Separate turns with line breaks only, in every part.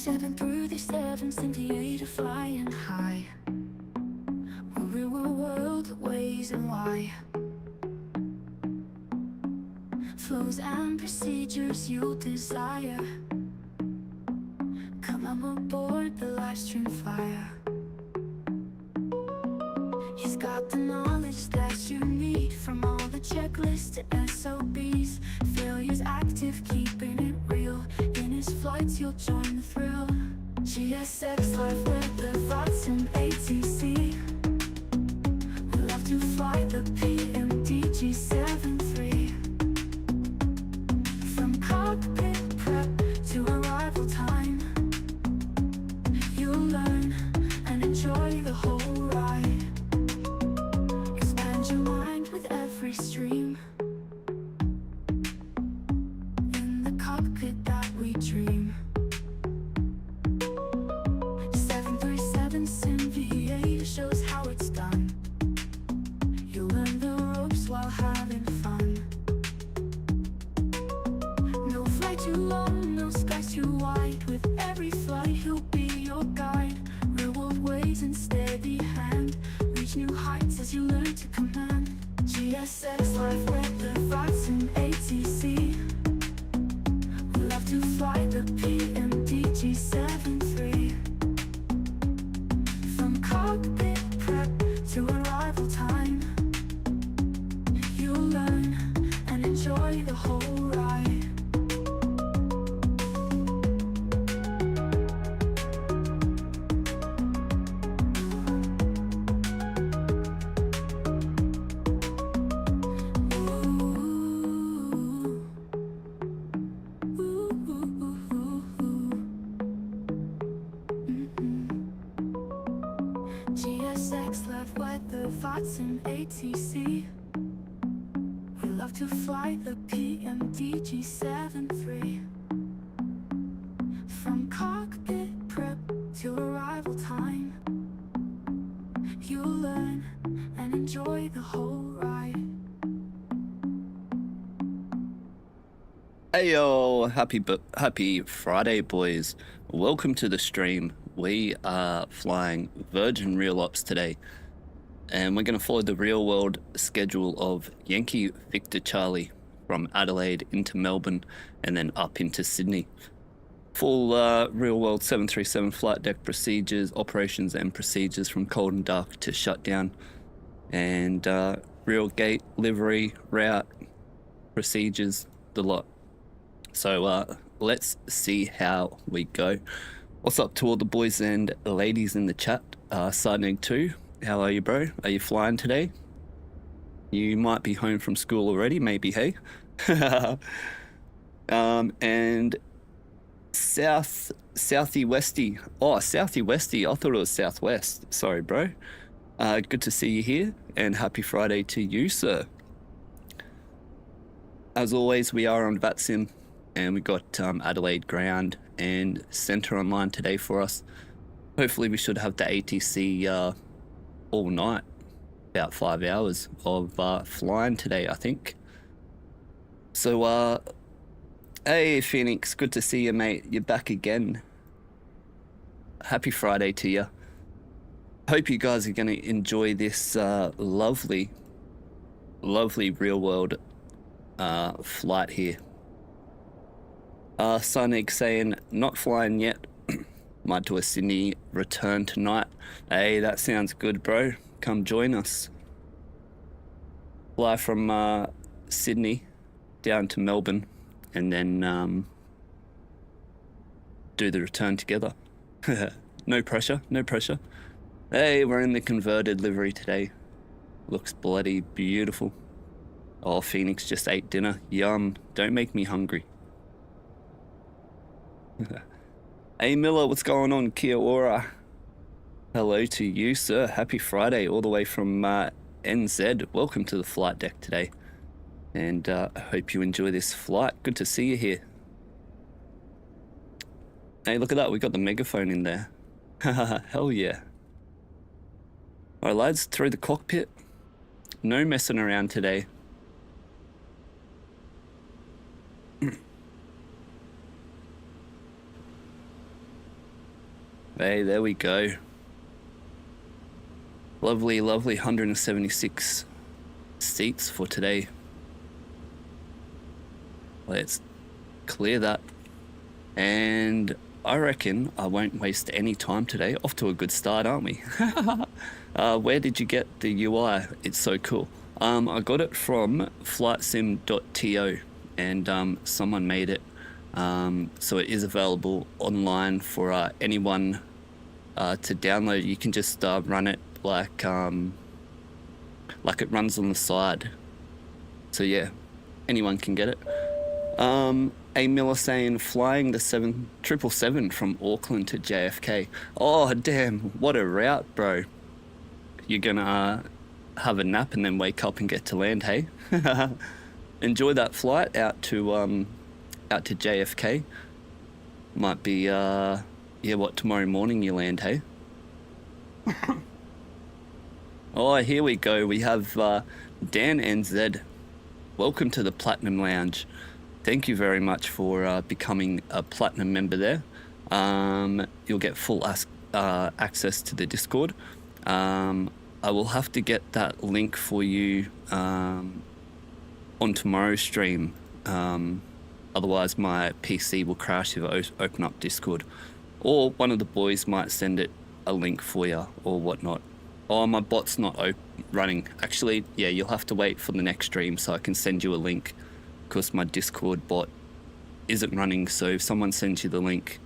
7 through the 7, Simviator flying high. We're real world ways and why. Flows and procedures you'll desire. Come on aboard the live stream fire. He's got the knowledge that you need, from all the checklists to SOBs. Failure's active, keeping it real. In his flights you'll join the thrill. GSX live with the Vatsim ATC. We love to fly the Pmdg 7-3. From cockpit prep to arrival time, you'll learn and enjoy the whole ride. Expand your mind with every stream. In the cockpit that we dream. 737 Simviator shows how it's done. You'll learn the ropes while having fun. No flight too long, no skies too wide. With every flight he'll be your guide. Real world ways and steady hand. Reach new heights as you learn to command. GSX live with the Vatsim ATC. We love to fly the Pmdg 7-3. From cockpit prep to arrival time, you'll learn and enjoy the whole ride. GSX left with the Vatsim ATC. We love to fly the Pmdg 7-3. From cockpit prep to arrival time, you'll learn and enjoy the whole ride.
Hey yo, happy Friday, boys. Welcome to the stream. We are flying Virgin Real Ops today, and we're going to follow the real world schedule of Yankee Victor Charlie from Adelaide into Melbourne and then up into Sydney. Full real world 737 flight deck procedures, operations and procedures from cold and dark to shutdown, and real gate, livery, route, procedures, the lot. So let's see how we go. What's up to all the boys and ladies in the chat? Sidnig 2, how are you, bro? Are you flying today? You might be home from school already, maybe, hey? And Southy Westy. Oh, Southy Westy, I thought it was Southwest. Sorry, bro. Good to see you here, and happy Friday to you, sir. As always, we are on Vatsim, and we got Adelaide ground and centre online today for us. Hopefully we should have the ATC all night, about 5 hours of flying today, I think. So hey Phoenix, good to see you, mate. You're back again. Happy Friday to you. Hope you guys are going to enjoy this lovely real world flight here. Sunnig saying not flying yet. Might do a Sydney return tonight. Hey, that sounds good, bro. Come join us. Fly from Sydney down to Melbourne and then do the return together. No pressure, no pressure. Hey, we're in the converted livery today. Looks bloody beautiful. Oh, Phoenix just ate dinner. Yum. Don't make me hungry. Hey Miller, what's going on? Kia ora. Hello to you, sir. Happy Friday, all the way from NZ. Welcome to the flight deck today, and I hope you enjoy this flight. Good to see you here. Hey, look at that, we got the megaphone in there. Hell yeah. Alright lads, through the cockpit. No messing around today. Hey, there we go. Lovely, lovely 176 seats for today. Let's clear that. And I reckon I won't waste any time today. Off to a good start, aren't we? Where did you get the UI? It's so cool. I got it from flightsim.to, and someone made it. So it is available online for anyone to download. You can just run it like it runs on the side. So yeah, anyone can get it. Ymml saying flying the 777 from Auckland to JFK. Oh damn, what a route, bro. You're gonna have a nap and then wake up and get to land, hey? Enjoy that flight out to JFK. Might be yeah, what, tomorrow morning you land, hey? Oh, here we go. We have Dan NZ. Welcome to the Platinum Lounge. Thank you very much for becoming a Platinum member there. You'll get full access to the Discord. I will have to get that link for you on tomorrow's stream. Otherwise, my PC will crash if I open up Discord. Or one of the boys might send it a link for you or whatnot. Oh, my bot's not running. Actually, yeah, you'll have to wait for the next stream so I can send you a link, because my Discord bot isn't running. So if someone sends you the link,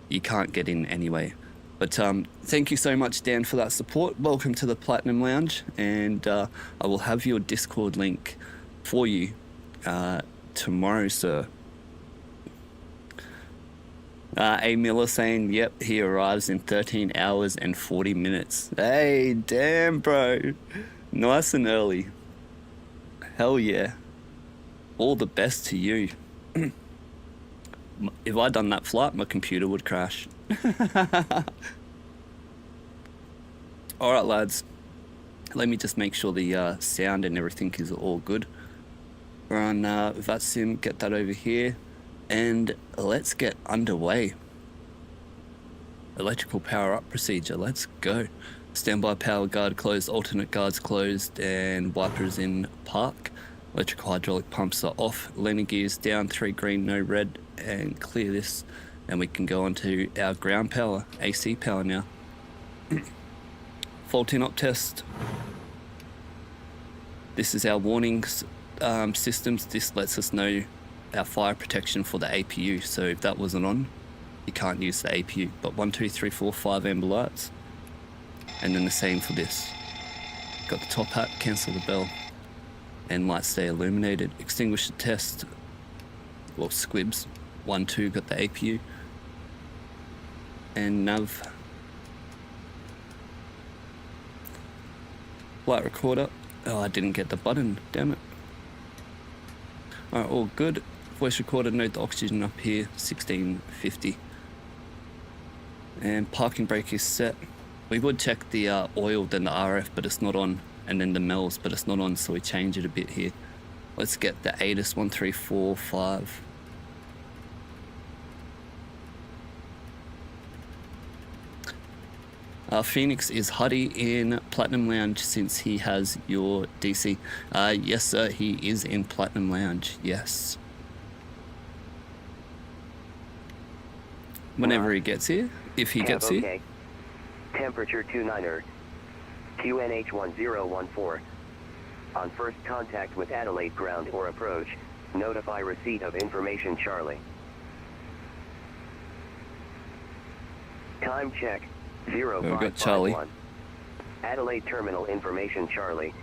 you can't get in anyway. But thank you so much, Dan, for that support. Welcome to the Platinum Lounge, and I will have your Discord link for you tomorrow, sir. Ymml saying, yep, he arrives in 13 hours and 40 minutes. Hey, damn, bro. Nice and early. Hell yeah. All the best to you. If I'd done that flight, my computer would crash. Alright, lads. Let me just make sure the sound and everything is all good. We're on Vatsim, get that over here. And let's get underway. Electrical power up procedure, let's go. Standby power guard closed, alternate guards closed, and wipers in park. Electrical hydraulic pumps are off, landing gears down, 3 green, no red, and clear this. And we can go on to our ground power, AC power now. Fault in op test. This is our warnings systems. This lets us know our fire protection for the APU. So if that wasn't on, you can't use the APU. But 1, 2, 3, 4, 5 amber lights. And then the same for this. Got the top hat, cancel the bell. And lights stay illuminated. Extinguish the test. Well, squibs. 1, 2, got the APU. And nav. Flight recorder. Oh, I didn't get the button, damn it. Alright, all good. Voice recorder, note the oxygen up here, 1650. And parking brake is set. We would check the oil, then the RF, but it's not on. And then the MELs, but it's not on, so we change it a bit here. Let's get the ATIS 1, 3, 4, 5. Phoenix, is Huddy in Platinum Lounge since he has your DC? Yes, sir, he is in Platinum Lounge, yes. Whenever he gets here, if he gets here.
Temperature 29er, QNH1014. On first contact with Adelaide ground or approach, notify receipt of information Charlie. Time check. 0551. Adelaide terminal information Charlie.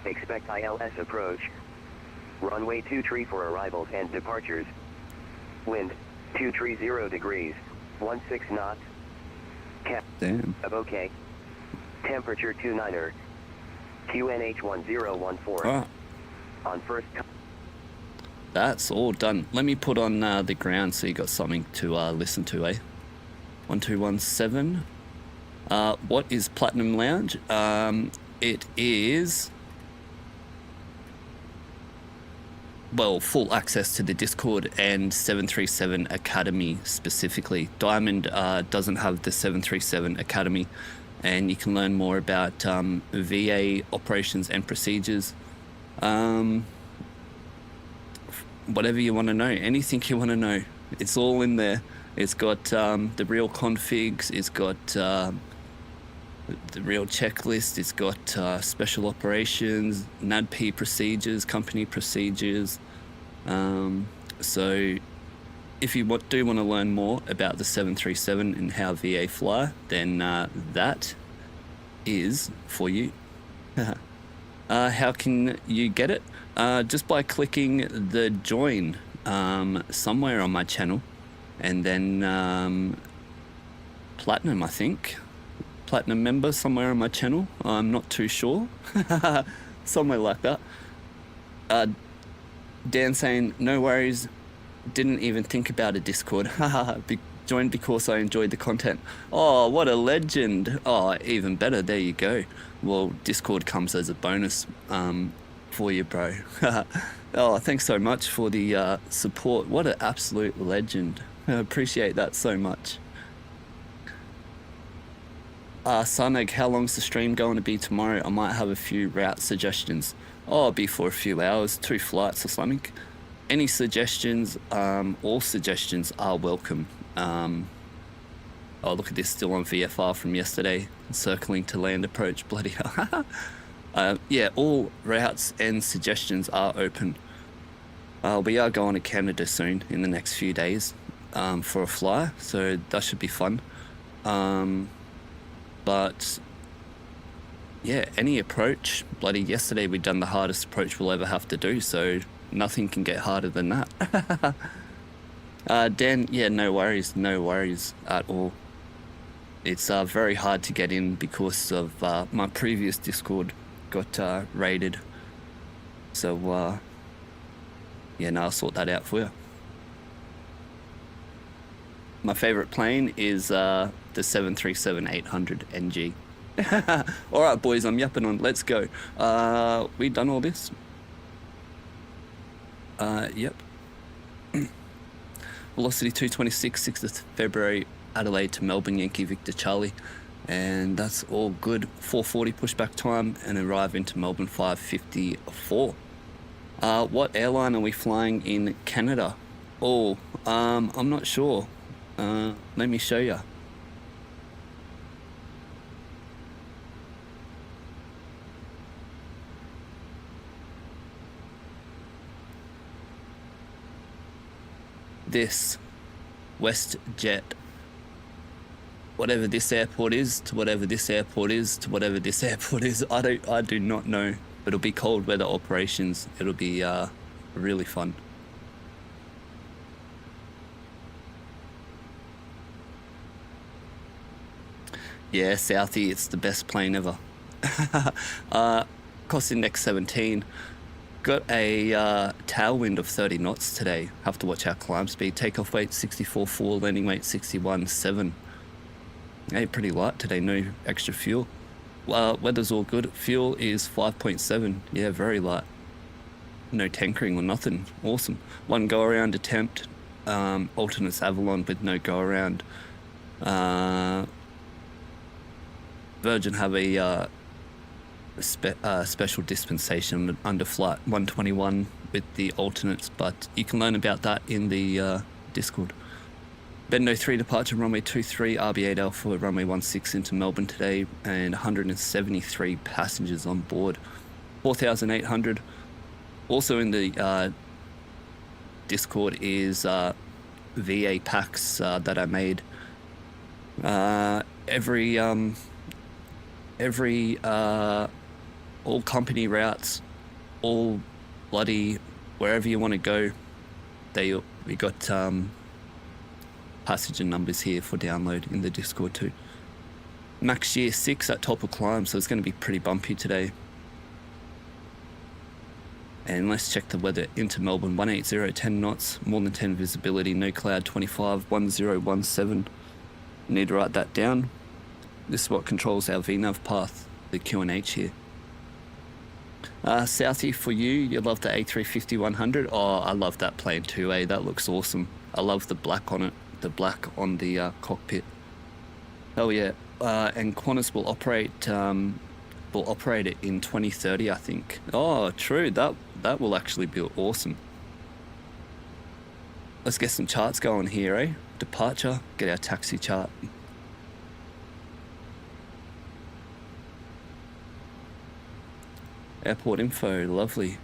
Expect ILS approach. Runway 23 for arrivals and departures. Wind 230 degrees, 16 knots. Cap
Damn.
of OK. Temperature 29er. QNH1014.
Oh.
On first.
That's all done. Let me put on the ground so you got something to listen to, eh? 1217. What is Platinum Lounge? It is well, full access to the Discord and 737 Academy specifically. Diamond doesn't have the 737 Academy, and you can learn more about VA operations and procedures. Whatever you want to know, anything you want to know, it's all in there. It's got the real configs, it's got the real checklist, it's got special operations, NADP procedures, company procedures. So if you do want to learn more about the 737 and how VA fly, then that is for you. How can you get it? Just by clicking the join somewhere on my channel, and then platinum, I think. Platinum member somewhere on my channel. I'm not too sure. Somewhere like that. Dan saying, no worries, didn't even think about a Discord. Joined because I enjoyed the content. Oh, what a legend. Oh, even better. There you go. Well, Discord comes as a bonus for you, bro. Oh, thanks so much for the support. What an absolute legend. I appreciate that so much. Sarnag, how long's the stream going to be tomorrow? I might have a few route suggestions. Oh, it'll be for a few hours, 2 flights or something. Any suggestions, all suggestions are welcome. Oh, look at this, still on VFR from yesterday. Circling to land approach, bloody hell. Yeah, all routes and suggestions are open. We are going to Canada soon in the next few days for a fly, so that should be fun. But yeah, any approach, bloody yesterday we done the hardest approach we'll ever have to do, so nothing can get harder than that. Dan, yeah, no worries at all. It's very hard to get in because of my previous Discord got raided. So yeah, no, I'll sort that out for you. My favorite plane is the 737-800 NG. All right, boys, I'm yapping on. Let's go. We done all this? Yep. Velocity 226, 6th of February, Adelaide to Melbourne, Yankee Victor Charlie. And that's all good. 4:40 pushback time and arrive into Melbourne 5:54. What airline are we flying in Canada? Oh, I'm not sure. Let me show you. This WestJet, whatever this airport is to whatever this airport is to whatever this airport is, I do not know, but it'll be cold weather operations. It'll be really fun. Yeah, Southie, it's the best plane ever. Cost index 17. Got a tailwind of 30 knots today. Have to watch our climb speed. Takeoff weight 64.4, landing weight 61.7. Hey, pretty light today, no extra fuel. Weather's all good. Fuel is 5.7. Yeah, very light. No tankering or nothing. Awesome. 1 go around attempt. Alternates Avalon with no go around. Virgin have a special dispensation under flight 121 with the alternates, but you can learn about that in the Discord. Bendo 3 departure, runway 23, RB8 Alpha, runway 16 into Melbourne today, and 173 passengers on board. 4,800. Also in the Discord is VA packs that I made. All company routes, all bloody wherever you want to go, we got passenger numbers here for download in the Discord too. Max year 6 at top of climb, so it's going to be pretty bumpy today. And let's check the weather into Melbourne. 180, 10 knots, more than 10 visibility, no cloud, 25, 1017. Need to write that down. This is what controls our VNAV path, the QNH here. Southie, for you love the A350-100. Oh, I love that plane too, That looks awesome. I love the black on it, the black on the cockpit. Oh yeah, and Qantas will operate it in 2030, I think. Oh, true. That will actually be awesome. Let's get some charts going here, Departure. Get our taxi chart. Airport info, lovely.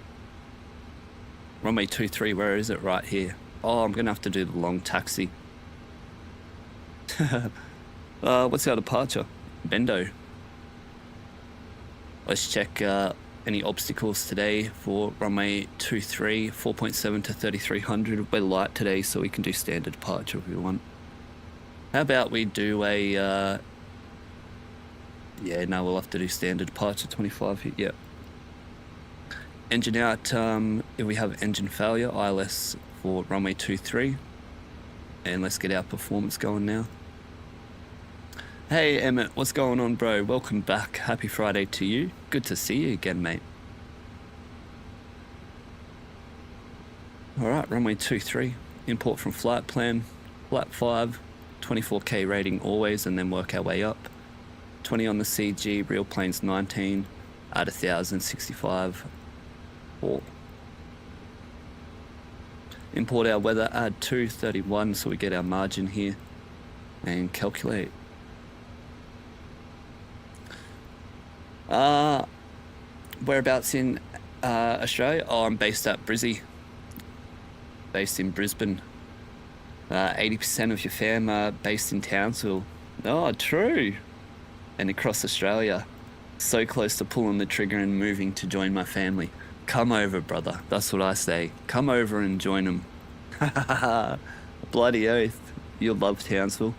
Runway 23, where is it? Right here. Oh, I'm gonna have to do the long taxi. What's our departure? Bendo. Let's check any obstacles today for runway 23, 4.7 to 3300. We're light today, so we can do standard departure if we want. How about we do a... yeah, no, we'll have to do standard departure 25 here. Yep. Engine out, if we have engine failure, ILS for runway 23. And let's get our performance going now. Hey Emmett, what's going on, bro? Welcome back. Happy Friday to you. Good to see you again, mate. Alright, runway 23. Import from flight plan. Flat 5. 24k rating always, and then work our way up. 20 on the CG, real planes 19. At 1,000, 65. 4. Import our weather, add 231, so we get our margin here. And calculate. Whereabouts in Australia? Oh, I'm based at Brizzy. Based in Brisbane. 80% of your fam are based in Townsville. Oh, true. And across Australia. So close to pulling the trigger and moving to join my family. Come over, brother. That's what I say. Come over and join them. Bloody oath. You'll love Townsville.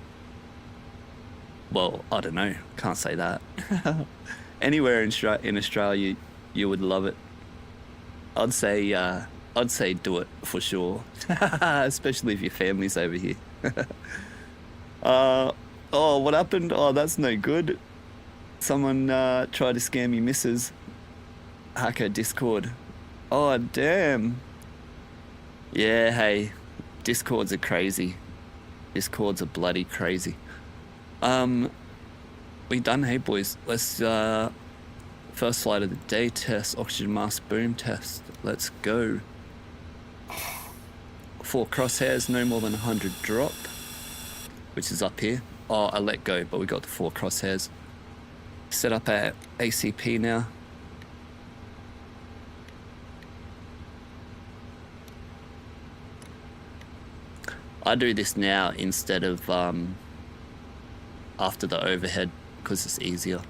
Well, I don't know. Can't say that. Anywhere in Australia, you would love it. I'd say do it for sure. Especially if your family's over here. Oh, what happened? Oh, that's no good. Someone tried to scam your missus. Hacker Discord. Oh, damn. Yeah, hey. Discords are crazy. Discords are bloody crazy. We done, hey boys. Let's first flight of the day test, oxygen mask boom test. Let's go. 4 crosshairs, no more than 100 drop, which is up here. Oh, I let go, but we got the 4 crosshairs. Set up our ACP now. I do this now instead of after the overhead because it's easier.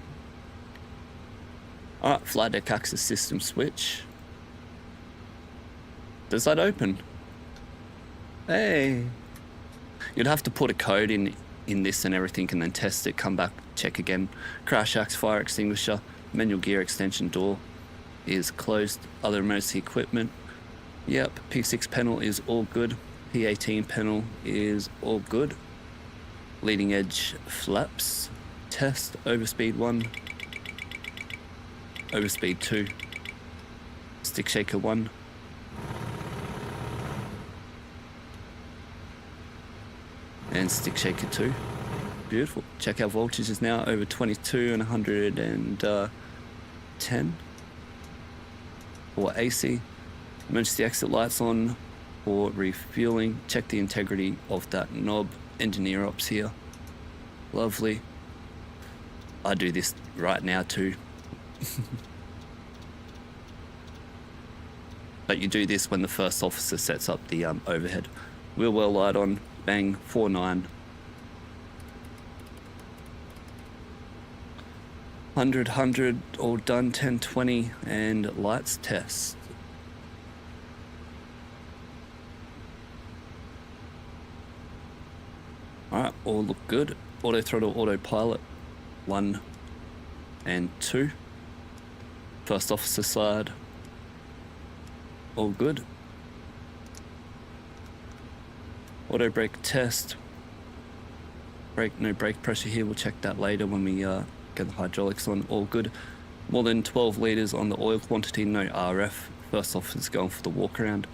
Alright, flight deck access system switch. Does that open? Hey. You'd have to put a code in this and everything and then test it, come back, check again. Crash axe, fire extinguisher, manual gear extension door is closed. Other emergency equipment. Yep, P6 panel is all good. P18 panel is all good. Leading edge flaps. Test, overspeed 1. Overspeed 2. Stick shaker 1. And stick shaker 2. Beautiful. Check our voltages now over 22 and 110 for AC. Emergency exit lights on for refueling. Check the integrity of that knob. Engineer ops here. Lovely. I do this right now too. But you do this when the first officer sets up the overhead. Wheel well light on. Bang. 49. 100, all done. 1020 and lights test. Alright, all look good. Auto throttle, autopilot. 1 and 2. First officer side. All good. Auto brake test. Brake, no brake pressure here. We'll check that later when we get the hydraulics on. All good. More than 12 litres on the oil quantity, no RF. First officer's going for the walk around.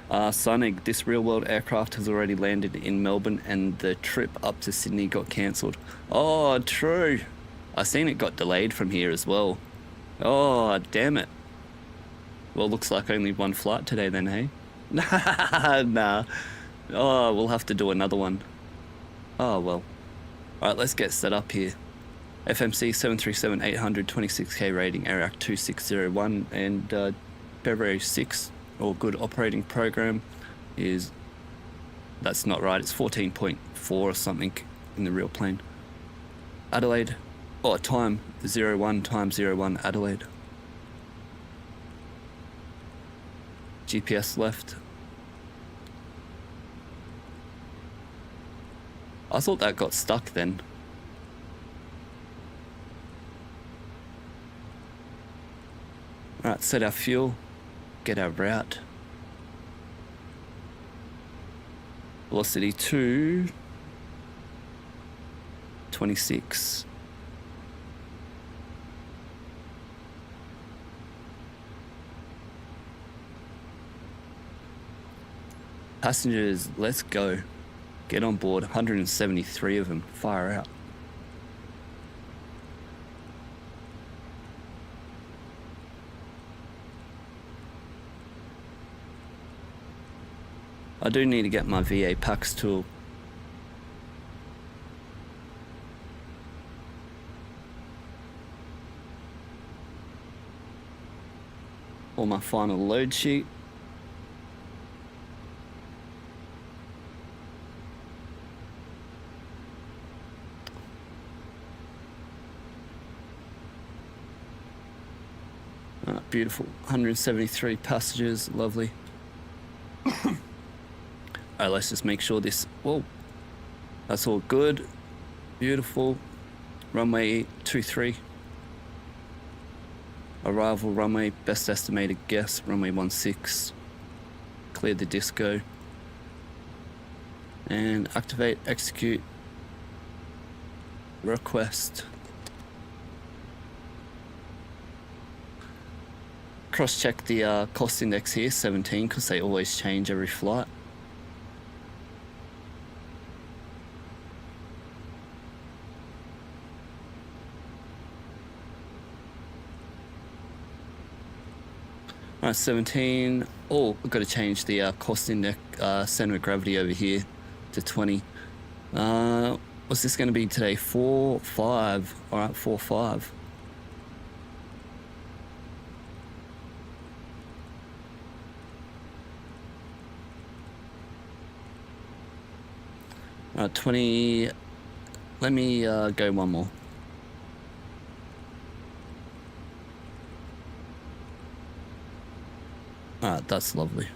Sunnig, this real-world aircraft has already landed in Melbourne and the trip up to Sydney got cancelled. Oh, true. I seen it got delayed from here as well. Oh, damn it. Well, looks like only one flight today then, hey? Nah. Oh, we'll have to do another one. Oh, well. Alright, let's get set up here. FMC 737-800, 26k rating, ARIAC 2601, and February 6, or good operating program, is... That's not right, it's 14.4 or something in the real plane. Adelaide. Oh, time 01 times 01 Adelaide. GPS left. I thought that got stuck then. Alright, set our fuel. Get our route. Velocity 2. 26. Passengers, let's go. Get on board. 173 of them. Fire out. I do need to get my VA PAX tool. Or my final load sheet. Beautiful. 173 passengers. Lovely. Alright, let's just make sure this... Whoa. That's all good. Beautiful. Runway 23. Arrival runway. Best estimated guess. Runway 16. Clear the disco. And activate, execute. Request. Cross-check the cost index here, 17, because they always change every flight. Alright, 17. Oh, I've got to change the cost index, center of gravity over here to 20. What's this going to be today? 4, 5. Alright, 4, 5. 20, let me go one more. Alright, that's lovely.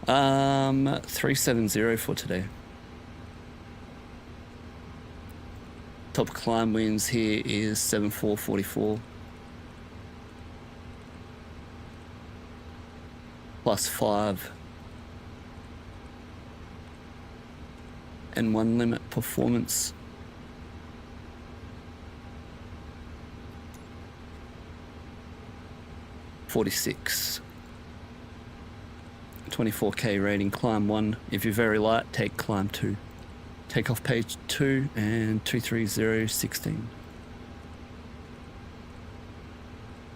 Um, 370 for today. Top climb winds here is 7444. +5 and 1 limit performance. $46. 24k rating, climb 1. If you're very light, take climb 2. Take off page 2 and 23016.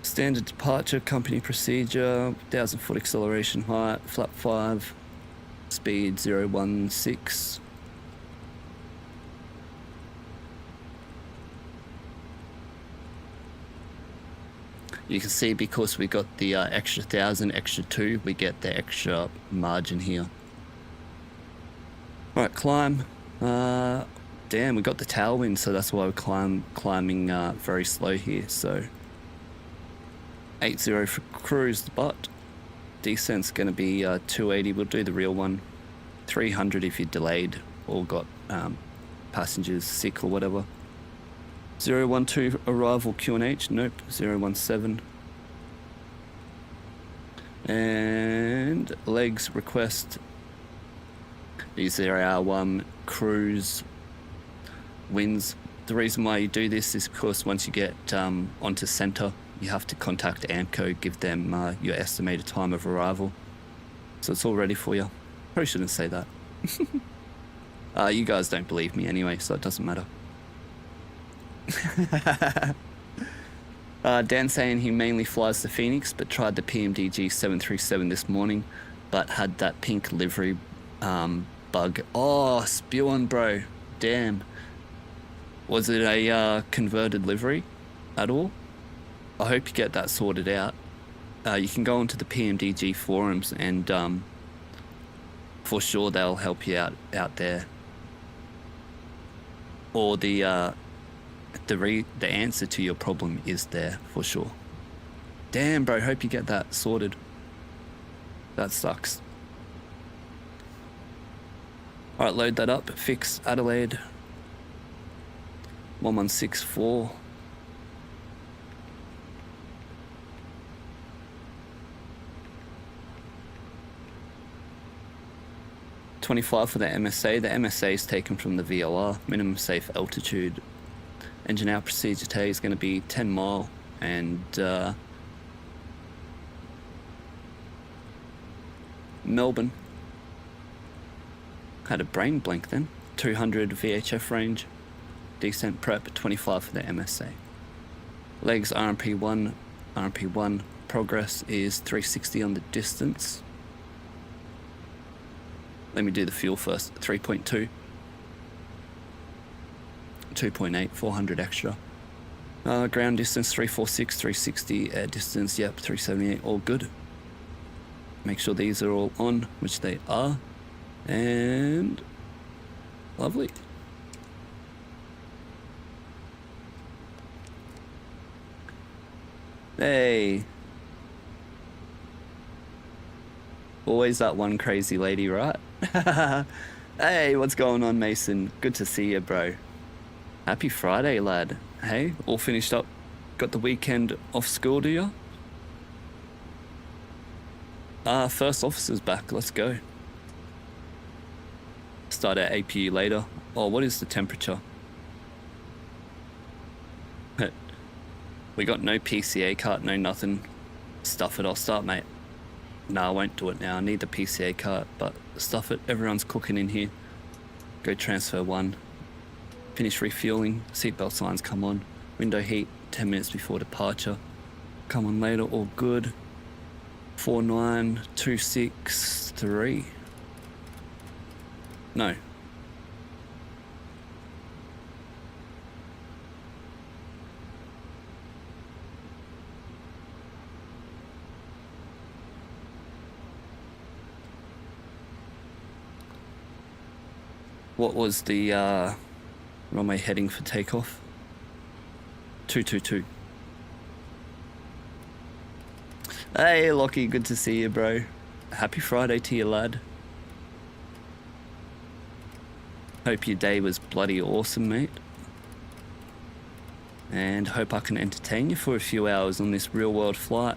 Standard departure, company procedure, 1,000 foot acceleration height, flap 5, speed 016. You can see because we got the extra 1,000, extra 2, we get the extra margin here. Alright, climb. Damn, we got the tailwind, so that's why we're climbing very slow here, so... 80 for cruise, but descent's going to be 280. We'll do the real one. 300 if you're delayed or got passengers sick or whatever. 012 arrival QNH. Nope. 017. And legs request These are our cruise wins. The reason why you do this is because once you get onto center, you have to contact AMCO, give them your estimated time of arrival. So it's all ready for you. Probably shouldn't say that. You guys don't believe me anyway, so it doesn't matter. Dan saying he mainly flies the Phoenix, but tried the Pmdg 737 this morning, but had that pink livery bug. Oh, spew on, bro. Damn. Was it a converted livery at all? I hope you get that sorted out. You can go onto the Pmdg forums and for sure they'll help you out there. Or the answer to your problem is there for sure. Damn, bro, hope you get that sorted. That sucks. All right, load that up. Fix Adelaide 1164. $25 for the MSA. The MSA is taken from the VLR, minimum safe altitude. Engine out procedure today is going to be 10 mile and Melbourne. Had a brain blank then. 200 VHF range. Descent prep, 25 for the MSA. Legs RMP1. RMP1 progress is 360 on the distance. Let me do the fuel first. 3.2. 2.8, 400 extra. Ground distance 346, 360. Air distance, yep, 378. All good. Make sure these are all on, which they are. And lovely. Hey. Always that one crazy lady, right? Hey, what's going on, Mason? Good to see you, bro. Happy Friday, lad. Hey, all finished up? Got the weekend off school, do you? First officer's back. Let's go. Start at APU later. Oh, what is the temperature? We got no PCA cart, no nothing. Stuff it, I'll start, mate. No, I won't do it now. I need the PCA cart, but stuff it. Everyone's cooking in here. Go transfer 1. Finish refueling. Seatbelt signs come on. Window heat 10 minutes before departure. Come on later, all good. 49263. No. What was the runway heading for takeoff? 222. Hey Lockie, good to see you, bro. Happy Friday to you, lad. Hope your day was bloody awesome, mate. And hope I can entertain you for a few hours on this real world flight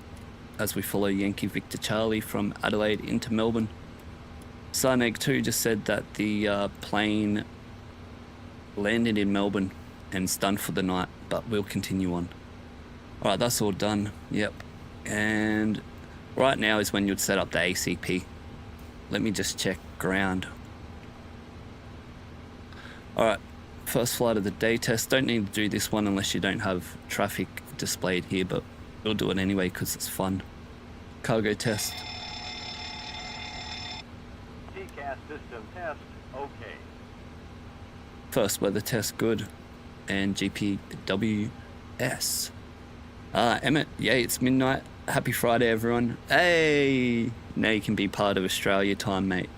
as we follow Yankee Victor Charlie from Adelaide into Melbourne. Sarneg 2 just said that the plane landed in Melbourne and it's done for the night, but we'll continue on. Alright, that's all done. Yep. And right now is when you'd set up the ACP. Let me just check ground. Alright, first flight of the day test. Don't need to do this one unless you don't have traffic displayed here, but we'll do it anyway because it's fun. Cargo test.
System test, okay.
First weather test, good. And GPWS. Emmett, yay, it's midnight. Happy Friday, everyone. Hey! Now you can be part of Australia time, mate.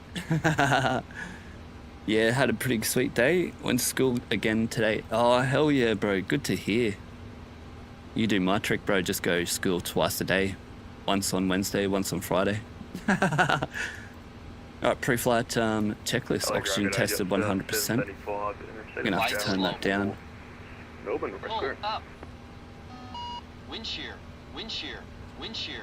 Yeah, had a pretty sweet day. Went to school again today. Oh, hell yeah, bro. Good to hear. You do my trick, bro. Just go to school twice a day. Once on Wednesday, once on Friday. Alright, pre-flight checklist, oxygen tested 100%. I'm gonna have to turn that down.
Melbourne,
Pull up. Wind shear, wind shear, wind shear.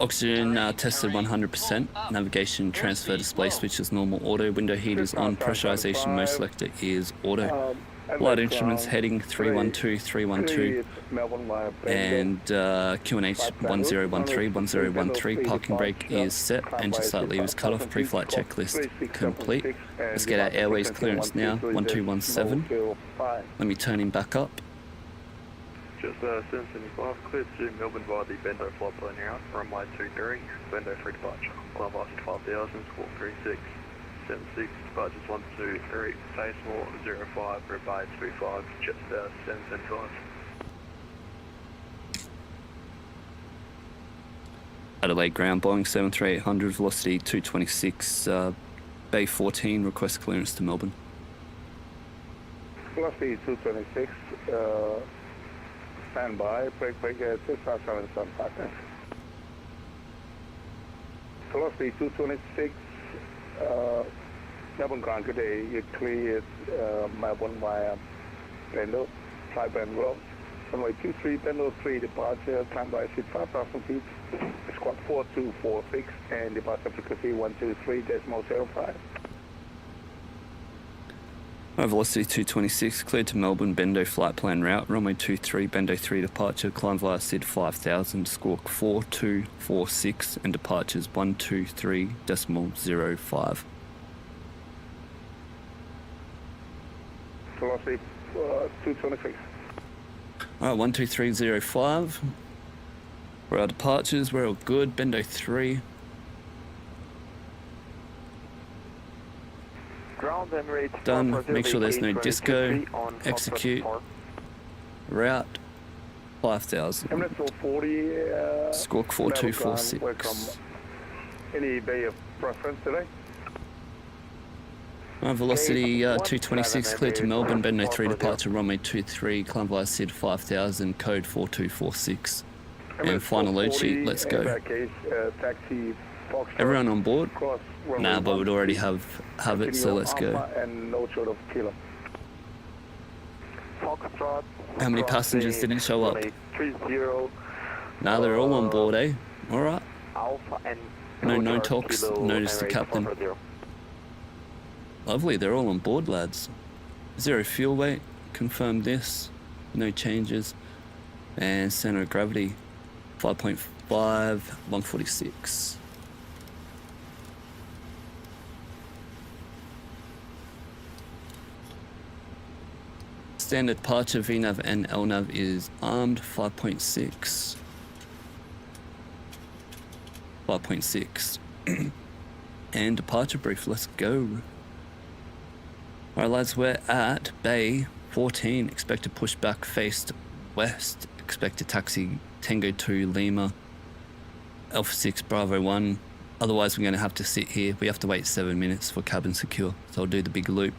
Oxygen tested 100%. Navigation transfer display switch is normal auto. Window heat is on. Pressurization mode selector is auto. Flight instruments heading 312, 312. And QNH 1013, 1013. Parking brake is set. Engine start lever is cut off. Pre-flight checklist complete. Let's get our airways clearance now. 1217. Let me turn him back up.
Just 775, cleared to Melbourne via the Bendo flight plan route, runway 23, Bendo 3 departure, climb Yssy 5000, squawk 36, 76, departures 123, decimal 05, Red 25, just 775.
Adelaide ground, Boeing 73800, velocity 226, Bay 14, request clearance to Melbourne.
Velocity 226, stand by, break 65775. Velocity 226, Melbourne ground, good day. You cleared Melbourne via Bendo, fly Bendo, runway 23, Bendo 3 departure, climb by 5,000 feet, squawk 4246, and departure frequency 123.05.
Velocity 226, cleared to Melbourne, Bendo flight plan route, runway 23, Bendo 3 departure, climb via SID 5000, squawk 4246, and departures 123.05.
Velocity 226.
Alright, 123.05. For our departures, we're all good. Bendo 3. Done. Make sure there's no disco. Execute. Route 5000. Squawk 4246.
Any bay of preference today?
Velocity 226, cleared to Melbourne, Bendo 3 departure, runway 23, climb via SID 5000, code 4246. And final load sheet, let's go. Everyone on board? Nah, but we'd already have it, so let's go. How many passengers didn't show up? Nah, they're all on board, eh? Alright. No talks, notice the captain. Lovely, they're all on board, lads. 0 fuel weight, confirm this. No changes. And center of gravity, 5.5, 146. Standard departure, VNAV and LNAV is armed, 5.6. 5.6. And departure brief, let's go. Alright lads, we're at Bay 14, expect to push back faced west, expect to taxi Tango 2 Lima, Alpha 6 Bravo 1, otherwise we're going to have to sit here, we have to wait 7 minutes for cabin secure, so I'll do the big loop,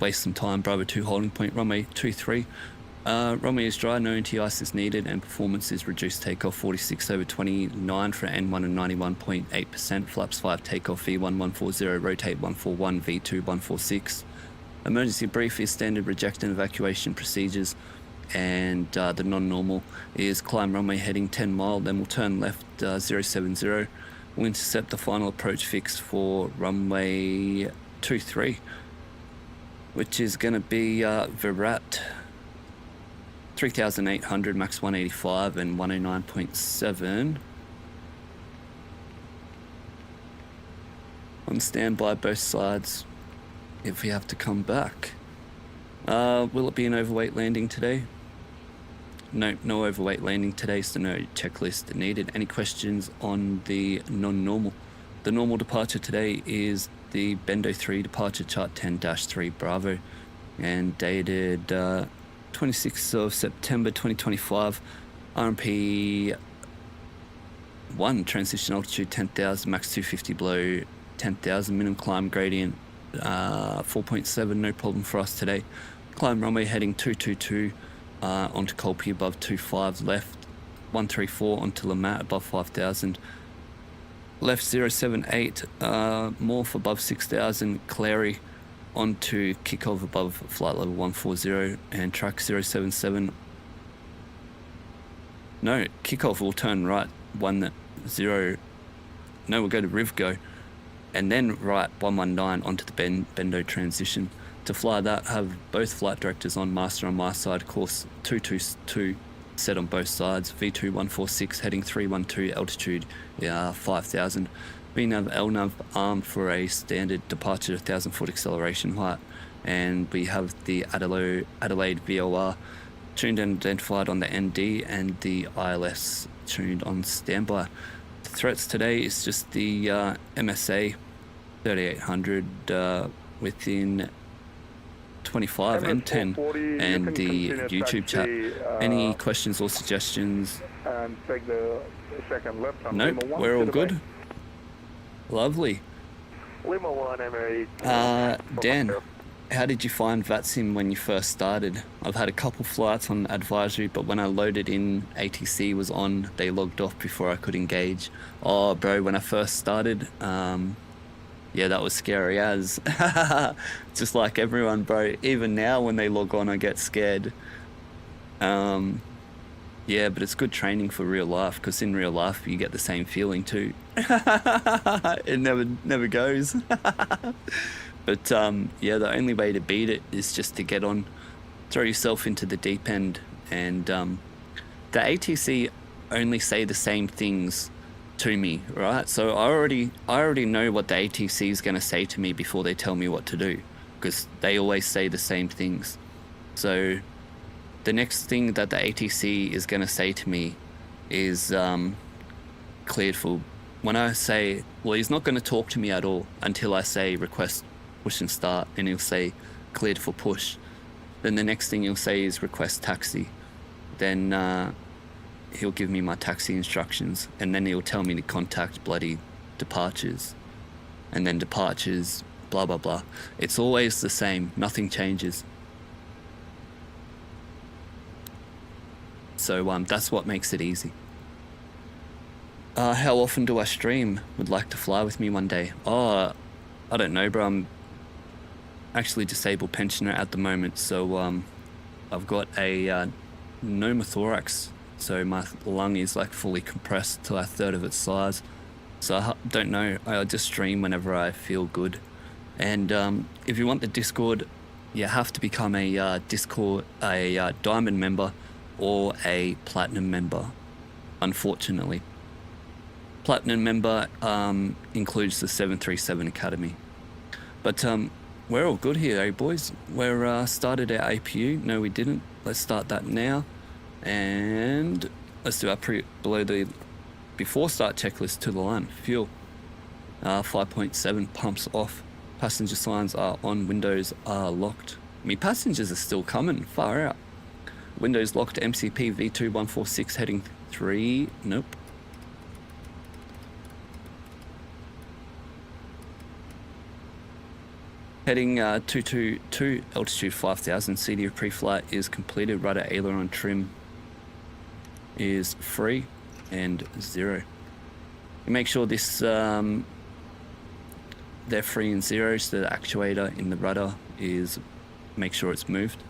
waste some time. Bravo 2 holding point, runway 23, runway is dry, no anti-ice is needed, and performance is reduced takeoff 46/29 for N1 and 91.8%, flaps 5 takeoff V1140, rotate 141, V2 146. Emergency brief is standard reject and evacuation procedures, and the non-normal is climb runway heading 10 mile, then we'll turn left 070. We'll intercept the final approach fix for runway 23, which is going to be Virat 3,800, max 185 and 109.7. On standby both sides if we have to come back. Will it be an overweight landing today? No overweight landing today, so no checklist needed. Any questions on the non-normal? The normal departure today is the Bendo 3 departure chart 10-3 Bravo, and dated 26th of September 2025, RMP 1, transition altitude 10,000, max 250 below 10,000, minimum climb gradient 4.7, no problem for us today. Climb runway heading 222 onto Colby above 25, left 134 onto Lamar above 5,000, left 078, Morph above 6,000, Clary onto kickoff above flight level 140, and track 077. No, kickoff will turn right 0. No, we'll go to Rivgo. And then right 119 onto the Bendo transition. To fly that, have both flight directors on, master on my side, course 222 set on both sides, V2146 heading 312, altitude 5,000, VNav LNav armed for a standard departure 1,000 foot acceleration height, and we have the Adelaide VOR tuned and identified on the ND and the ILS tuned on standby. The threats today is just the MSA 3800 within 25 and 10 and the YouTube chat. Any questions or suggestions?
And take the second left on
Nope,
Lima 1
we're
to
all
the
good.
right.
Lovely.
Lima 1, Emery.
Dan, how did you find Vatsim when you first started? I've had a couple flights on advisory, but when I loaded in, ATC was on, they logged off before I could engage. Oh, bro, when I first started, yeah, that was scary as. Just like everyone, bro. Even now when they log on, I get scared. Yeah, but it's good training for real life, because in real life, you get the same feeling too. It never goes. But yeah, the only way to beat it is just to get on, throw yourself into the deep end. And the ATC only say the same things to me, right? So I already know what the ATC is going to say to me before they tell me what to do, because they always say the same things. So the next thing that the ATC is going to say to me is cleared for, when I say, well, he's not going to talk to me at all until I say request push and start, and he'll say cleared for push. Then the next thing he'll say is request taxi. Then he'll give me my taxi instructions, and then he'll tell me to contact bloody departures, and then departures, blah blah blah. It's always the same, nothing changes. So that's what makes it easy. How often do I stream? Would like to fly with me one day? Oh, I don't know, bro. I'm actually disabled pensioner at the moment, so I've got a pneumothorax. So my lung is like fully compressed to a third of its size. So I don't know, I just stream whenever I feel good. And if you want the Discord, you have to become a Diamond member or a Platinum member, unfortunately. Platinum member includes the 737 Academy. But we're all good here, eh boys? We're started our APU. No, we didn't. Let's start that now. And let's do our before start checklist to the line. Fuel 5.7, pumps off, passenger signs are on, windows are locked. I mean, passengers are still coming, far out. Windows locked, MCP V2146 heading 3, nope. Heading 222, altitude 5,000, CD of pre-flight is completed, rudder aileron trim is free and 0. You make sure this they're free and 0, so the actuator in the rudder is, make sure it's moved.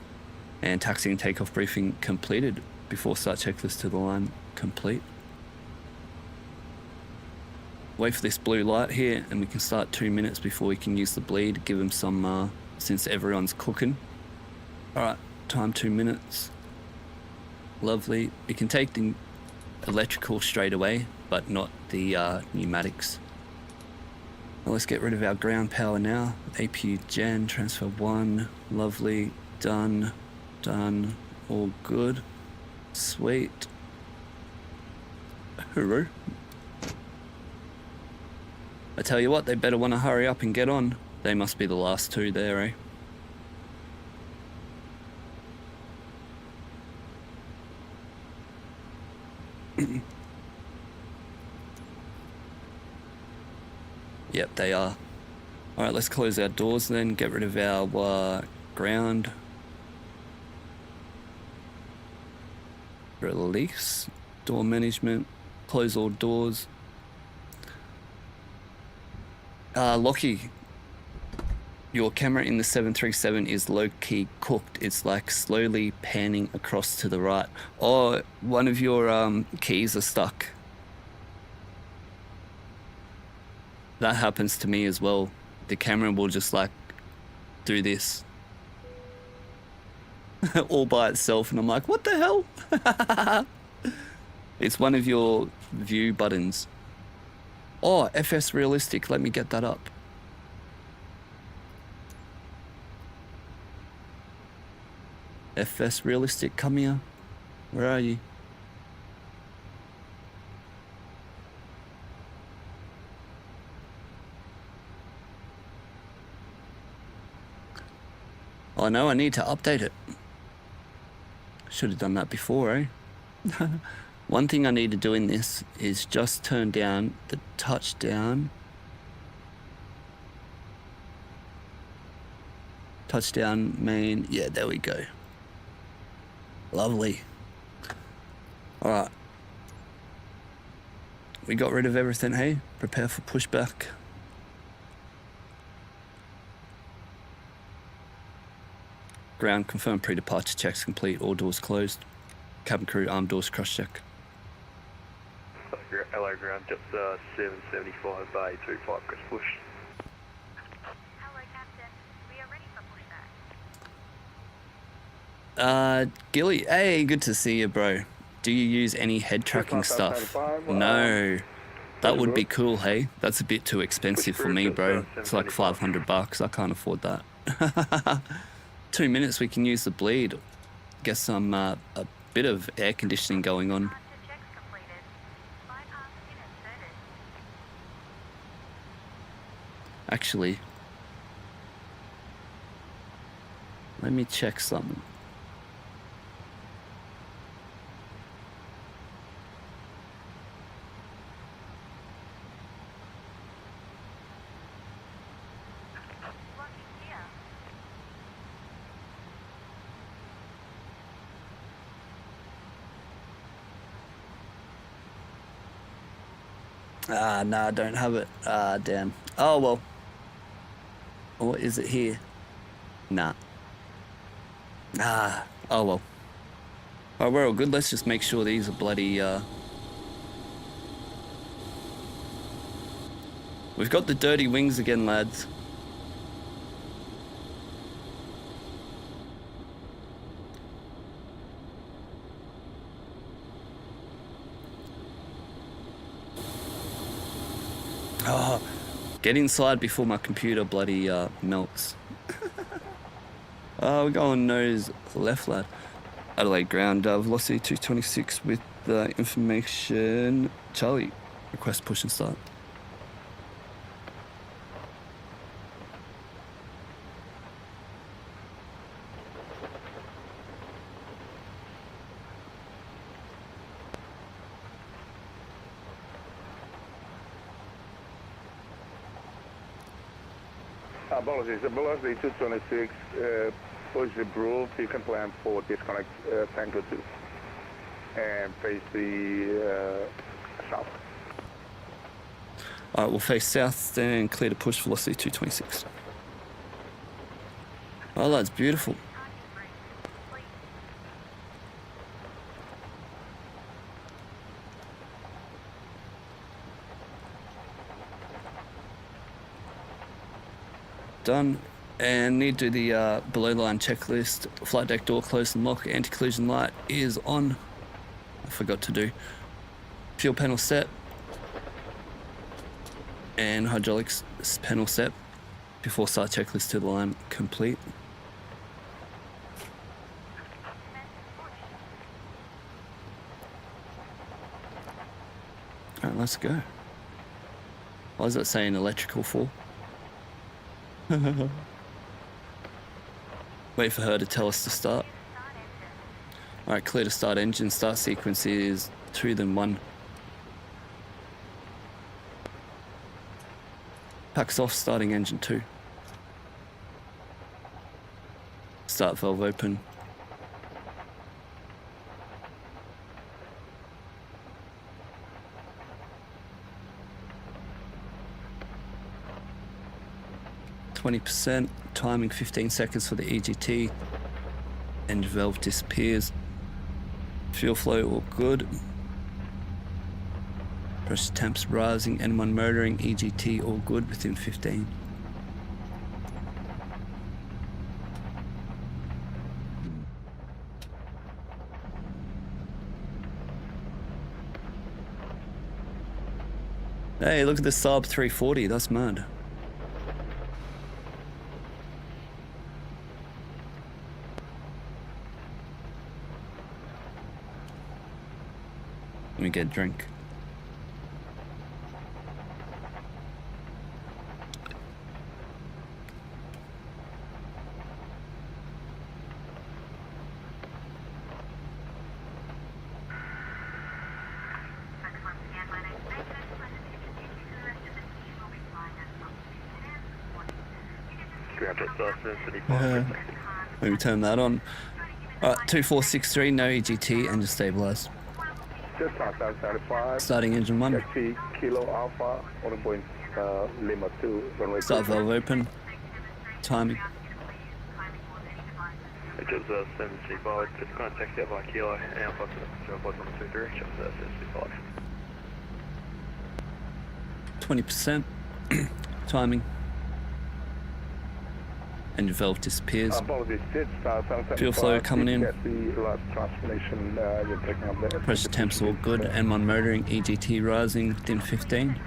And taxi and takeoff briefing completed, before start checklist to the line complete. Wait for this blue light here and we can start 2 minutes before we can use the bleed, give them some since everyone's cooking. Alright, time 2 minutes. Lovely. We can take the electrical straight away, but not the pneumatics. Well, let's get rid of our ground power now. APU gen, transfer 1, lovely, done, all good, sweet. Hooroo. I tell you what, they better want to hurry up and get on. They must be the last two there, eh? Yep, they are. Alright, let's close our doors then, get rid of our ground. Release, door management, close all doors. Lockie, your camera in the 737 is low-key cooked. It's like slowly panning across to the right. Oh, one of your keys are stuck. That happens to me as well. The camera will just like do this all by itself, and I'm like, what the hell? It's one of your view buttons. Oh, FS realistic, let me get that up. FS realistic, come here. Where are you? Oh no, I need to update it. Should have done that before, eh? One thing I need to do in this is just turn down the touchdown. Touchdown main, yeah, there we go. Lovely. All right. We got rid of everything, hey? Prepare for pushback. Ground, confirm pre-departure checks complete, all doors closed. Cabin crew, armed doors cross-check.
Hello ground, just 775 Bay 25 crest push.
Hello Captain, we are ready for pushback.
Gilly, hey, good to see you, bro. Do you use any head tracking stuff? No. That would be cool, hey? That's a bit too expensive for me, bro. It's like $500. I can't afford that. 2 minutes, we can use the bleed. Get some, a bit of air conditioning going on.
Checks completed. Bypass pin inserted.
Actually, let me check something.
Locking gear.
Ah, no, I don't have it. Ah, damn. Oh, well. What is it here? Nah. Ah, oh, well. Alright, we're all good. Let's just make sure these are bloody, We've got the dirty wings again, lads. Oh, get inside before my computer bloody melts. We're going nose left, lad. Adelaide ground, velocity 226 with the information. Charlie, request push and start.
Apologies, the velocity 226, push the groove, you can plan for disconnect Tango 2 and face the south.
Alright, we'll face south and clear to push velocity 226. Oh, that's beautiful. Done. And need to do the below line checklist. Flight deck door closed and lock. Anti-collision light is on. I forgot to do. Fuel panel set. And hydraulics panel set. Before start checklist to the line complete. Alright, let's go. Why is that saying electrical for? Wait for her to tell us to start. Alright, clear to start engine. Start sequence is 2 then 1. Packs off, starting engine 2. Start valve open. %, timing 15 seconds for the EGT. Engine valve disappears. Fuel flow all good. Pressure temps rising, N1 motoring, EGT all good within 15. Hey, look at the Saab 340, that's mad. Let me get a drink. Let me turn that on. Alright, 2463, no EGT, engine stabilized.
Just southbound 75.
Starting engine 1.
Taxi Kilo Alpha, order point Lima 2, runway
Start valve open. Timing.
It gives us 735, just going to taxi out by Kilo and Alpha to avoid 123, just 735.
20%. Timing. Engine valve disappears. Fuel flow coming in. Pressure temps all good. N1 motoring, EGT rising within 15.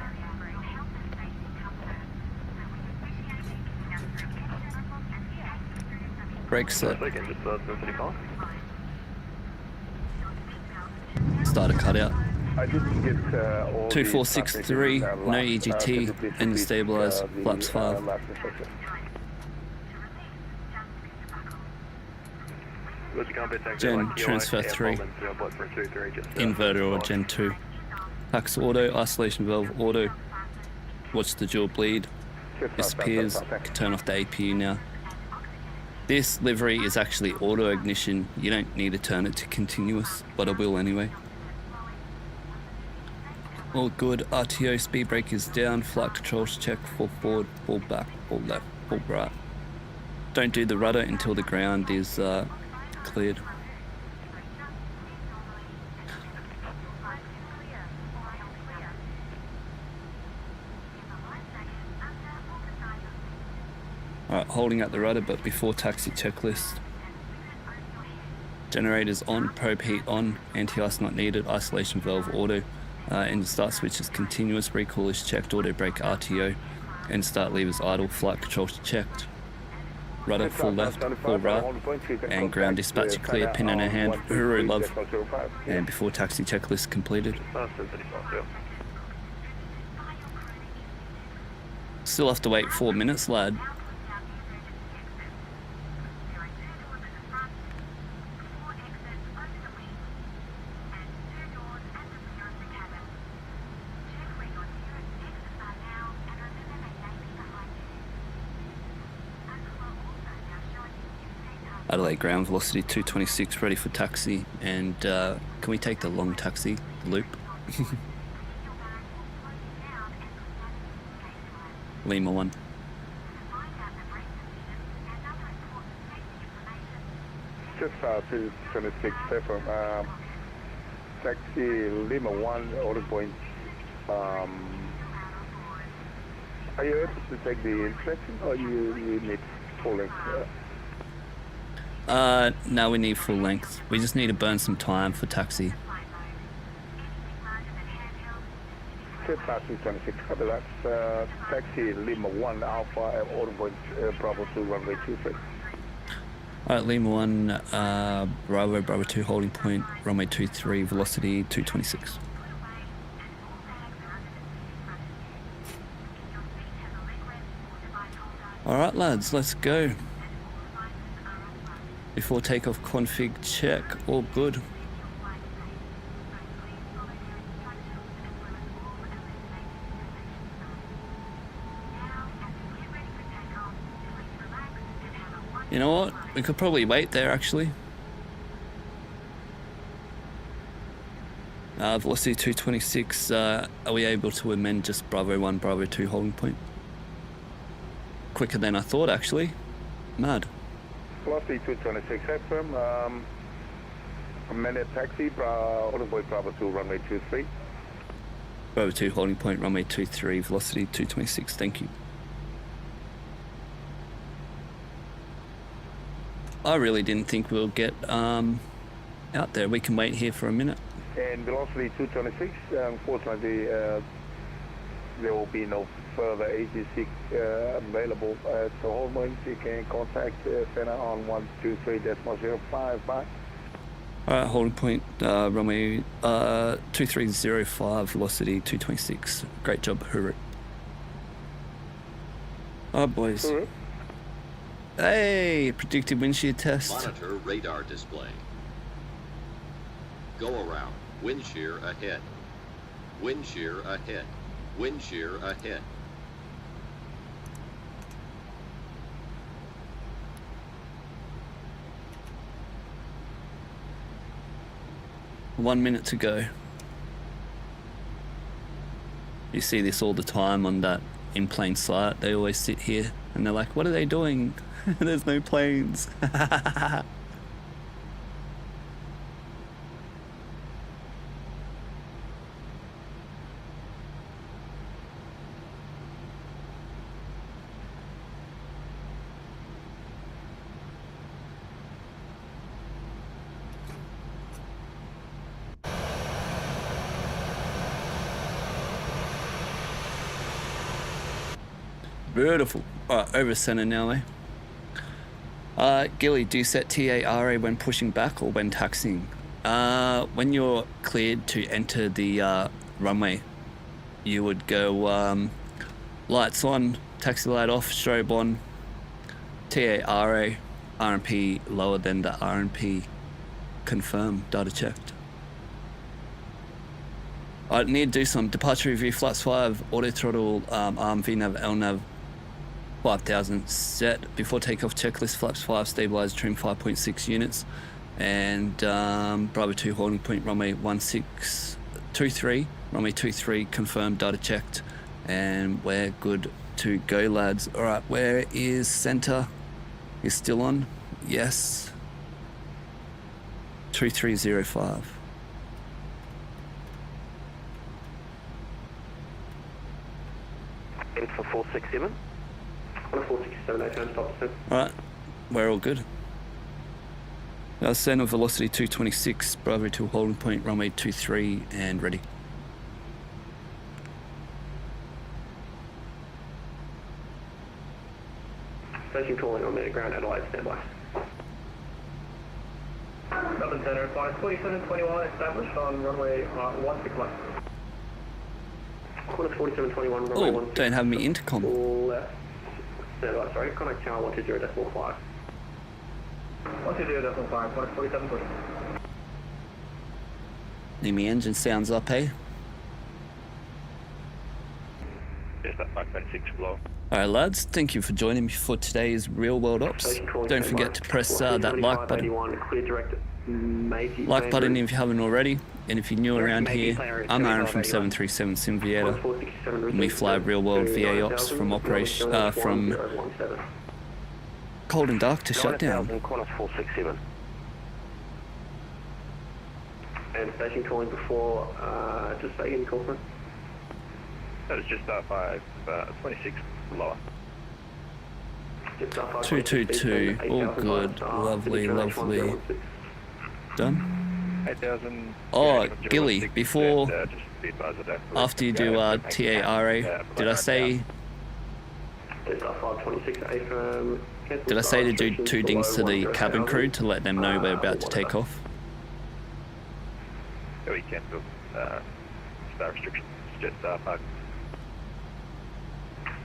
Brake set. Starter cutout. 2463, no EGT, engine stabilized, flaps 5. Gen transfer 3, inverter or Gen 2. Pax auto, isolation valve auto. Watch the dual bleed. Disappears. Can turn off the APU now. This livery is actually auto ignition. You don't need to turn it to continuous, but I will anyway. All good. RTO speed brake is down. Flight controls check. Full forward, full back, full left, full right. Don't do the rudder until the ground is cleared. Alright, holding out the rudder, but before taxi checklist. Generators on, probe heat on, anti-ice not needed, isolation valve auto, engine start switch is continuous, recall is checked, auto brake RTO, and start levers idle, flight controls checked. Rudder full left, full right, and ground dispatch clear, pin in her hand, hooroo love, and before taxi checklist completed. Still have to wait 4 minutes, lad. Adelaide ground velocity 226, ready for taxi, and can we take the long taxi loop? Lima 1.
Just to 26 from taxi Lima 1, order point. Are you able to take the inspection or you need full length?
No, we need full length. We just need to burn some time for taxi.
Taxi 26, copy that. Taxi Lima 1 Alpha, order point Bravo 2, runway 23.
Alright, Lima 1, Bravo 2 holding point, runway 23, velocity 226. Alright lads, let's go. Before takeoff config check, all good. You know what? We could probably wait there actually. Velocity 226, are we able to amend just Bravo 1, Bravo 2 holding point? Quicker than I thought actually. Mad.
Velocity 226 FM, amended taxi, order point Bravo 2, runway 23.
Bravo 2 holding point, runway 23, velocity 226, thank you. I really didn't think we'll get out there. We can wait here for a minute.
And velocity 226, unfortunately, there will be no further ATC available. So hold on, you can contact center on 123.05. Bye.
Alright, holding point, runway 2305, velocity 226. Great job, hooroo. Alright, boys.
Hooroo.
Hey, predicted wind shear test.
Monitor radar display. Go around. Wind shear ahead. Wind shear ahead. Wind shear ahead.
One minute to go. You see this all the time on that in plain sight. They always sit here and they're like, what are they doing? There's no planes. Beautiful. Alright, over center now, eh? Gilly, do you set TARA when pushing back or when taxiing? When you're cleared to enter the runway, you would go lights on, taxi light off, strobe on, TARA, RMP lower than the RMP, confirm, data checked. I need to do some departure review, flights 5, auto throttle, arm, VNAV, LNAV, 5000 set. Before takeoff checklist, flaps 5, stabilizer trim 5.6 units, and Bravo 2 holding point, runway 1623, runway 23, confirmed, data checked, and we're good to go, lads. Alright, where is center? Is still on? Yes. 2305.
For 467. 467, I can stop soon.
Alright, we're all good. Center velocity 226, Bravo 2 holding point, runway 23, and ready.
Station calling on the ground, Adelaide, standby.
Southern Center, flight 4721 established on runway 161.
Quarter 4721, runway
Oh, don't have me intercom.
left. Standby, sorry, contact channel 120.5.
120.5, quarter 4720.
Need me engine sounds up, eh?
Yes, that 526 below.
Alright lads, thank you for joining me for today's Real World Ops. Don't forget to press that like button. Like button if you haven't already. And if you're new around here, I'm Aaron from 737 Simviator. And we fly Real World VA Ops from from cold and dark to shutdown.
Qantas 467. And station calling before, just say any call for it.
That is just 26 lower.
222, all good, lovely, lovely. Done?
8,000.
Oh, Gilly, before, after you do TARA, did I say to do 2 dings to the cabin crew to let them know we're about to take off?
Yeah, we cancel star restrictions. Just park.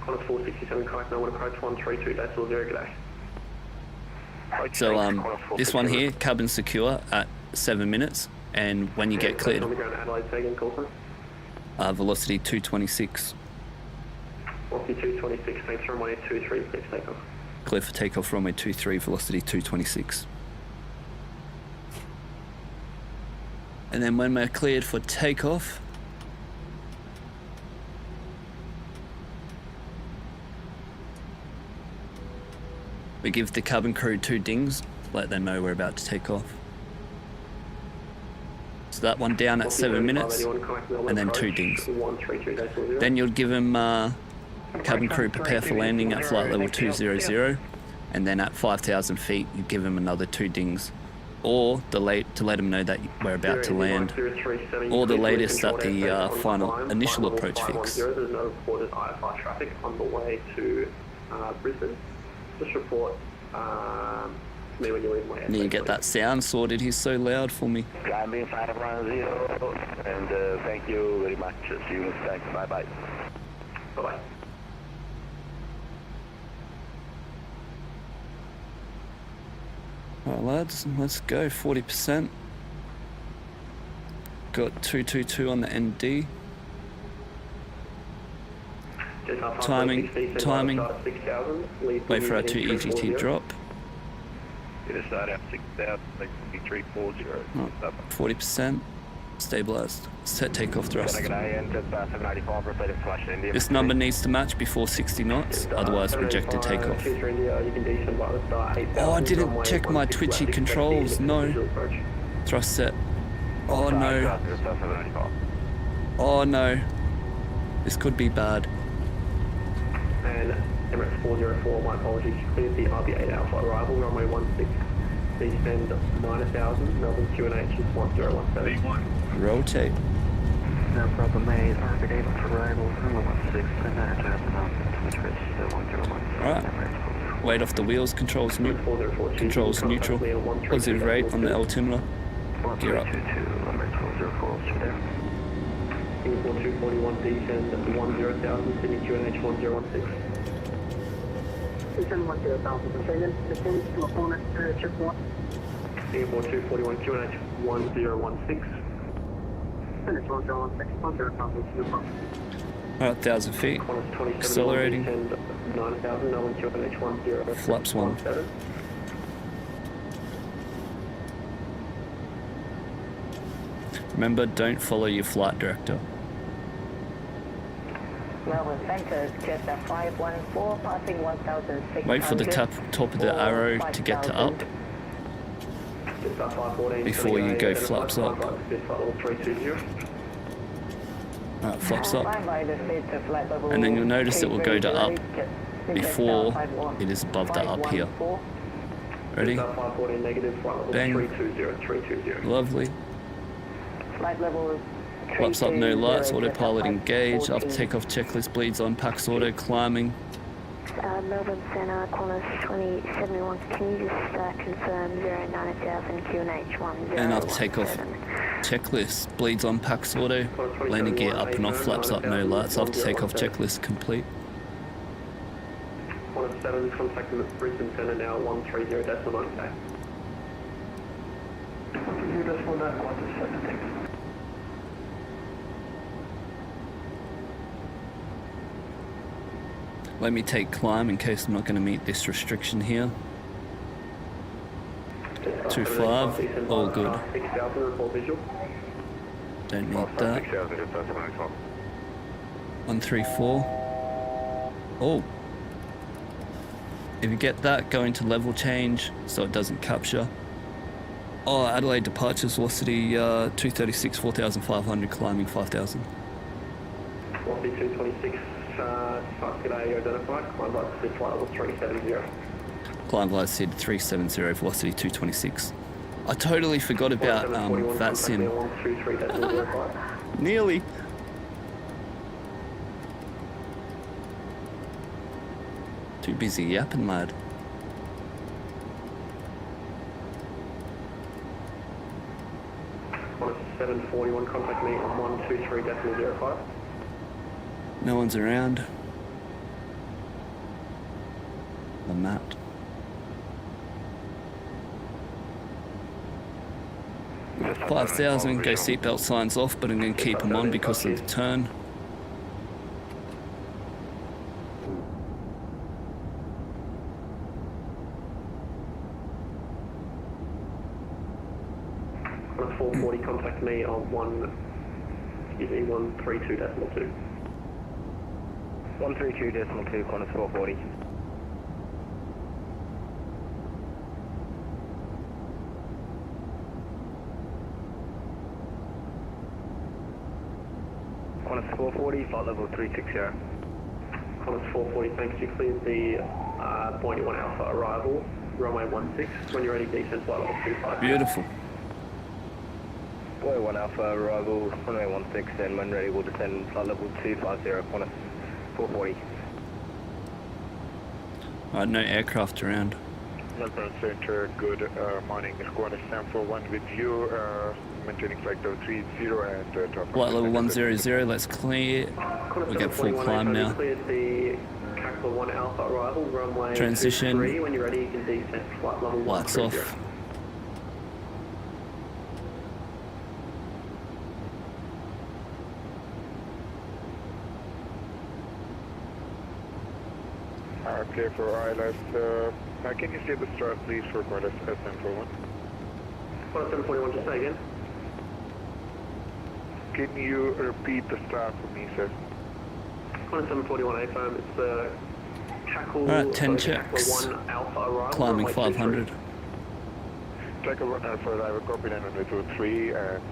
Qantas 467, correct, no one approach 132.0, good day.
So this one here, cabin secure at 7 minutes, and when you get cleared, velocity 226.
Velocity 226, thanks, runway 23, please take off.
Clear for takeoff, runway 23, velocity 226. And then when we're cleared for takeoff, we give the cabin crew 2 dings, let them know we're about to take off. So that one down at 7 minutes, and then 2 dings. Then you'd give him cabin crew prepare for landing at flight level 200, and then at 5,000 feet you give him another 2 dings, or to let him know that we're about to land, or the latest at the final initial approach fix.
There's no reported IFR traffic on the way to Brisbane. Just report to me when you leave my
Need to get that sound sorted, he's so loud for me.
Climbing 510, and thank you very much. See you next time. Bye-bye.
Bye-bye.
Alright lads, let's go, 40%. Got 222 on the ND. Timing. Wait for our 2 EGT drop.
Get us start out 6,000, 340.
40%. Stabilized. Set takeoff thrust. This number needs to match before 60 knots, otherwise rejected takeoff. Oh, I didn't check my twitchy controls. No. Thrust set. Oh no. Oh no. This could be bad.
And Emirates 404, my apologies, cleared the RB8 Alpha arrival, runway 16, descend 9,000, Melbourne QNH is 1017.
Rotate.
No problem, mate. RB8 arrival, runway 16, and 9,000,
Alright. Weight off the wheels, controls neutral. Positive rate on the altimeter. Gear up.
Singapore 241, descend 10,000, Sydney QNH 1016.
Descend 10,000, descend to opponent, check 1.
Singapore 241, QNH 1016.
Finish 1016, 10,000, Singapore.
Alright, 1,000 feet. Accelerating.
9,000, Melbourne QNH 1017.
Flaps 1. Remember, don't follow your flight director.
Melbourne Centre, Jetta 514, passing 1,600.
Wait for the top of the arrow to get to up before you go flaps up. Alright, flaps up. And then you'll notice it will go to up before it is above the up here. Ready? Bang. Lovely.
Flight level
Flaps up, no lights, autopilot engaged, after takeoff checklist bleeds on, Pax auto, climbing.
Melbourne Centre, Qantas 2071, can you just confirm 09,000 QNH 10?
And after takeoff checklist bleeds on, Pax auto, landing gear up and off, flaps up, no lights, after takeoff checklist complete.
107, contacting the Brisbane Centre now, 130.9K. 130.9,
Let me take climb in case I'm not going to meet this restriction here. 25, all good. Don't need that. 134. Oh. If you get that, go into level change so it doesn't capture. Oh, Adelaide departures velocity 236, 4,500, climbing 5,000.
226. G'day, identified. Climb light to flight level 370.
Climb light SID 370, velocity 226. I totally forgot about Vatsim. Nearly. Too busy yapping, lad.
On 741, contact me on 123.05.
No one's around. The map. Right, 5,000, go seatbelt signs off, but I'm going to keep them on because of the turn.
On 440, contact me on 132.2.
132.2, Qantas 440. Qantas 440, flight level 360.
Qantas 440, thanks. You cleared the Boeing 1 Alpha arrival, runway 16. When you're ready, descend flight level 25.
Beautiful.
Boeing 1 Alpha arrival, runway 16, and when ready, we'll descend flight level 250, Qantas 440.
Alright, no aircraft around.
Melbourne Center, good morning. Qantas 741 with you, maintaining flight level 30 and top.
Flight level 100, let's clear. We get full climb now.
Cleared the Capital 1 Alpha arrival, runway
Transition.
23. When you're ready, you can descend flight level 130.
Lights off.
Okay, for ILS, can you say the start please for Qantas 741?
Qantas 741, just say again.
Can you repeat the start for me, sir?
Qantas 741 AFM, it's the Cackle,
Alright, 10
Cackle
checks.
1 Alpha arrival.
Climbing
runway
500.
Tackle 1 Alpha arrival, copy 903 and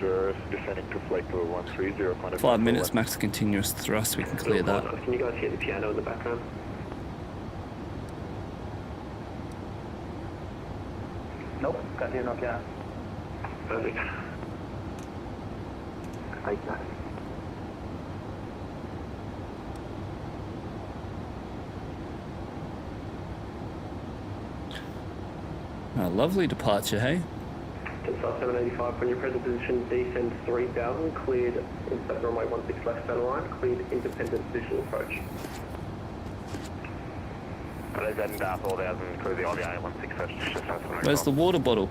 descending to flight level 130. Qantas
5 minutes max continuous thrust, we can clear that.
Can you guys hear the piano in the background?
Nope, can't hear no piano.
Perfect.
A lovely departure, hey?
Jetstar 785, when your present position, descend 3000, cleared inside runway 16 left center line, cleared independent visual approach.
Descend 4000, clear the RVA 16 first.
Where's the water bottle?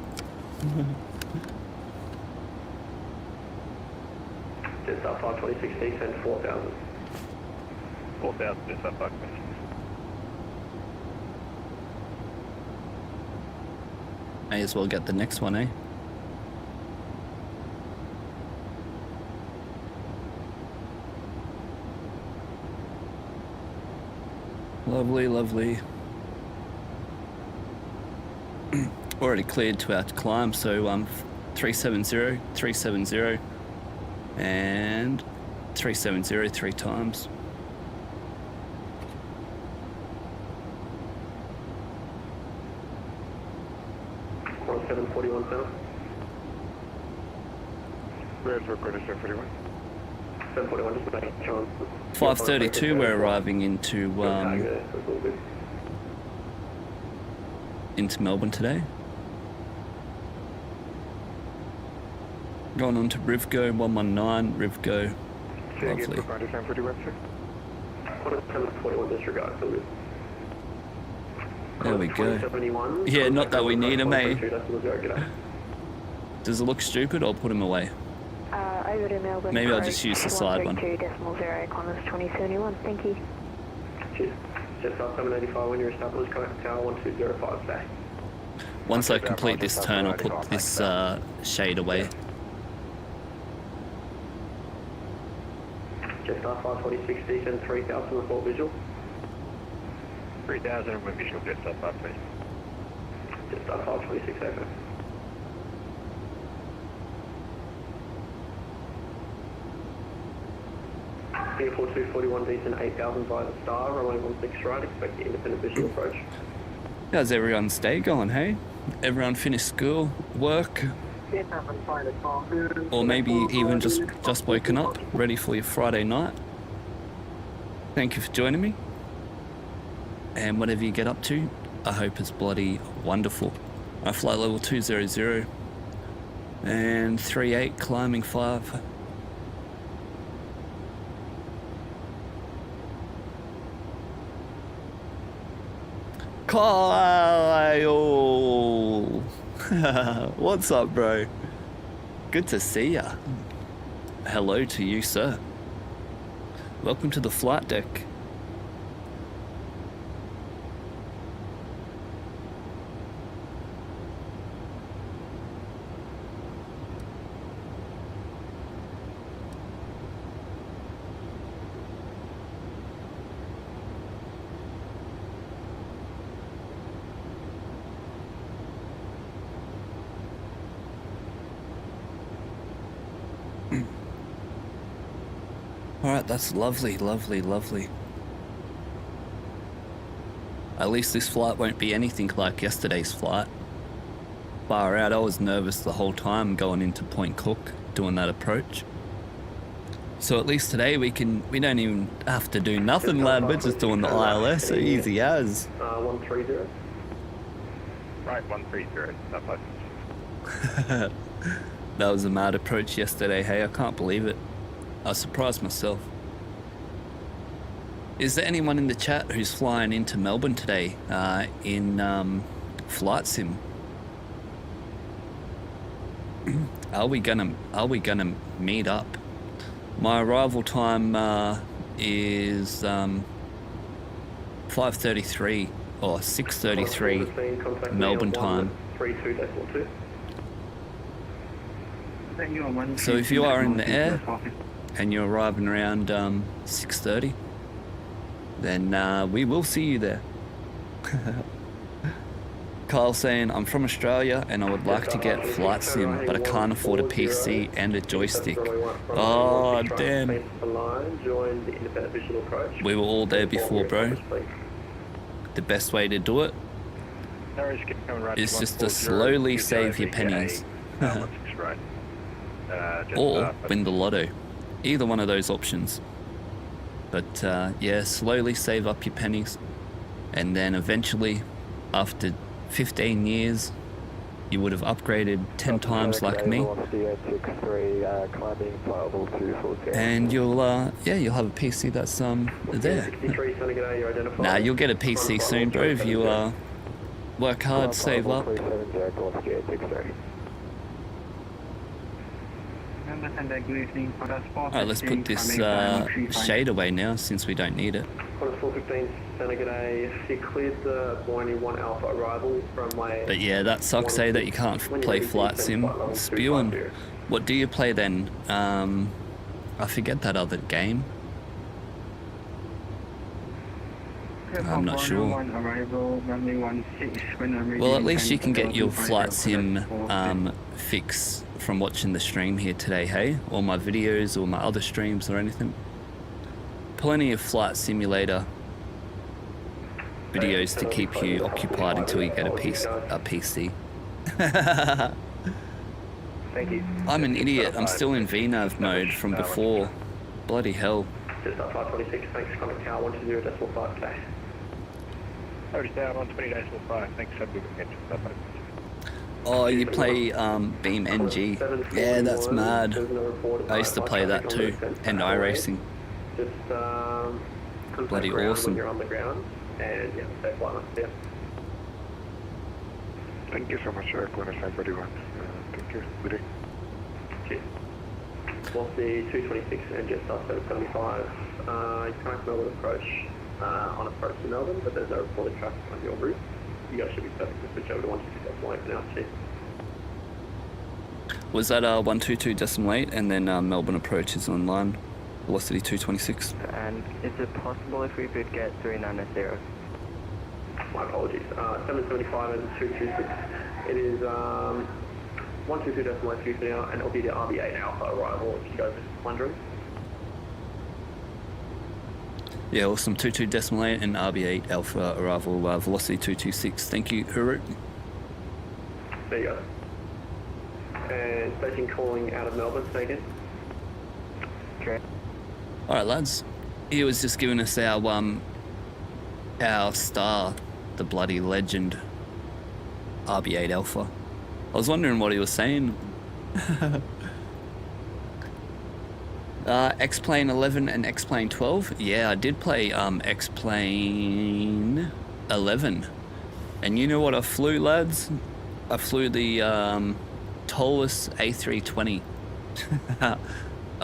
Jetstar 526, descend 4000.
4000, Jetstar 526.
May as well get the next one, eh? Lovely, lovely. Already cleared to our climb, so 370, 370, and 370 3 times.
Qantas 741 center.
Where's for Qantas 741?
741, just making sure.
5:32, we're arriving into Melbourne today. Going on to Rivgo 119, Rivgo.
Say again
Lovely.
for Qantas 741, sir?
Qantas 741, disregard, so good.
There we go.
2071,
Yeah, not that we need him, eh?
132.0,
Does it look stupid? I'll put him away.
Over to Melbourne.
Maybe I'll just use the side one.
132.0, Qantas 2071, thank you.
Cheers. Jetstar 785, when you're established, connect tower 1205, stay.
Once I complete this turn, I'll put this shade away.
Jetstar 546, descend 3000, report visual.
3000 with visual Jetstar 526.
Jetstar 526, over. Singapore 241, descend 8000 via the star, runway 16 right, expect the independent visual approach.
How's everyone's day going, hey? Everyone finished school, work, or maybe even just woken up, ready for your Friday night. Thank you for joining me. And whatever you get up to, I hope it's bloody wonderful. I flight level 200 and 38 climbing 5. Kyle! What's up, bro? Good to see ya. Hello to you, sir. Welcome to the flight deck. Alright, that's lovely, lovely, lovely. At least this flight won't be anything like yesterday's flight. Far out, I was nervous the whole time going into Point Cook, doing that approach. So at least today we don't even have to do nothing, lad. We're just doing the ILS, so easy as.
130.
Right, 130. That place.
That was a mad approach yesterday, hey, I can't believe it. I surprised myself. Is there anyone in the chat who's flying into Melbourne today in flight sim? Are we gonna meet up? My arrival time is 5:33 or 6:33 Melbourne time.
32.2.
So if you are in the air and you're arriving around 6:30, then we will see you there. Kyle saying, I'm from Australia and I would like to get flight sim, but I can't afford a PC and a joystick. Oh, damn. We were all there before, bro. The best way to do it is just to slowly save your pennies. Or win the lotto. Either one of those options. But yeah, slowly save up your pennies. And then eventually, after 15 years, you would have upgraded 10 times like me. And you'll you'll have a PC that's there. Nah, you'll get a PC soon, bro, if you work hard, save up. Alright, let's put this shade away now since we don't need it. But yeah, that sucks, eh, that you can't play flight sim. Spewing. What do you play then? I forget that other game. I'm not sure. Well, at least you can get your flight sim fix from watching the stream here today, hey? Or my videos or my other streams or anything. Plenty of flight simulator videos to keep you occupied until you get a PC.
Thank you.
I'm an idiot. I'm still in VNAV mode from before. Bloody hell.
Just up 526, thanks, comment tower 120.5K.
Notice down on 20.5, thanks, have a good weekend.
Oh, you play Pmdg. Yeah, that's mad. I used to play that too, and iRacing.
Just
Bloody awesome.
when you're on the ground, and yeah, stay flying up there.
Thank you so much, Corner 541. Thank you. Good day.
Cheers. What's the 226 and just up 775? You can't Melbourne approach on approach to Melbourne, but there's no reported traffic on your route. You guys should be perfect to switch over to 122.8 for now. Cheers.
Was that 122.8 and then Melbourne approach is online? Velocity 226.
And is it possible if we could get 390?
My apologies. 775 and 226. It is 122.8 for now, and it'll be the RB8 Alpha arrival if you guys are wondering.
Yeah, awesome. 22.8 and RB8 Alpha arrival, velocity 226. Thank you, Huru.
There you go. And station calling out of Melbourne, say again.
Okay.
Alright, lads. He was just giving us our star, the bloody legend, RB8 Alpha. I was wondering what he was saying. X-Plane 11 and X-Plane 12. Yeah, I did play X-Plane 11. And you know what I flew, lads? I flew the Tolus A320. I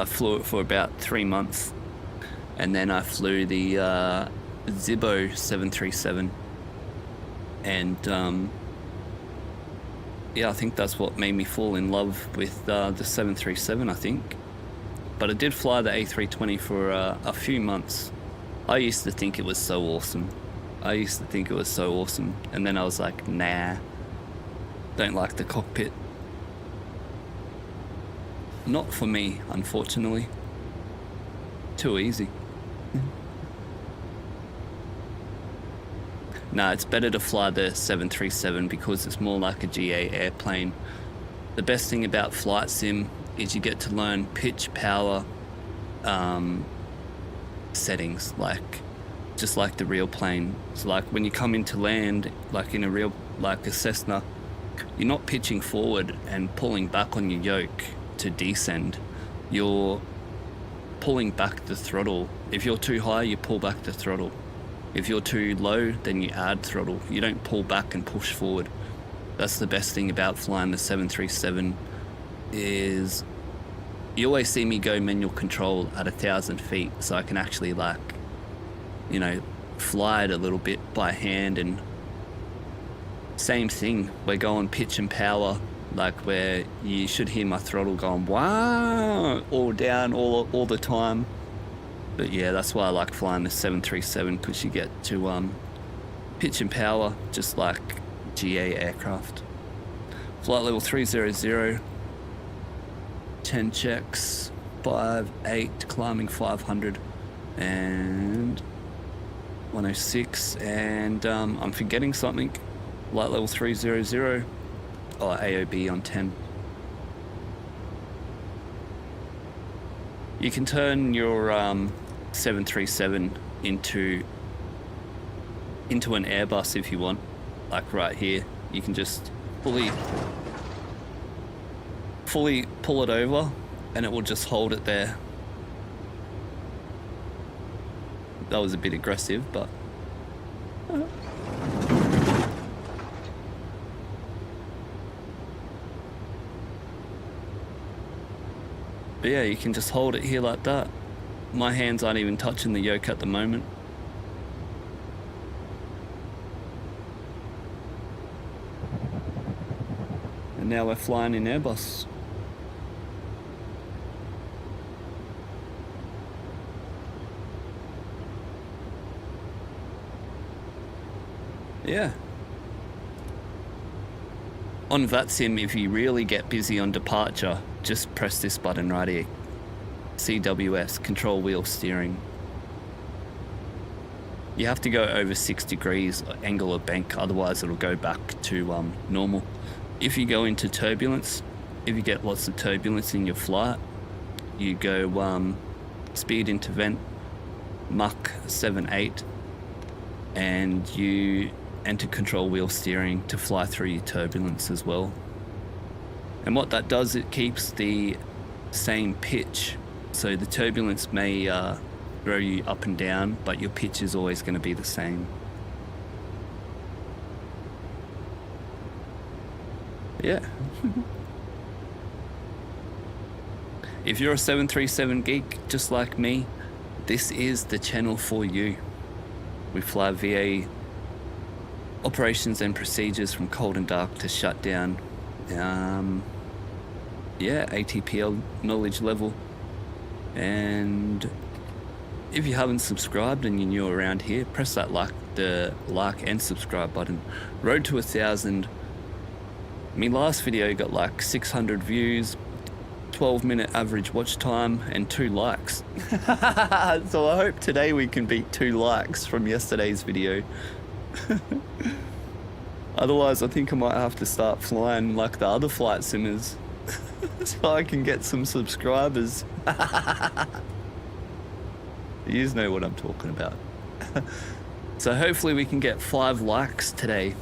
flew it for about 3 months. And then I flew the Zibbo 737. And yeah, I think that's what made me fall in love with the 737, I think. But I did fly the A320 for a few months. I used to think it was so awesome. And then I was like, nah, don't like the cockpit. Not for me, unfortunately. Too easy. Nah, it's better to fly the 737 because it's more like a GA airplane. The best thing about flight sim is you get to learn pitch, power, settings, just like the real plane. So like when you come into land, like in a real, like a Cessna, you're not pitching forward and pulling back on your yoke to descend. You're pulling back the throttle. If you're too high, you pull back the throttle. If you're too low, then you add throttle. You don't pull back and push forward. That's the best thing about flying the 737 is you always see me go manual control at 1,000 feet, so I can actually like, you know, fly it a little bit by hand. And same thing, we're going pitch and power, like where you should hear my throttle going wow, all down all the time. But yeah, that's why I like flying the 737, because you get to pitch and power just like GA aircraft. Flight level 300, 10 checks, 5-8, climbing 500 and 106, and I'm forgetting something. Flight level 300, AOB on 10. You can turn your 737 into an Airbus if you want. Like right here, you can just fully pull it over and it will just hold it there. That was a bit aggressive, but yeah, you can just hold it here like that. My hands aren't even touching the yoke at the moment. And now we're flying in Airbus. Yeah. On Vatsim, if you really get busy on departure, just press this button right here. CWS, control wheel steering. You have to go over 6 degrees angle of bank, otherwise it'll go back to normal. If you go into turbulence, if you get lots of turbulence in your flight, you go speed into vent, Mach 7-8, and you enter control wheel steering to fly through your turbulence as well. And what that does, it keeps the same pitch. So the turbulence may throw you up and down, but your pitch is always going to be the same. Yeah. If you're a 737 geek just like me, this is the channel for you. We fly VA operations and procedures from cold and dark to shutdown. Yeah, ATPL knowledge level. And if you haven't subscribed and you're new around here, press that like and subscribe button. Road to 1,000. My last video got like 600 views, 12-minute average watch time, and 2 likes. So I hope today we can beat 2 likes from yesterday's video. Otherwise, I think I might have to start flying like the other flight simmers so I can get some subscribers. You know what I'm talking about. So hopefully we can get 5 likes today.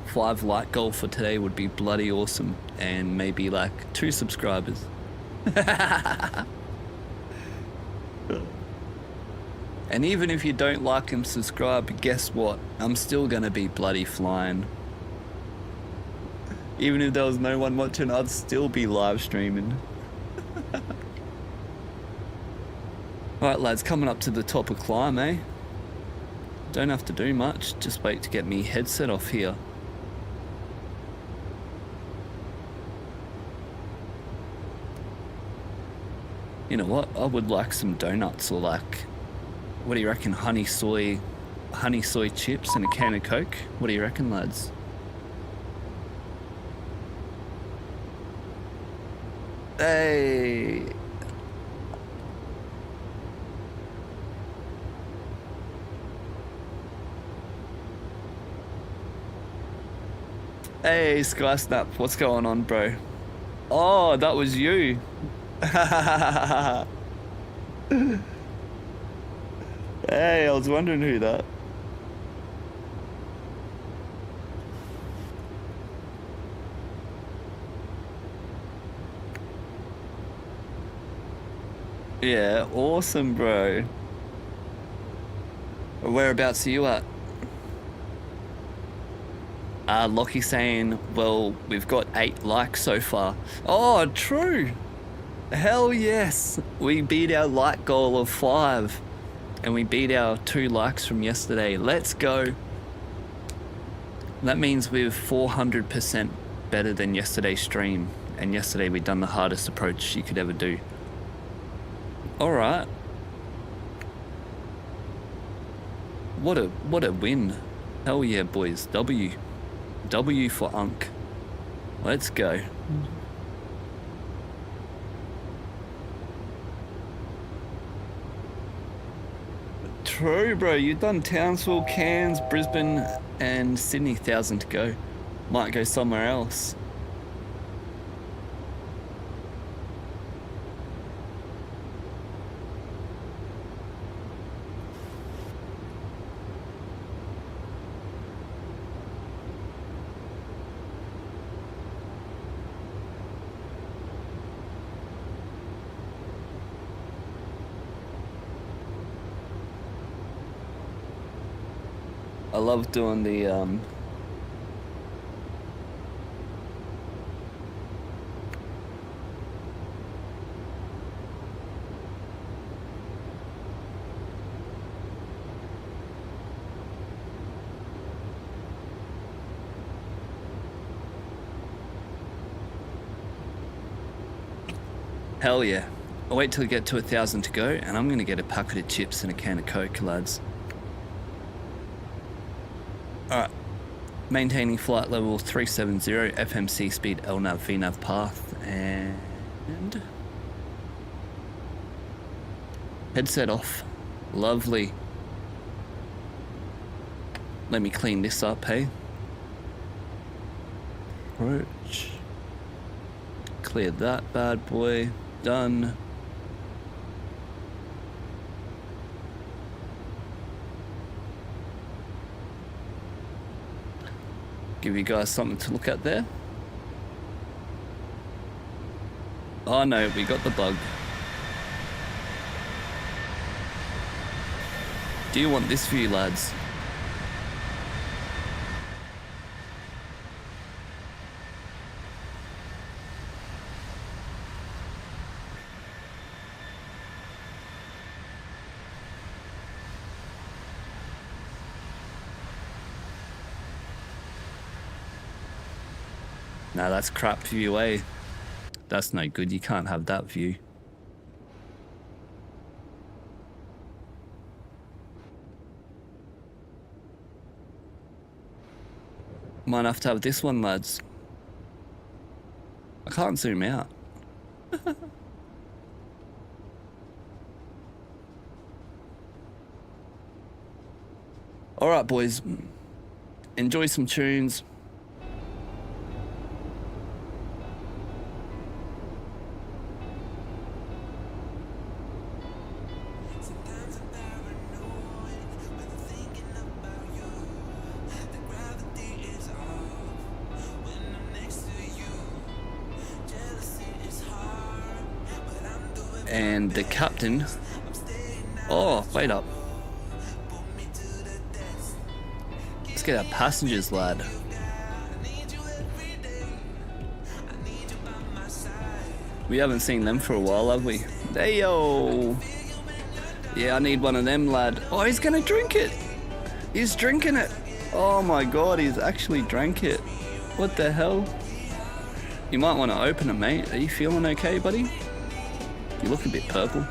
5 like goal for today would be bloody awesome, and maybe like 2 subscribers. And even if you don't like and subscribe, guess what? I'm still gonna be bloody flying. Even if there was no one watching, I'd still be live streaming. Alright lads, coming up to the top of climb, eh? Don't have to do much, just wait to get me headset off here. You know what? I would like some donuts, or like, what do you reckon, honey soy chips and a can of Coke? What do you reckon, lads? Hey! Hey, Sky Snap, what's going on, bro? Oh, that was you. Hey, I was wondering who that. Yeah, awesome, bro. Whereabouts are you at? Lockie saying, well, we've got 8 likes so far. Oh, true. Hell yes. We beat our like goal of 5. And we beat our 2 likes from yesterday. Let's go. That means we're 400% better than yesterday's stream. And yesterday we done the hardest approach you could ever do. Alright. What a win. Hell yeah, boys. W for Unk. Let's go. True, bro. You've done Townsville, Cairns, Brisbane, and Sydney. 1,000 to go. Might go somewhere else. I love doing the hell yeah. I'll wait till we get to 1,000 to go, and I'm gonna get a packet of chips and a can of Coke, lads. Alright, maintaining flight level 370, FMC speed LNAV VNAV path, and headset off. Lovely. Let me clean this up, hey? Approach. Clear that bad boy. Done. Give you guys something to look at there. Oh no, we got the bug. Do you want this view, lads? Nah, that's crap view, eh? That's no good, you can't have that view. Might have to have this one, lads. I can't zoom out. Alright, boys. Enjoy some tunes. And the captain. Oh, wait up. Let's get our passengers, lad. We haven't seen them for a while, have we? Hey, yo. Yeah, I need one of them, lad. Oh, he's gonna drink it. He's drinking it. Oh my god, he's actually drank it. What the hell? You might want to open it, mate. Are you feeling okay, buddy? You look a bit purple.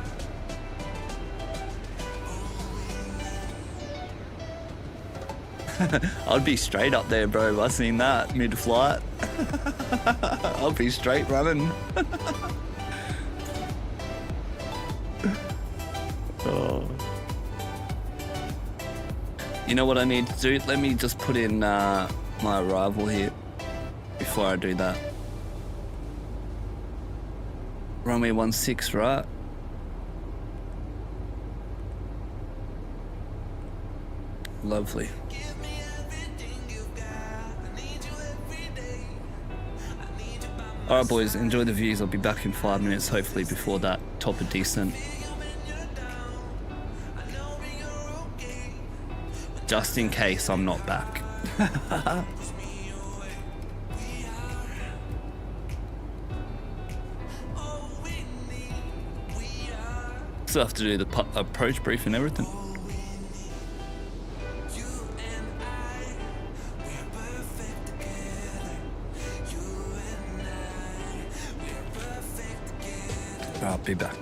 I'd be straight up there, bro, if I seen that mid-flight. I'll be straight running. Oh. You know what I need to do? Let me just put in my arrival here. before I do that. Runway 16, right? Lovely. Alright boys, enjoy the views. I'll be back in 5 minutes, hopefully before that top of descent. Just in case I'm not back. Still have to do the approach brief and everything. I'll be back.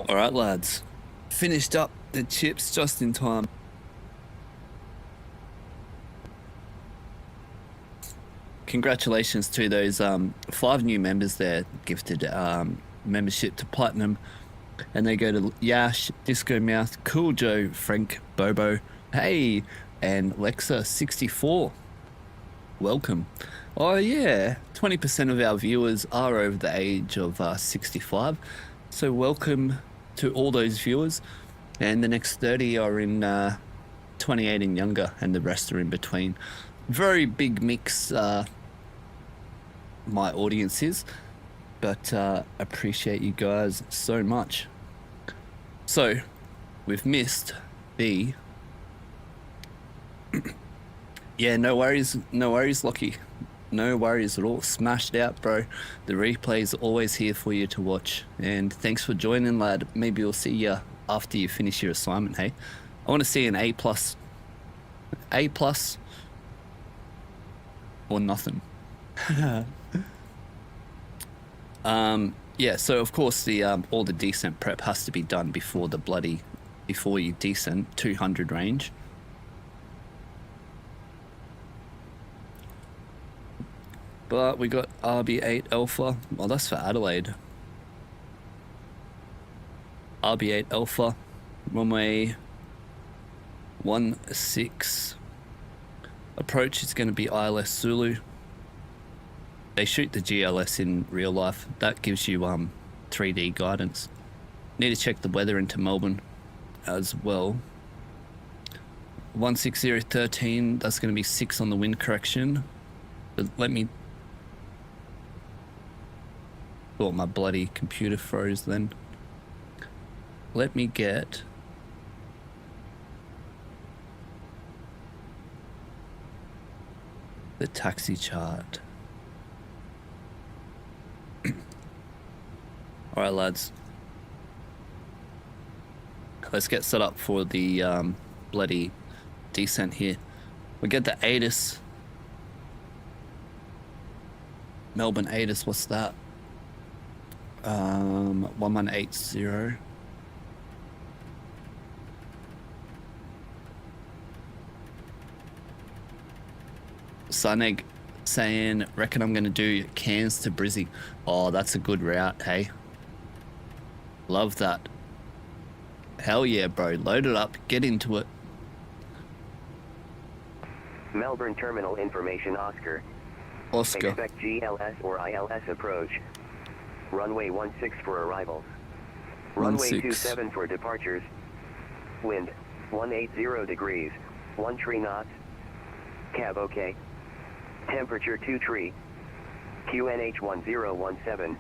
Alright lads, finished up the chips just in time. Congratulations to those 5 new members there, gifted membership to Platinum. And they go to Yash, Disco Mouth, Cool Joe, Frank, Bobo, hey, and Lexa64. Welcome. Oh yeah, 20% of our viewers are over the age of 65. So welcome to all those viewers. And the next 30 are in 28 and younger, and the rest are in between. Very big mix, my audience is, but appreciate you guys so much. So we've missed the yeah, no worries Lockie, no worries at all. Smashed out, bro. The replay is always here for you to watch, and thanks for joining, lad. Maybe we'll see you after you finish your assignment. Hey, I want to see an A plus or nothing. Yeah, so of course the all the descent prep has to be done before you descent 200 range. But we got RB8 Alpha. Well, that's for Adelaide. RB8 Alpha, runway 16. Approach is going to be ILS Zulu. They shoot the GLS in real life. That gives you 3D guidance. Need to check the weather into Melbourne as well. 16013, that's going to be 6 on the wind correction. But let me... Thought my bloody computer froze then. Let me get... the taxi chart. Alright lads, let's get set up for the bloody descent here. We get the ATIS, Melbourne ATIS, what's that? 1180. Sunegg saying, reckon I'm gonna do Cairns to Brizzy. Oh, that's a good route, hey. Love that. Hell yeah, bro. Load it up. Get into it.
Melbourne Terminal Information Oscar.
Oscar.
Expect GLS or ILS approach. Runway 16 for arrivals. Runway 27 for departures. Wind 180 degrees. 1 tree knots. Cab OK. Temperature 2 tree. QNH 1017.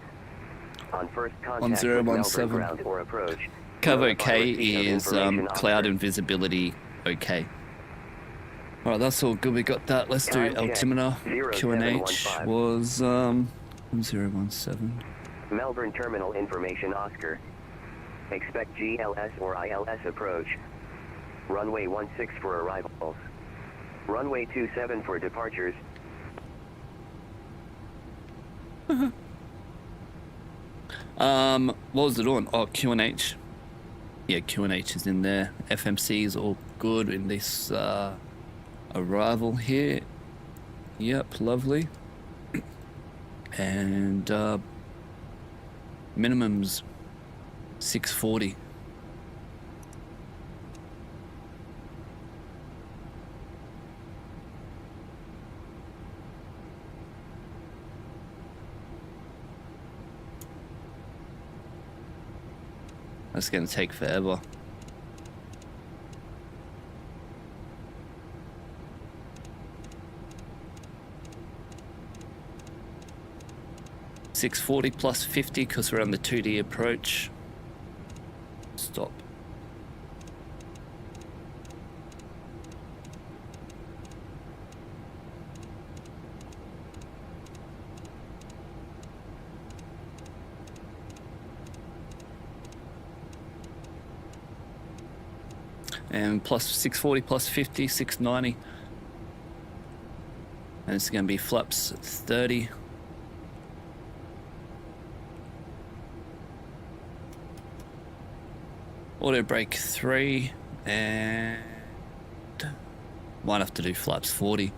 On first contact with Melbourne ground or approach.
Cav OK is cloud invisibility OK. Alright, that's all good. We got that. Let's do altimeter. QNH was 1017.
Melbourne Terminal Information Oscar. Expect GLS or ILS approach. Runway 16 for arrivals. Runway 27 for departures.
What was it on? Oh, QNH. Yeah, QNH is in there. FMC is all good in this arrival here. Yep, lovely. And minimums 640. That's gonna take forever. $640 plus 50 because we're on the 2D approach. Stop. And plus 640 plus 50, 690. And it's going to be flaps 30. Auto brake 3 and might have to do flaps 40.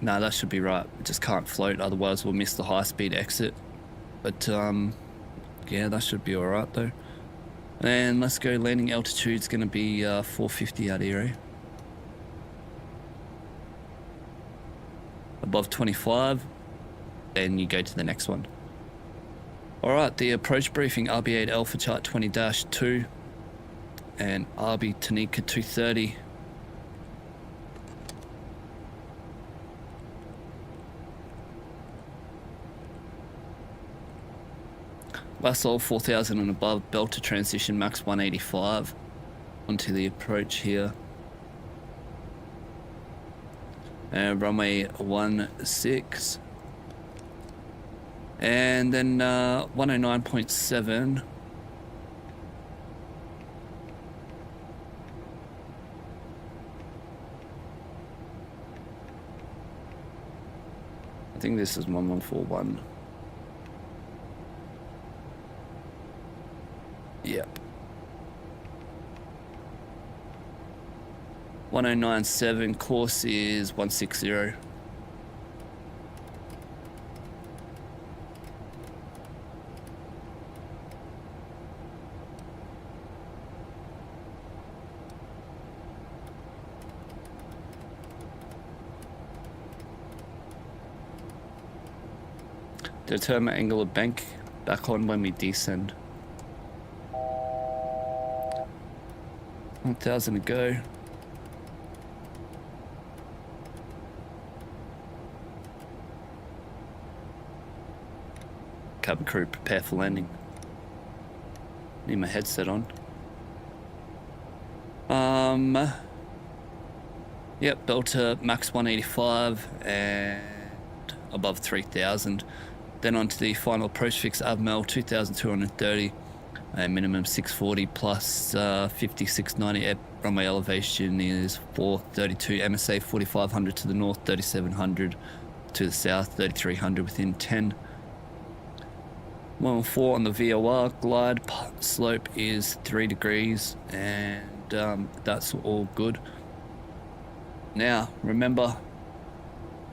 No, that should be right. We just can't float, otherwise we'll miss the high speed exit. But yeah, that should be alright though. And let's go, landing altitude's gonna be 450 out here. Above 25, then you go to the next one. Alright, the approach briefing, RB8 Alpha Chart 20-2 and RB Tanika 230. Vassal 4000 and above, belt to transition max 185 onto the approach here. And runway 16. And then 109.7. I think this is 1141. Yep. 1097, course is 160. Determine angle of bank back on when we descend. 1000 to go. Cabin crew, prepare for landing. Need my headset on. Yep, belt to max 185 and above 3000. Then onto the final approach fix, Ymml 2230. Minimum 640 plus 5690. Runway elevation is 432. MSA 4500 to the north, 3700 to the south, 3300 within 10. 114 on the VOR. Glide slope is 3 degrees, and that's all good. Now, remember,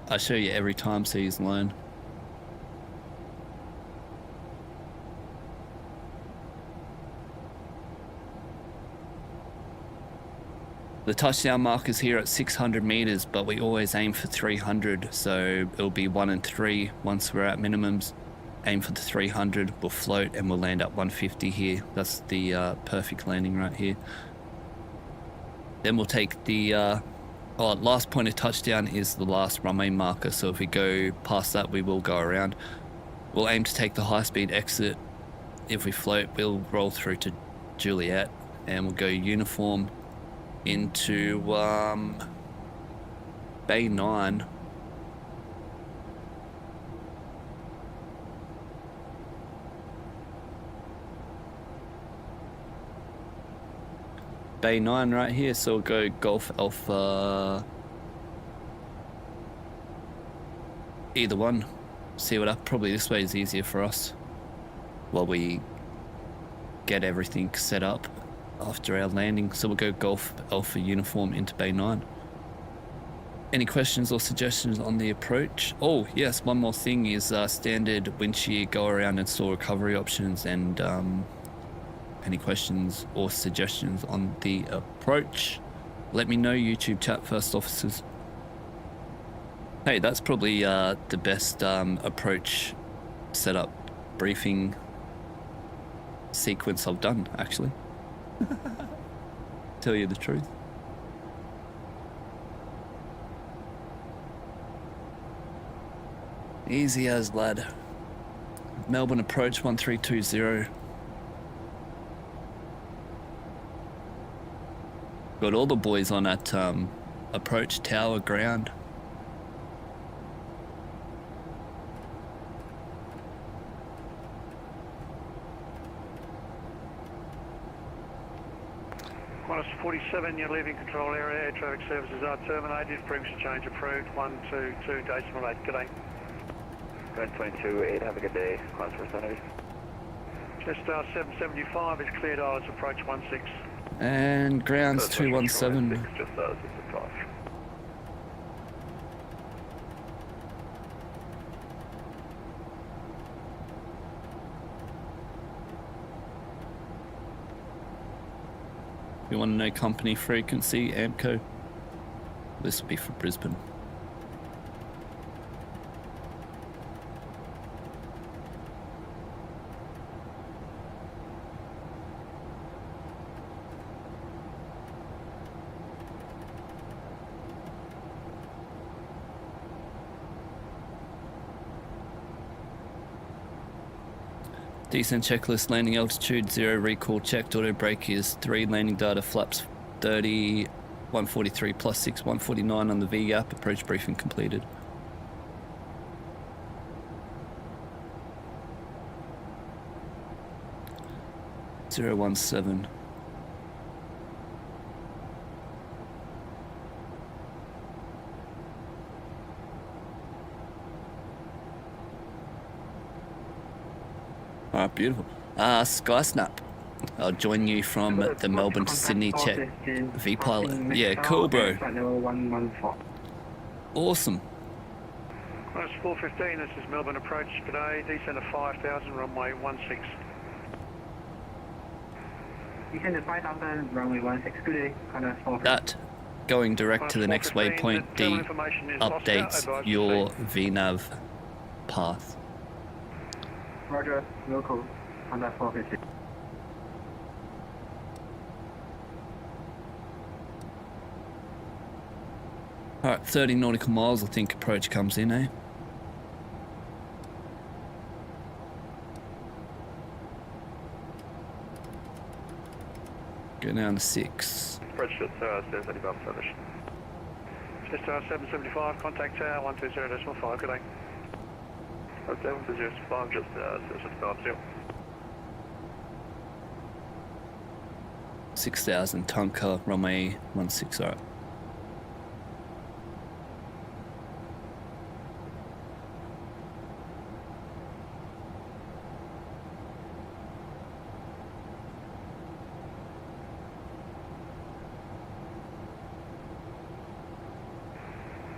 I show you every time so you learn. The touchdown mark is here at 600 meters, but we always aim for 300, so it'll be 1 and 3 once we're at minimums. Aim for the 300, we'll float and we'll land at 150 here. That's the perfect landing right here. Then we'll take the last point of touchdown is the last runway marker, so if we go past that we will go around. We'll aim to take the high speed exit. If we float, we'll roll through to Juliet and we'll go uniform into Bay 9. Bay 9 right here, so we'll go Golf Alpha, either one. See what up, probably this way is easier for us while we get everything set up after our landing. So we'll go Golf Alpha uniform into Bay 9. Any questions or suggestions on the approach? Oh yes, one more thing is standard wind shear, go around and store recovery options, and any questions or suggestions on the approach, let me know. YouTube chat, first officers. Hey, that's probably the best approach setup briefing sequence I've done, actually. Tell you the truth. Easy as, lad. Melbourne approach 1320. Got all the boys on at approach tower ground.
-47, you're leaving control area. Air traffic services are terminated. Frequency change approved. 122.8. G'day.
Gun 22-8, have a good day. Climb for centers.
Jetstar 775 is cleared, ILS approach 16.
And grounds 217.
Just 675.
You want to know company frequency, AMCO? This will be for Brisbane. Decent checklist, landing altitude 0, recall checked, auto brake is 3, landing data flaps 30, 143 plus 6, 149 on the VGAP, approach briefing completed. Zero 17. Alright, beautiful. Skysnap. I'll join you from the Melbourne to Sydney check V-Pilot. Yeah, cool, bro. Awesome.
That's 415, this is Melbourne approach today, descent of 5000, runway 16.
Descent of 5000, runway 16, good day.
That going direct to the next waypoint D updates your VNAV path.
Roger, local, on that 450.
Alright, 30 nautical miles I think approach comes in, eh? Go down to 6.
Approach at 775 service.
Jetstar 775, contact tower 120.5, good day.
720.5, just 750.
6,000 Tonka, runway 16, alright.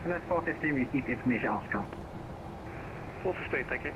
That's 415, receive information outcome.
415, thank you.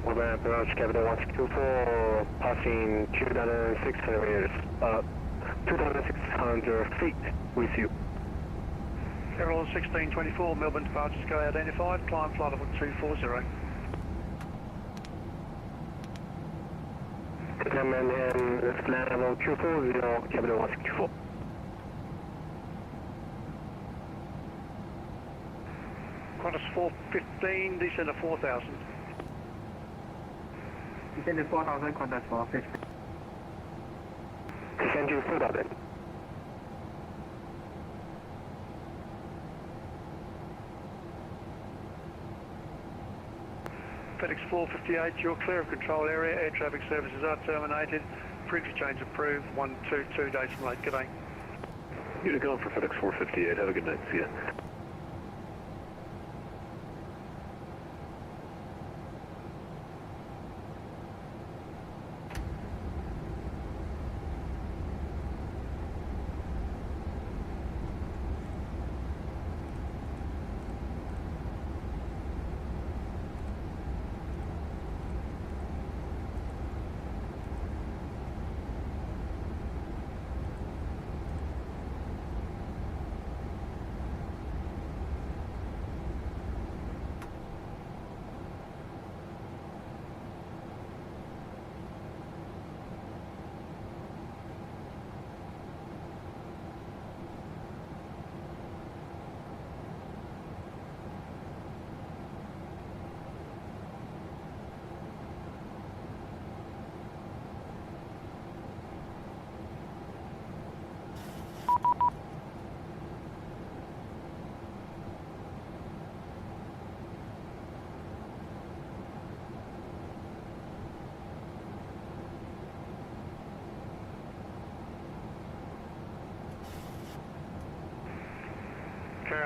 We're approach capital 1624, passing 2,600 meters, 2,600 feet with you.
Carol 1624, Melbourne departures go identified, climb flight level 240.
Climb and flight level 240, capital 164.
Qantas 415, descent of 4000.
Descend of 4000, contact 450.
Descend to 4000.
FedEx 458, you're clear of control area, air traffic services are terminated, frequency change approved, 122 days from late, good day.
Unit going for FedEx 458, have a good night, see ya.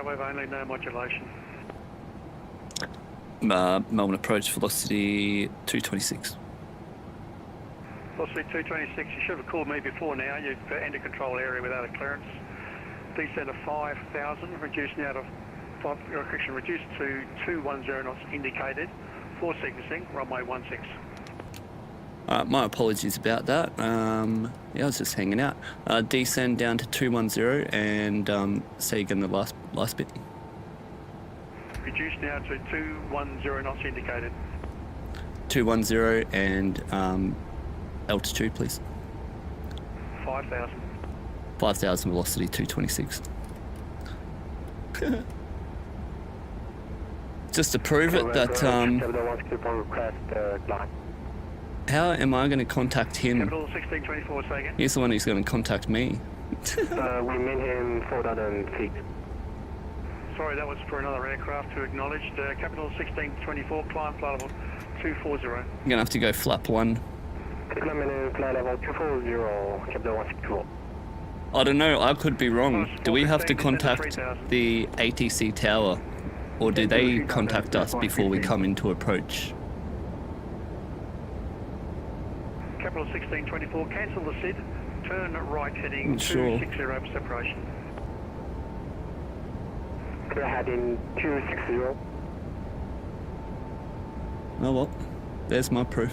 airwave only, no modulation.
Melbourne approach, velocity 226.
Velocity 226, you should have called me before now. You've entered control area without a clearance. Descent of 5,000, reduced now to, reduced to 210 knots indicated. For sequencing, runway 16.
My apologies about that. Yeah, I was just hanging out. Descend down to 210 and say again the last bit.
Reduced now to 210 knots indicated.
210 and altitude, please.
5,000.
5,000 velocity 226. Just to prove it that how am I going to contact him?
Capital 1624, say again.
He's the one who's going to contact me.
We meet him 4,000 feet.
Sorry, that was for another aircraft who acknowledged. Capital 1624, climb flight level 240.
You're going to have to go flap 1.
Flight level 240, Capital 164.
I don't know, I could be wrong. Do we have to contact the ATC tower? Or do they contact us before we come into approach?
Capital 1624, cancel the SID, turn right heading
Sure.
260 for separation.
Clear heading 260.
Oh well, there's my proof.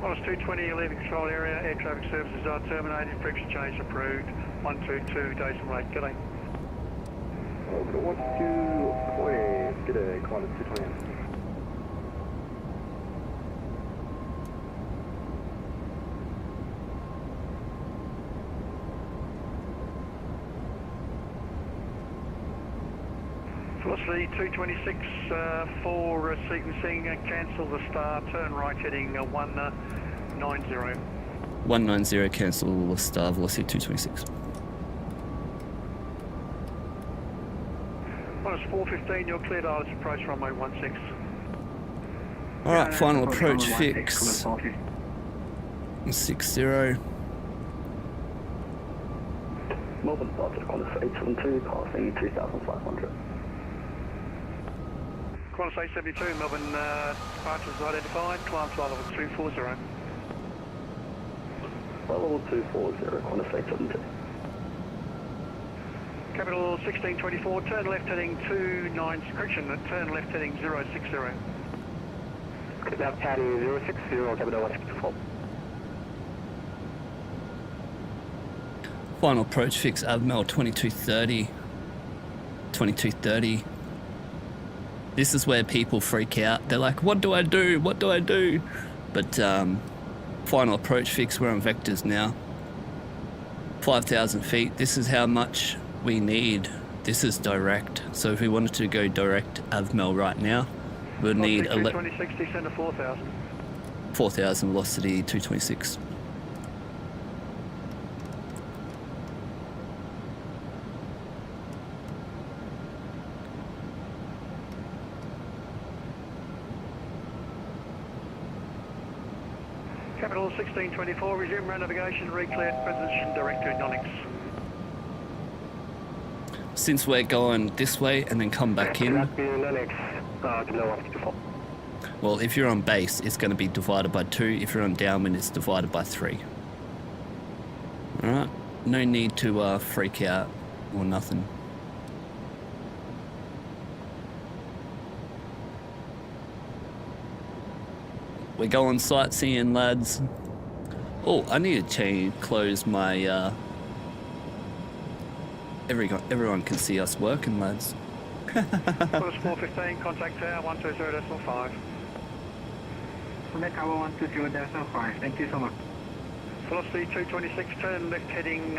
Qantas 220, leaving control area, air traffic services are terminated, frequency change approved, 122 days from late. G'day.
What's 240? G'day, Qantas 220.
Velocity 226 for sequencing, cancel the star, turn right heading 190.
190, cancel the star, velocity 226.
Qantas 415, you're cleared ILS approach runway 16.
Alright, final approach fix. 60.
Melbourne started Qantas 872, passing 2,500.
Qantas 872, Melbourne departures identified, climb flight level 240.
Flight level 240, Qantas 872.
Capital 1624, turn left heading 29, correction, turn left heading 060.
Left heading 060, Capital 164.
Final approach fix, Ymml 2230. 2230. This is where people freak out. They're like, what do I do? What do I do? But final approach fix, we're on vectors now. 5,000 feet. This is how much we need. This is direct. So if we wanted to go direct Ymml right now, we'd need
226, descend to 4,000.
4,000 velocity 226.
Capital 1624, resume round navigation, recleared, position direct to Nonix.
Since we're going this way and then come back in, well, if you're on base, it's going to be divided by 2. If you're on downwind, it's divided by 3. Alright, no need to freak out or nothing. We're going sightseeing, lads. Oh, I need to close my everyone can see us working, lads.
Qantas 415, contact tower 120.5.
Contact tower 120.5, thank you so much.
Velocity 226, turn left heading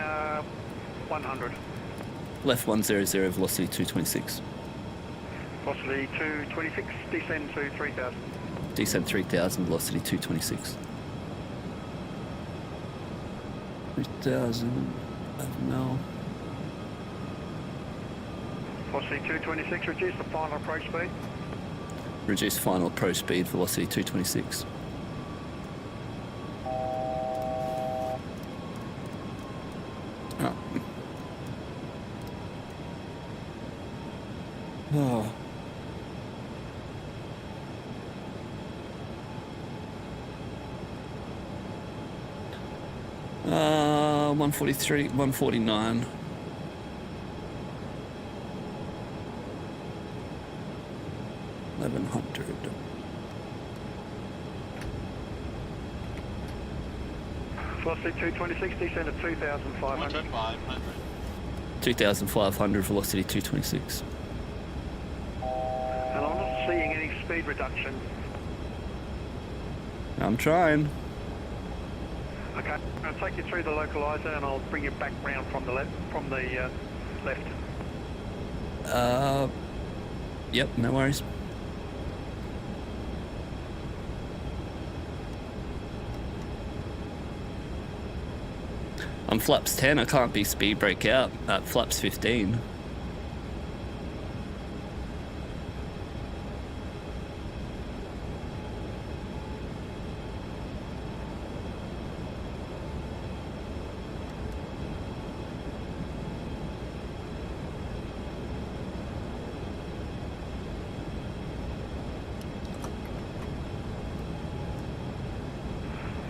100.
Left 100, velocity 226.
Velocity 226, descend to 3,000.
Descent 3,000, velocity 226. 3,000, no.
Velocity 226, reduce the final approach speed.
Reduce final approach speed, velocity 226. Oh. 143, 149. $1,100.
Velocity 226, descend at 2,500.
2,500, velocity 226.
And I'm not seeing any speed reduction.
I'm trying.
Okay, I'll take you through the localizer and I'll bring you back round from the left.
Yep, no worries. I'm flaps 10, I can't be speed brake out at flaps 15.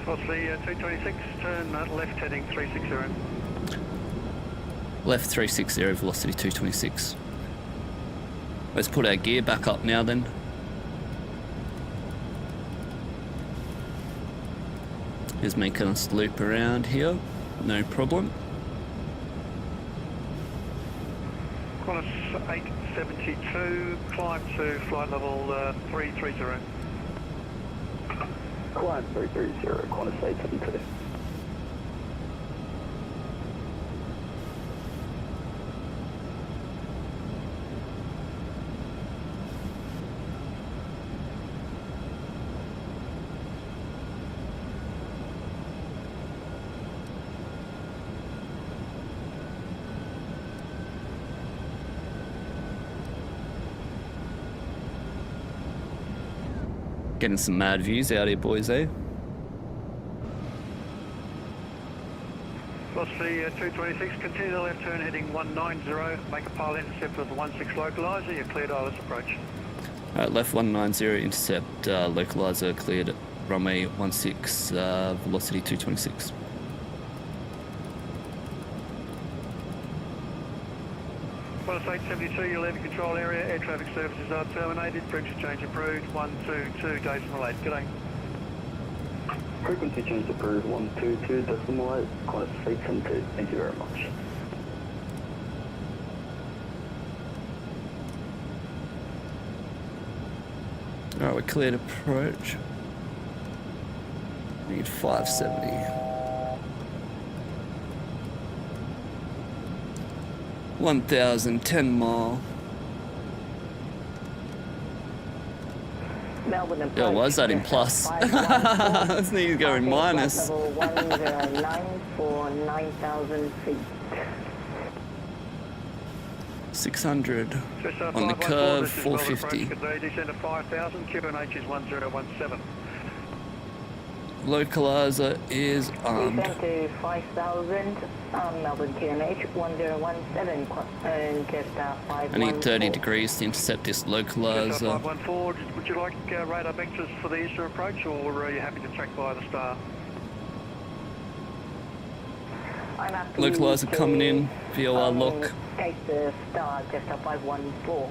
Velocity 226, turn left heading 360.
Left 360, velocity 226. Let's put our gear back up now then. Just making us loop around here, no problem.
Qantas 872, climb to flight level 330.
Climb 330, Qantas 872.
Getting some mad views out here, boys, eh?
Velocity 226, continue the left turn heading 190, make a pile intercept with the 16 localizer, you're cleared ILS approach.
Left 190, intercept localizer cleared at runway 16, velocity 226.
Qantas 872, you're leaving control area, air traffic services are terminated, frequency change approved, 122.8. G'day.
Frequency change approved, 122.8, Qantas 872, thank you very much.
Alright, we're cleared approach. Need 570. 1,010 mile. Yo, why is that in plus? This needs to go in minus.
109 for 9,000 feet.
600 on the curve, 450.
Descend to 5,000, QNH is 1017.
Localizer is armed.
Descend to 5,000, Melbourne QNH 1017, and just 514.
I need 30 degrees to intercept this localizer.
514, would you like radar vectors for the Yssy approach, or are you happy to track by the star?
Localizer coming in, VOR lock.
Take the star, just 514.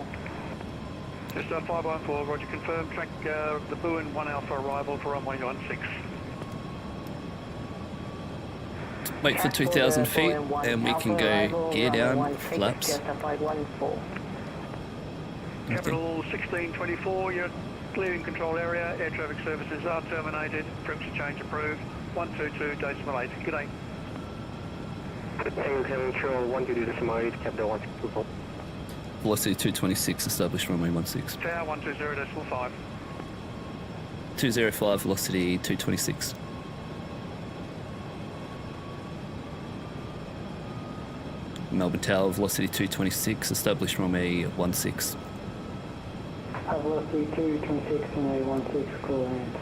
Just 514, roger, confirm, track the Buin 1 Alpha arrival for runway 16.
Wait for 2,000 feet and we can go gear down, flaps.
Capital 1624, you're clearing control area, air traffic services are terminated, frequency change approved, 122.8. G'day.
Control 122.8, Capital 124.
Velocity 226, established runway 16.
Tower 120.5.
205, velocity 226. Melbourne Tower, velocity 226, established runway 16.
Velocity 226, runway 16, clear land.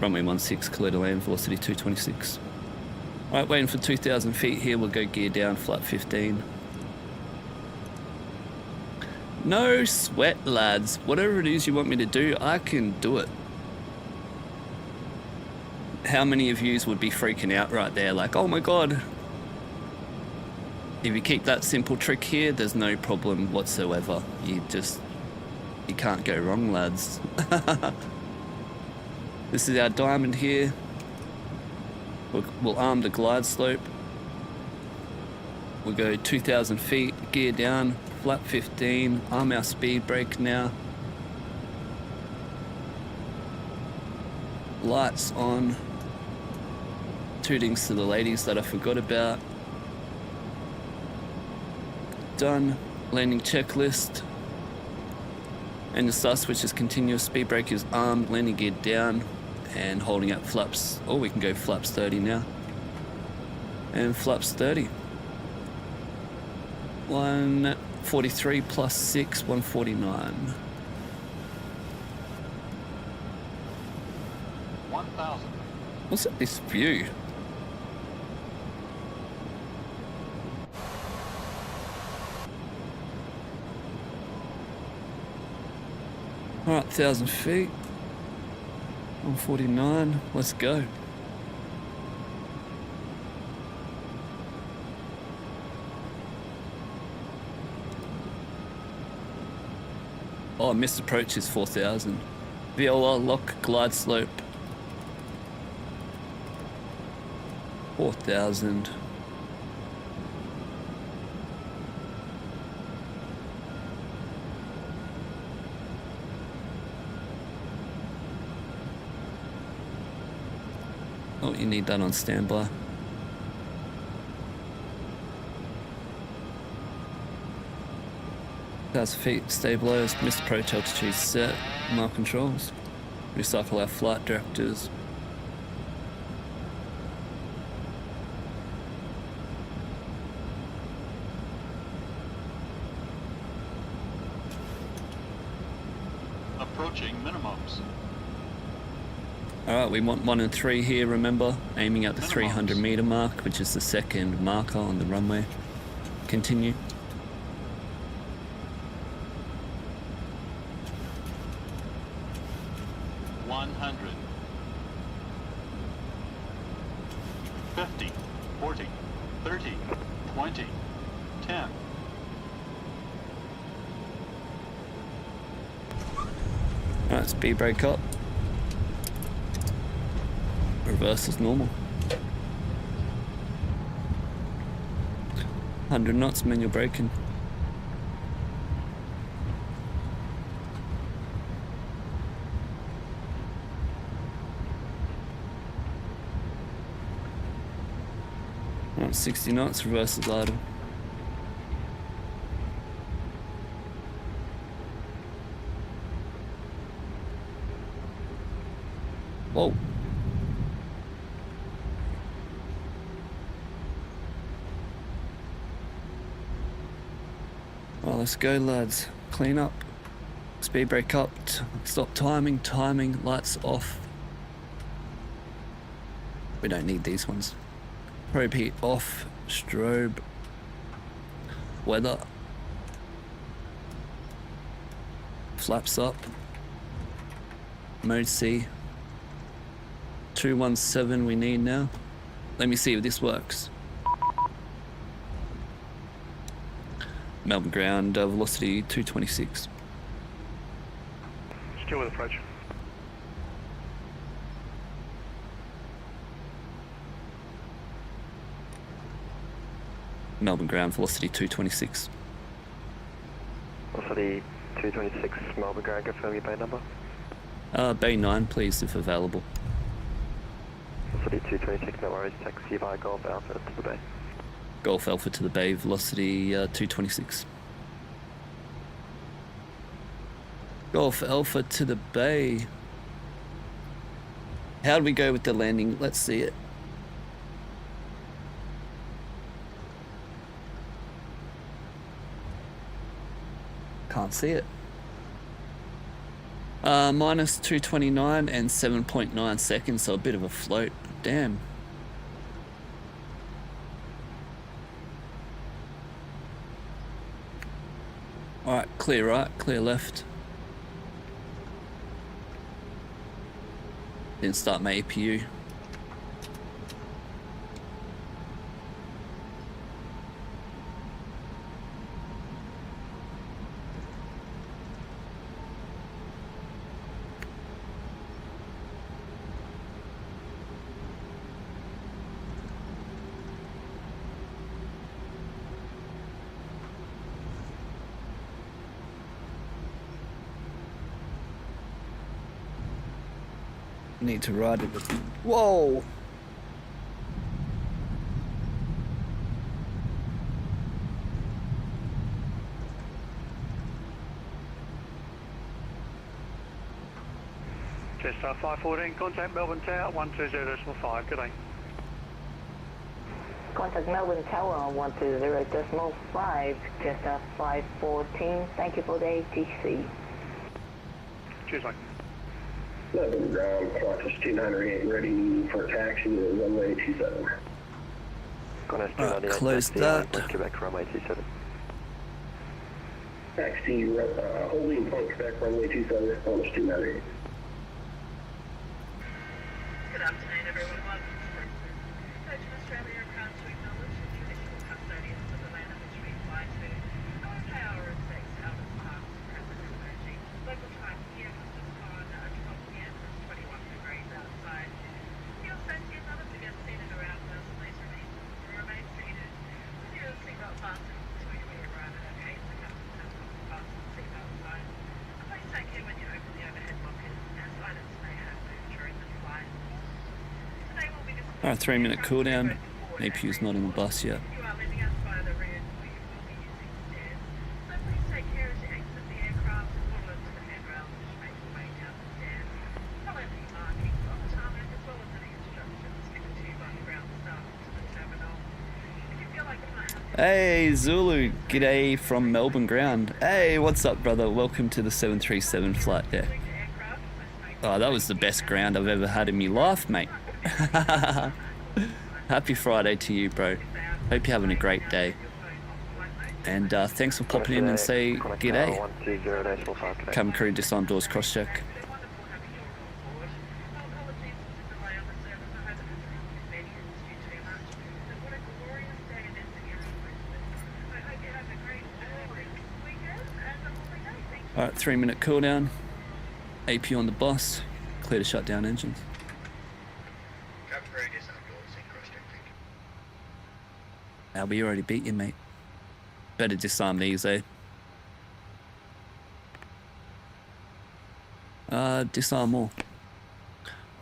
Runway 16, clear to land, velocity 226. Alright, waiting for 2,000 feet here, we'll go gear down, flat 15. No sweat, lads. Whatever it is you want me to do, I can do it. how many of yous would be freaking out right there? Like, oh my god. If you keep that simple trick here, there's no problem whatsoever. You can't go wrong, lads. This is our diamond here. We'll arm the glide slope. We'll go 2,000 feet, gear down, flap 15, arm our speed brake now. Lights on. Tootings to the ladies that I forgot about. Done. Landing checklist. And the start switch is continuous. Speed brake is armed. Landing gear down. And holding up flaps. Oh, we can go flaps 30 now. And flaps 30. 143 plus 6, 149.
1,000.
What's at this view? Alright, 1,000 feet. 149. Let's go. Oh, missed approach is 4,000. VOR lock glide slope. 4,000. Oh, you need that on standby. That's feet stabilized, missed approach altitude set, mark controls. Recycle our flight directors.
Approaching minimums.
Alright, we want 1 and 3 here, remember? Aiming at the 300 meter mark, which is the second marker on the runway. Continue.
$100. 50, 40, 30, 20, 10.
Alright, speed brake up. Reverse is normal. 100 knots, manual braking. Alright, 60 knots, reverse is idle. Whoa. Well, let's go, lads. Clean up. Speed brake up. Stop timing. Timing. Lights off. We don't need these ones. Probe heat off. Strobe. Weather. Flaps up. Mode C. 217 we need now. Let me see if this works. Melbourne ground, velocity 226.
Still with approach.
Melbourne ground, velocity 226.
Velocity 226, Melbourne ground, confirm your bay number.
Bay 9, please, if available.
Velocity 226, no worries, taxi via Golf Alpha to the bay.
Golf Alpha to the bay, velocity 226. Golf Alpha to the bay. How do we go with the landing? Let's see it. Can't see it. Minus 229 and 7.9 seconds, so a bit of a float. Damn. Alright, clear right, clear left. Didn't start my APU. Need to ride it. Whoa!
Jetstar 514, contact Melbourne Tower 120.5, good day.
Contact Melbourne Tower 120.5, Jetstar 514, thank you for the ATC.
Cheers, mate.
Melbourne ground, Qantas 298 ready for taxi to runway 27.
Qantas
298, close that.
Quebec runway 27.
Taxi, holding point Quebec runway 27, Qantas 298.
Good afternoon, everyone. Welcome to Virgin Australia Aircraft to acknowledge the traditional custodians of the land on which we fly to. I want to pay our respects to elders past, present, and emerging. Local time here was just on 12 p.m. It's 21 degrees outside. Feel safety and others again seated around us. Please remain seated with your seatbelt fastened until we arrive at our gates. The captain has to fasten the seatbelt sign. And please take care when you open the overhead lockers, as items may have moved during the flight.
Alright, 3-minute cooldown. APU's not in the bus yet.
You are leaving us via the rear, we will be using stairs. So please take care as you exit the aircraft and hold on to the handrails as you make your way down the stairs. Follow the markings on the tarmac as well as any instructions given to you by the ground staff to the terminal. If you feel like you might have
Hey Zulu, g'day from Melbourne ground. Hey, what's up brother? Welcome to the 737 flight deck. Oh, that was the best ground I've ever had in my life, mate. Happy Friday to you, bro. Hope you're having a great day. And thanks for popping in and say g'day. Cabin crew, disarm doors, cross check. Alright, 3-minute cooldown. AP on the bus. Clear to shut down engines. Now we already beat you, mate. Better disarm these, eh? Disarm more.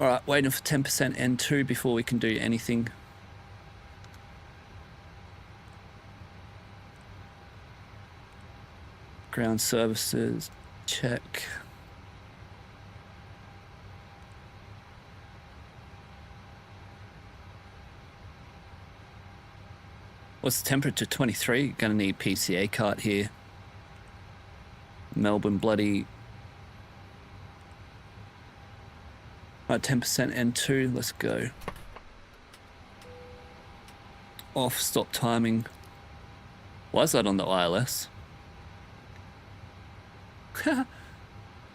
Alright, waiting for 10% N2 before we can do anything. Ground services, check. What's the temperature? 23. Gonna need PCA cart here. Melbourne bloody. Alright, 10% N2. Let's go. Off. Stop timing. Why is that on the ILS?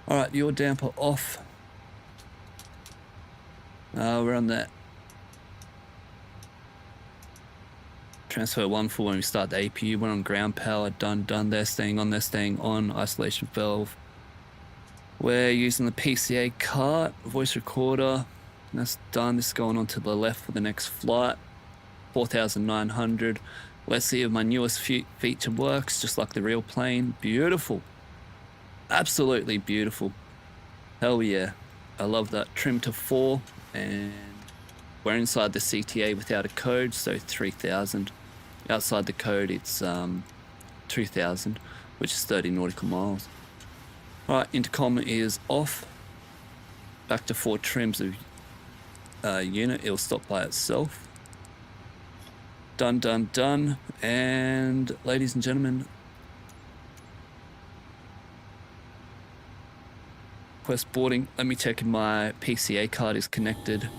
Alright, your damper off. We're on that. Transfer 1 for when we start the APU. We're on ground power. Done. They're staying on. They're staying on. Isolation valve. We're using the PCA cart. Voice recorder. That's done. This is going on to the left for the next flight. 4,900. Let's see if my newest feature works, just like the real plane. Beautiful. Absolutely beautiful. Hell yeah. I love that. Trim to 4. And we're inside the CTA without a code, so 3,000. Outside the code, it's 2,000, which is 30 nautical miles. Alright, intercom is off. Back to 4 trims of unit. It'll stop by itself. Done. And ladies and gentlemen, request boarding. Let me check if my PCA card is connected.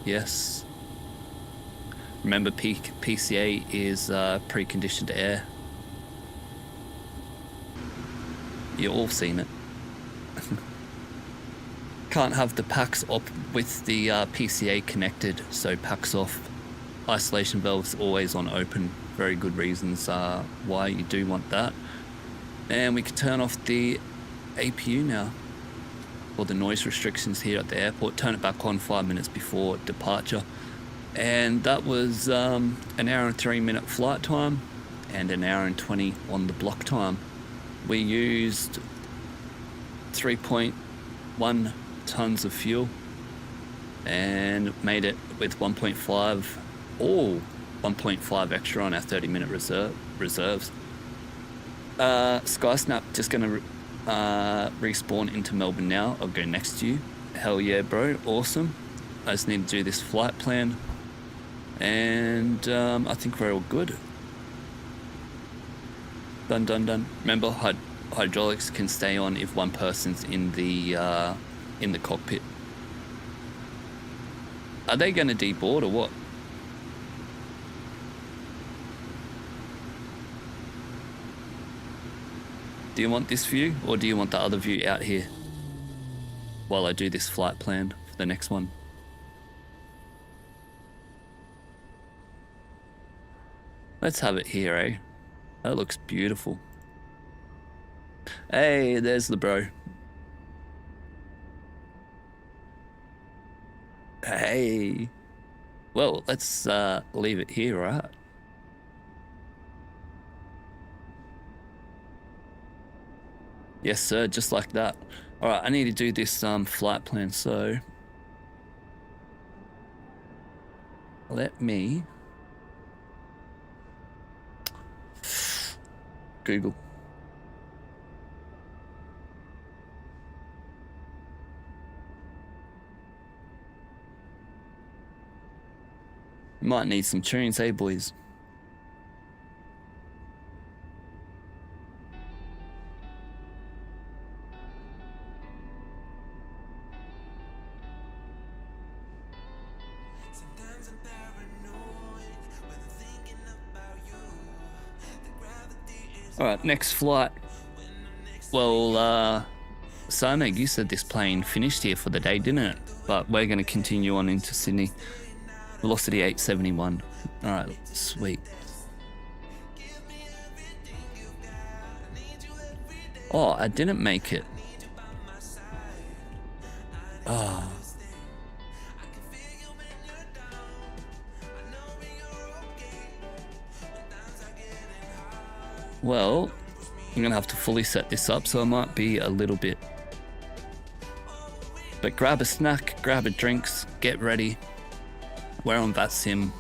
Yes. Remember, PCA is preconditioned air. You've all seen it. Can't have the packs up with the PCA connected, so packs off. Isolation valves always on open. Very good reasons why you do want that. And we can turn off the APU now. Or the noise restrictions here at the airport. Turn it back on 5 minutes before departure. And that was an hour and 3-minute flight time and an hour and 20 on the block time. We used 3.1 tons of fuel, and made it with 1.5 or 1.5 extra on our 30-minute reserves. Skysnap just gonna respawn into Melbourne now. I'll go next to you. Hell yeah, bro, awesome. I just need to do this flight plan, and I think we're all good. Done. Remember, hydraulics can stay on if one person's in the cockpit. Are they going to deboard or what? Do you want this view, or do you want the other view out here while I do this flight plan for the next one? Let's have it here, eh? That looks beautiful. Hey, there's the bro. Hey. Well, let's leave it here, right? Yes, sir, just like that. All right, I need to do this flight plan, so let me Google. Might need some tunes, eh, boys? Alright, next flight. Well, Simeg, you said this plane finished here for the day, didn't it? But we're going to continue on into Sydney. Velocity 871. Alright, sweet. Oh, I didn't make it. Oh. Well, I'm gonna have to fully set this up, so it might be a little bit. But grab a snack, grab a drinks, get ready. We're on Vatsim,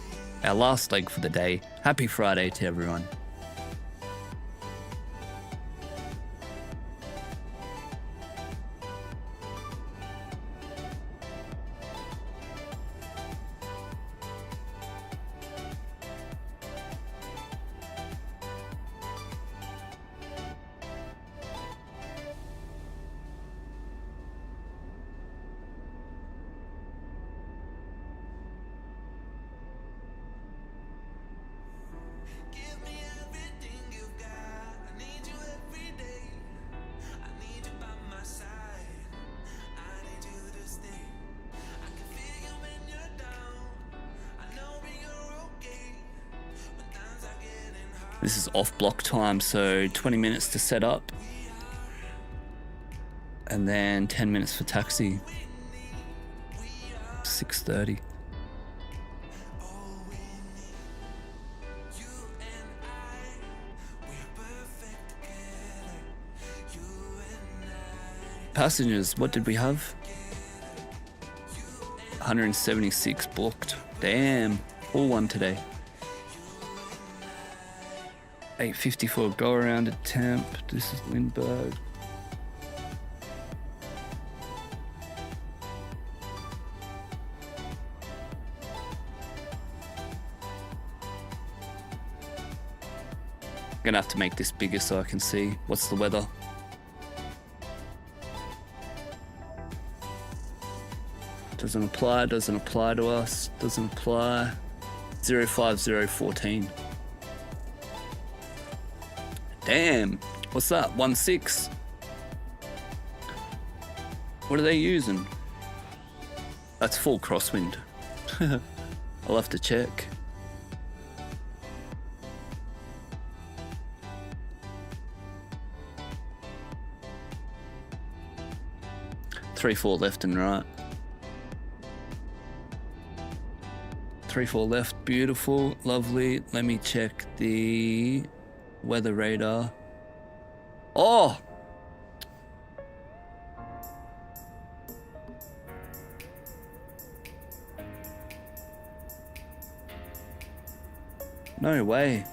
our last leg for the day. Happy Friday to everyone. This is off block time, so 20 minutes to set up. And then 10 minutes for taxi. 6:30. Passengers, what did we have? 176 booked. Damn, full one today. 854 go around at temp. This is Lindbergh. Gonna have to make this bigger so I can see. What's the weather? Doesn't apply to us. Doesn't apply. 05014. Damn, what's that? 16. What are they using? That's full crosswind. I'll have to check. Three, four left and right. 3-4 left, beautiful, lovely. Let me check the weather radar. Oh! No way.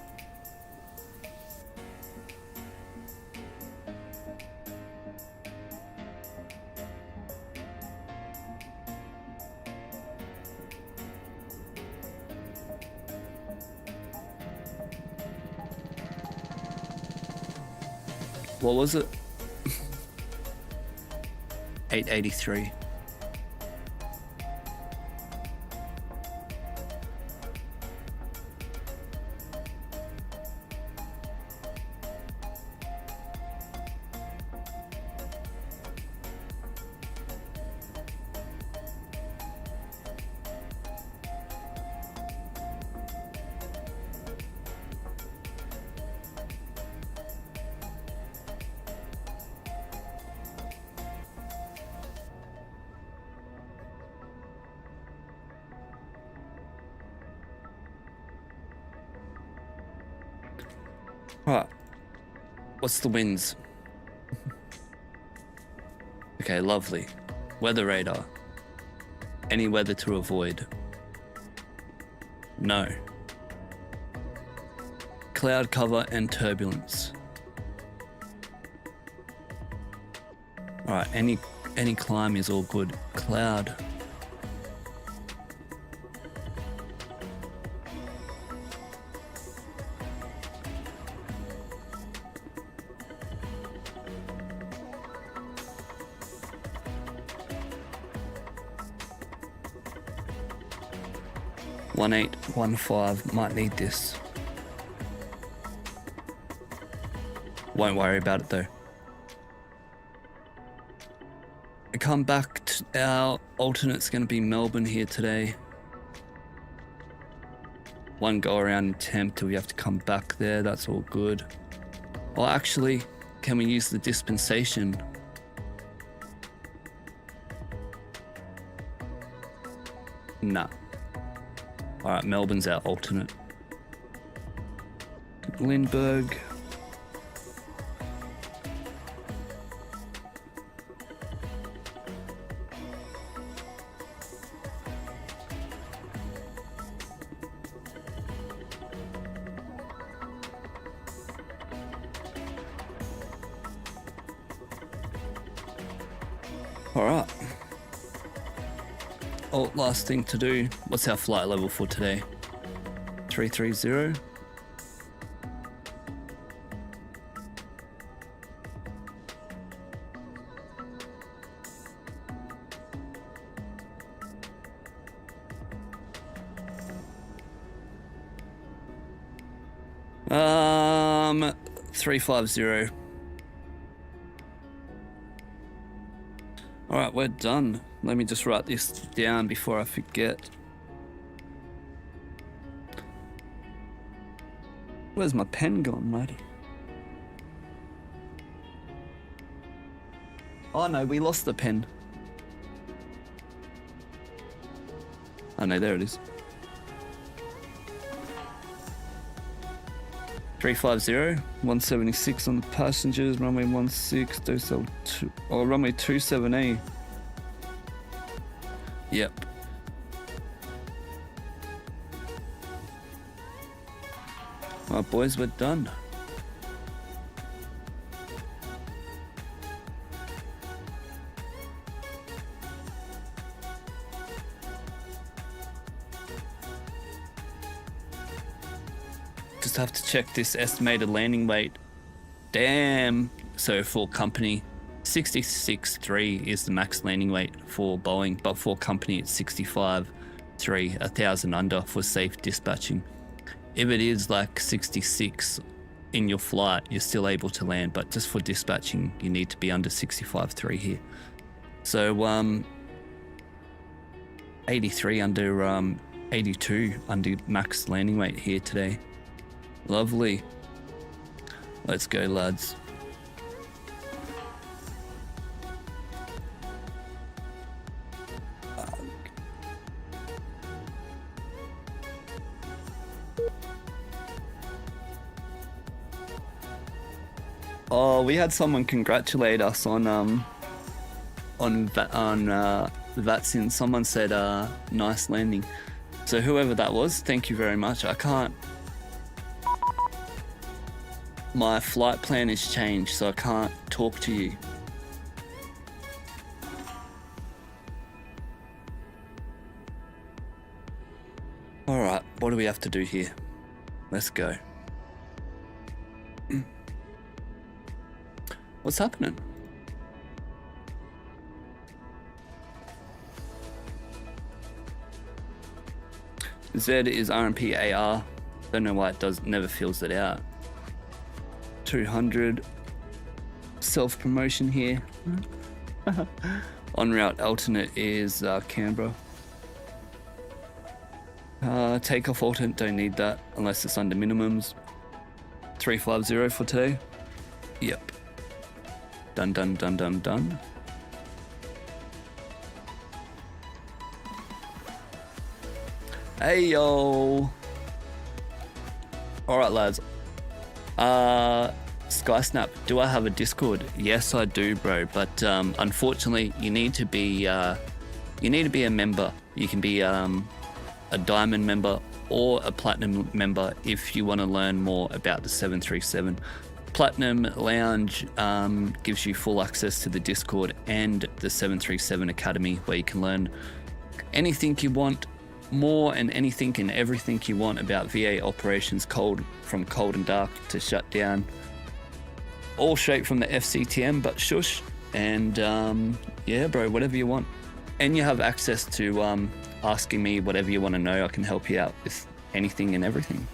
What was it? 883. Right. What's the winds? Okay, lovely. Weather radar. Any weather to avoid? No. Cloud cover and turbulence. Alright, any climb is all good. Cloud. One 1815 might need this. Won't worry about it though. I come back to our alternate's going to be Melbourne here today. One go around in temp till we have to come back there. That's all good. Well, actually, can we use the dispensation? Nah. Alright, Melbourne's our alternate. Lindbergh. Alright. Oh, last thing to do. What's our flight level for today? 330. Um, 350. All right, we're done. Let me just write this down before I forget. Where's my pen gone, matey? Oh no, we lost the pen. Oh no, there it is. 350, 176 on the passengers, runway 16, dosel 2, or runway 27A. Yep. Alright boys, we're done. Just have to check this estimated landing weight. Damn. So for company, 66.3 is the max landing weight for Boeing, but for company it's 65.3, 1,000 under for safe dispatching. If it is like 66 in your flight, you're still able to land, but just for dispatching, you need to be under 65.3 here. So 83 under 82 under max landing weight here today. Lovely. Let's go, lads. Oh, we had someone congratulate us on Vatsim. Someone said nice landing. So whoever that was, thank you very much. I can't my flight plan has changed, so I can't talk to you. Alright, what do we have to do here? Let's go. What's happening? Z is RMP AR. Don't know why it never fills it out. 200. Self-promotion here. En route alternate is Canberra. Takeoff alternate, don't need that unless it's under minimums. 350 for today. Yep. Done, done, done, done, done. Hey yo. Alright lads. Skysnap, do I have a Discord? Yes I do, bro, but unfortunately you need to be a member. You can be a diamond member or a platinum member if you want to learn more about the 737. Platinum Lounge gives you full access to the Discord and the 737 Academy, where you can learn anything you want, more and anything and everything you want about VA operations, from cold and dark to shutdown, all straight from the FCTM, but shush. And yeah bro, whatever you want. And you have access to asking me whatever you want to know. I can help you out with anything and everything.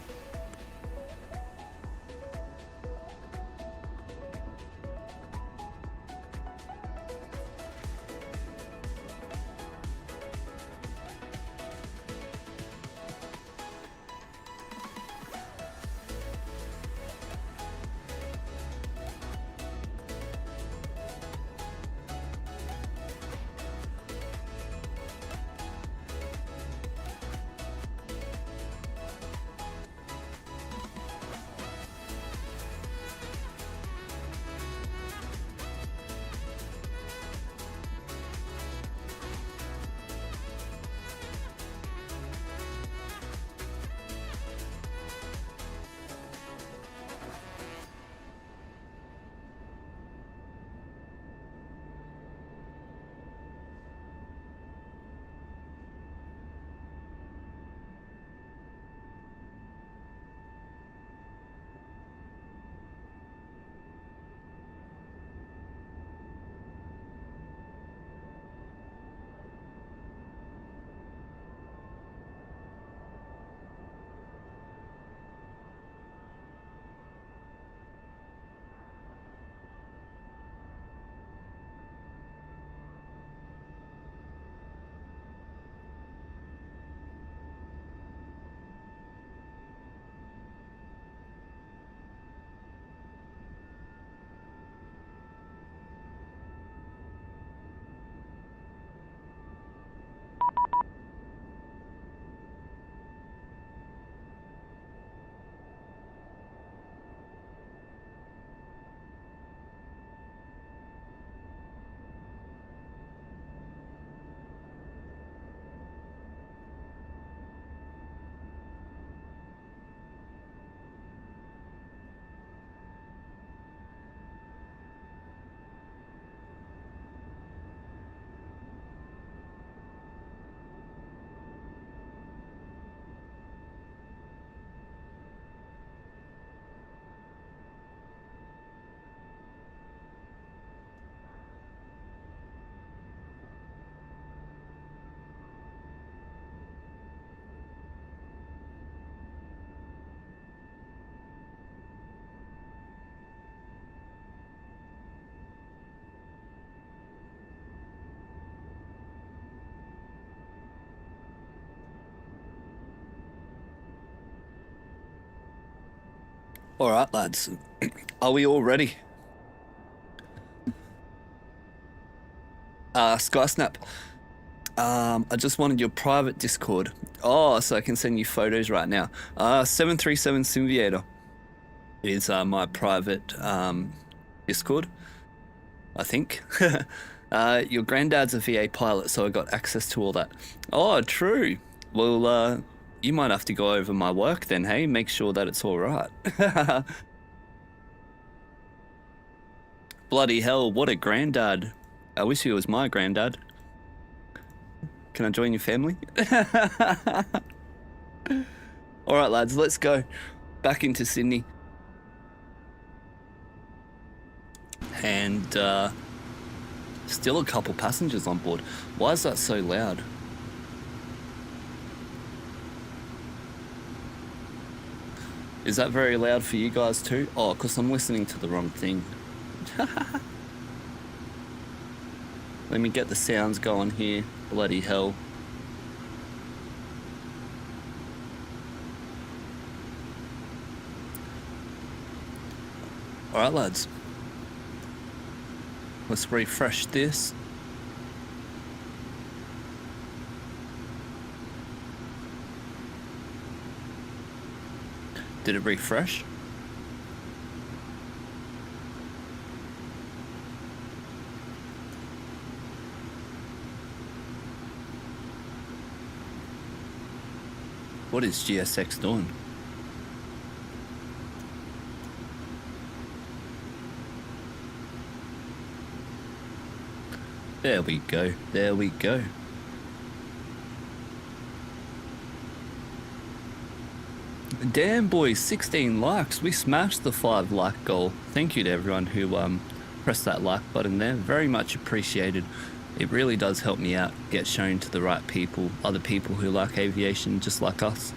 All right, lads. Are we all ready? Skysnap. I just wanted your private Discord. Oh, so I can send you photos right now. 737 Simviator is my private Discord, I think. Your granddad's a VA pilot, so I got access to all that. Oh, true. Well, you might have to go over my work then, hey? Make sure that it's all right. Bloody hell, what a granddad. I wish he was my granddad. Can I join your family? Alright lads, let's go back into Sydney. And still a couple passengers on board. Why is that so loud? Is that very loud for you guys too? Oh, because I'm listening to the wrong thing. Let me get the sounds going here. Bloody hell. Alright lads. Let's refresh this. Did it refresh? What is GSX doing? There we go. There we go. Damn boys, 16 likes. We smashed the 5 like goal. Thank you to everyone who pressed that like button there. Very much appreciated. It really does help me out, get shown to the right people, other people who like aviation just like us.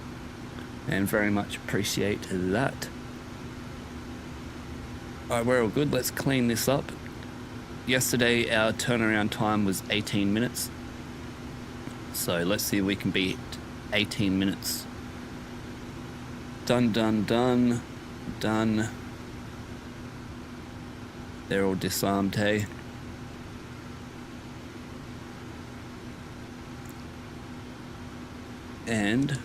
And very much appreciate that. Alright, we're all good. Let's clean this up. Yesterday our turnaround time was 18 minutes. So let's see if we can beat 18 minutes. Done, done, done, done. They're all disarmed, hey. And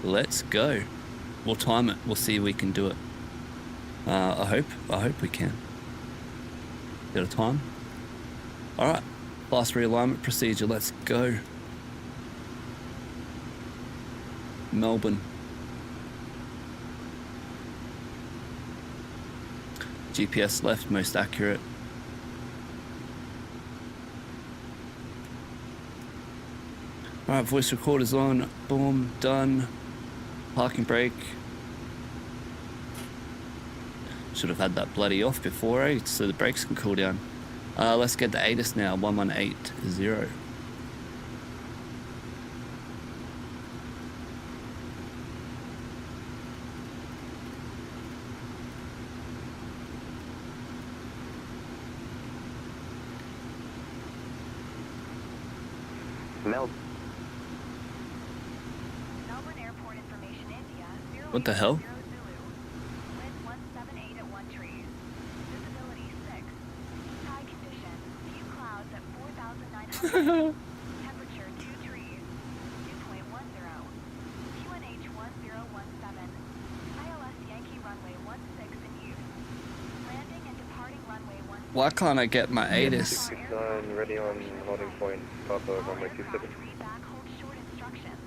let's go. We'll time it. We'll see if we can do it. I hope we can. Got a time? All right. Fast realignment procedure. Let's go. Melbourne. GPS left, most accurate. Alright, voice recorder's on. Boom, done. Parking brake. Should have had that bloody off before, eh? So the brakes can cool down. Let's get the ATIS now. 1180.
Melbourne Airport information, India.
What the hell?
Wind 178 at 1 trees. Visibility 6. Sky condition. Few clouds at 4,900. Temperature 2 trees. 2.10. QNH 1017. ILS Yankee runway 16 in use. Landing and departing runway 16.
Why can't I get my ATIS?
Ready on loading point, Papa, runway 27.
Back, hold short instructions.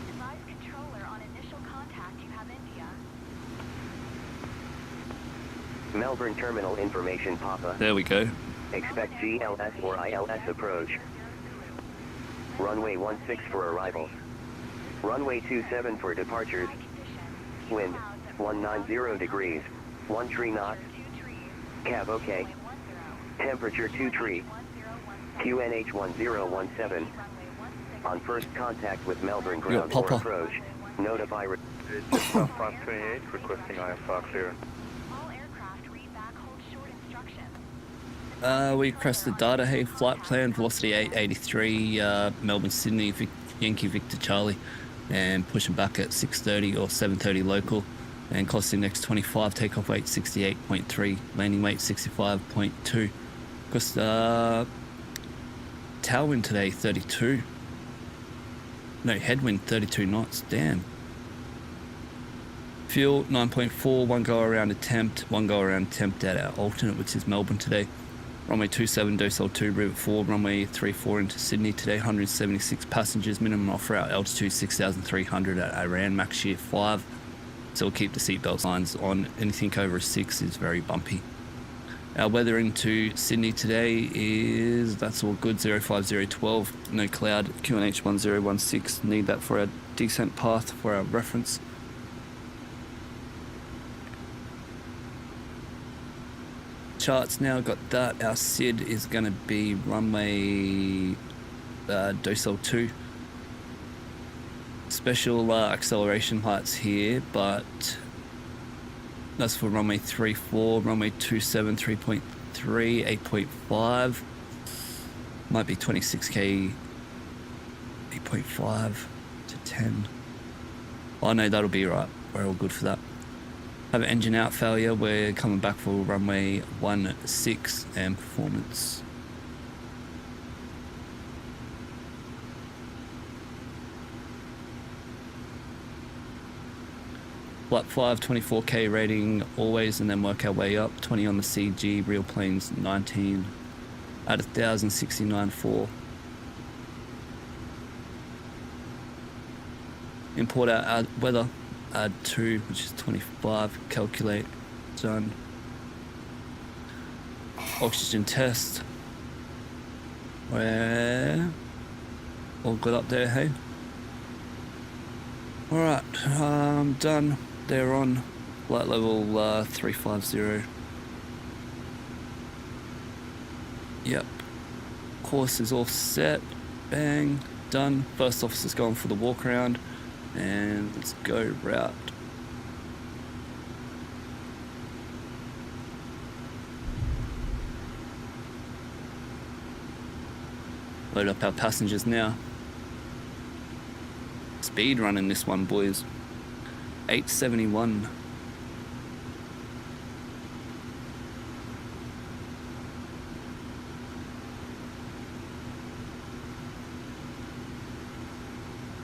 Advise controller on initial contact you have India.
Melbourne terminal information, Papa.
There we go.
Expect GLS or ILS approach. Runway 16 for arrivals. Runway 27 for departures. Wind 190 degrees. 13 knots. Cab OK. Temperature 2 tree. QNH 1017. On first contact with Melbourne ground or approach, notify.
Just front 28, requesting IFR clearance.
All aircraft read back, hold short instructions.
We crested data. Hey, flight plan, velocity 883, Melbourne, Sydney, Yankee Victor Charlie, and pushing back at 6:30 or 7:30 local, and cost index 25, takeoff weight 68.3, landing weight 65.2. Because tailwind today 32. No, headwind 32 knots. Damn. Fuel 9.4, one go around attempt at our alternate, which is Melbourne today. Runway 27, Docile 2, River 4, runway 34 into Sydney today, 176 passengers, minimum off route altitude 6,300 at Iran, max shear 5. So we'll keep the seatbelt signs on. Anything over a 6 is very bumpy. Our weather into Sydney today is, that's all good, 05012, no cloud, QNH 1016, need that for our descent path for our reference. Charts now, got that. Our SID is going to be runway Docel 2. Special acceleration heights here, but that's for runway 34, runway 27, 3.3, 8.5. Might be 26k, 8.5 to 10. Oh no, that'll be right. We're all good for that. Have an engine out failure. We're coming back for runway 16 and performance. Flight 5, 24k rating always, and then work our way up. 20 on the CG, real planes 19 at 1,069.4. Import our weather, add 2, which is 25, calculate, done. Oxygen test. We're all good up there, hey? Alright, done. They're on flight level 350. Yep. Course is all set. Bang. Done. First officer's going for the walk around. And let's go route. Load up our passengers now. Speed running this one, boys. 871.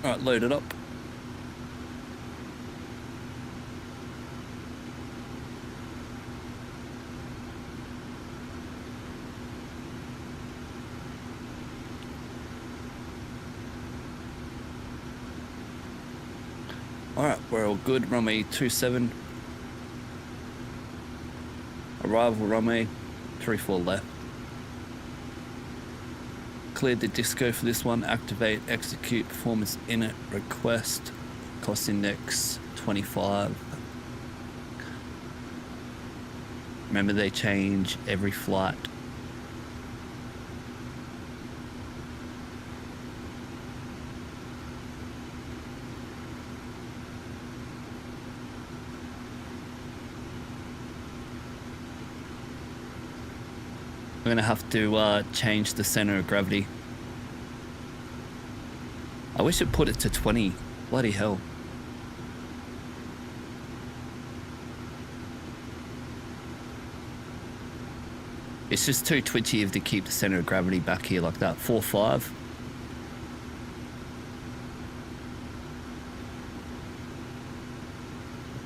Alright, load it up. Alright, we're all good. Runway 27. Arrival runway 34 left. Cleared the disco for this one. Activate, execute, performance init, request, cost index 25. Remember, they change every flight. I'm gonna have to change the center of gravity. I wish it put it to 20. Bloody hell. It's just too twitchy if they keep the center of gravity back here like that. 4.5.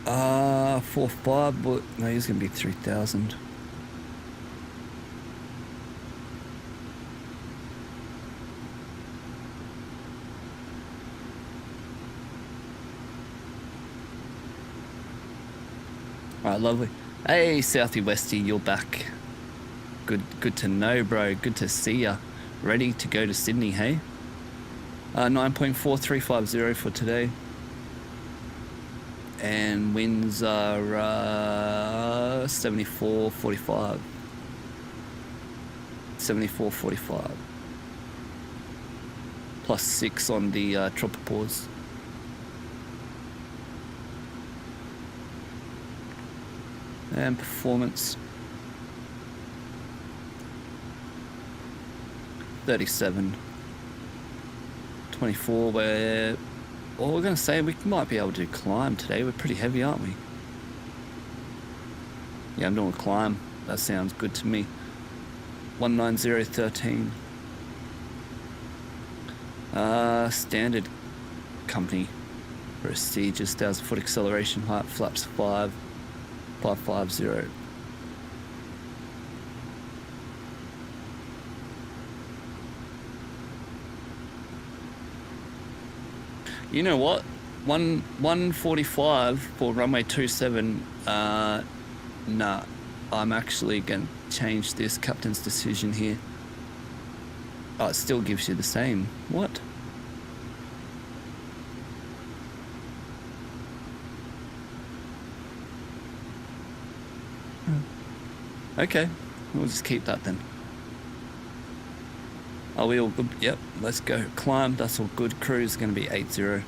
Uh, 4.5, but no, he's gonna be 3,000. Alright, lovely. Hey, Southie Westy, you're back. Good to know, bro. Good to see ya. Ready to go to Sydney, hey? 9.4350 for today. And winds are 74.45. 74.45. Plus 6 on the tropopause. And performance 37, 24. We're gonna say we might be able to climb today. We're pretty heavy, aren't we? Yeah, I'm doing a climb. That sounds good to me. 19013. Standard company. Prestigious 1,000 foot acceleration height. Flaps 5. 550. You know what? 145 for runway 27. Nah, I'm actually going to change this captain's decision here. Oh, it still gives you the same. What? Okay, we'll just keep that then. Are we all good? Yep, let's go. Climb, that's all good. Cruise is going to be 80.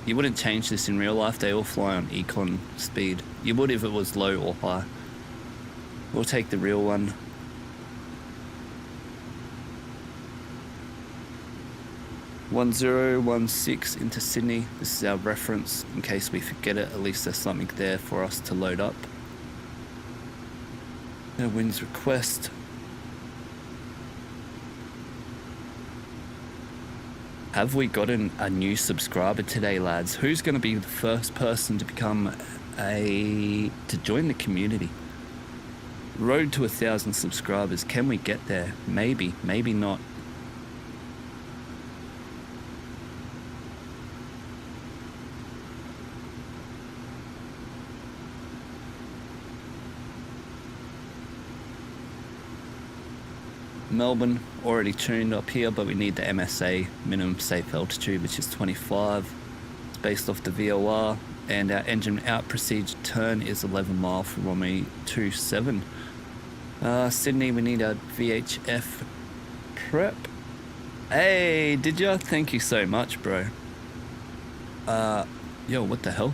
You wouldn't change this in real life, they all fly on econ speed. You would if it was low or high. We'll take the real one. "1016 into Sydney. This is our reference. In case we forget it, at least there's something there for us to load up. No winds request. Have we gotten a new subscriber today, lads? Who's going to be the first person to become to join the community? Road to 1,000 subscribers. Can we get there? Maybe, maybe not. Melbourne, already tuned up here, but we need the MSA, minimum safe altitude, which is 25. It's based off the VOR, and our engine out procedure turn is 11 mile for runway 27. Sydney, we need our VHF prep. Hey, did ya? Thank you so much, bro. Yo, what the hell?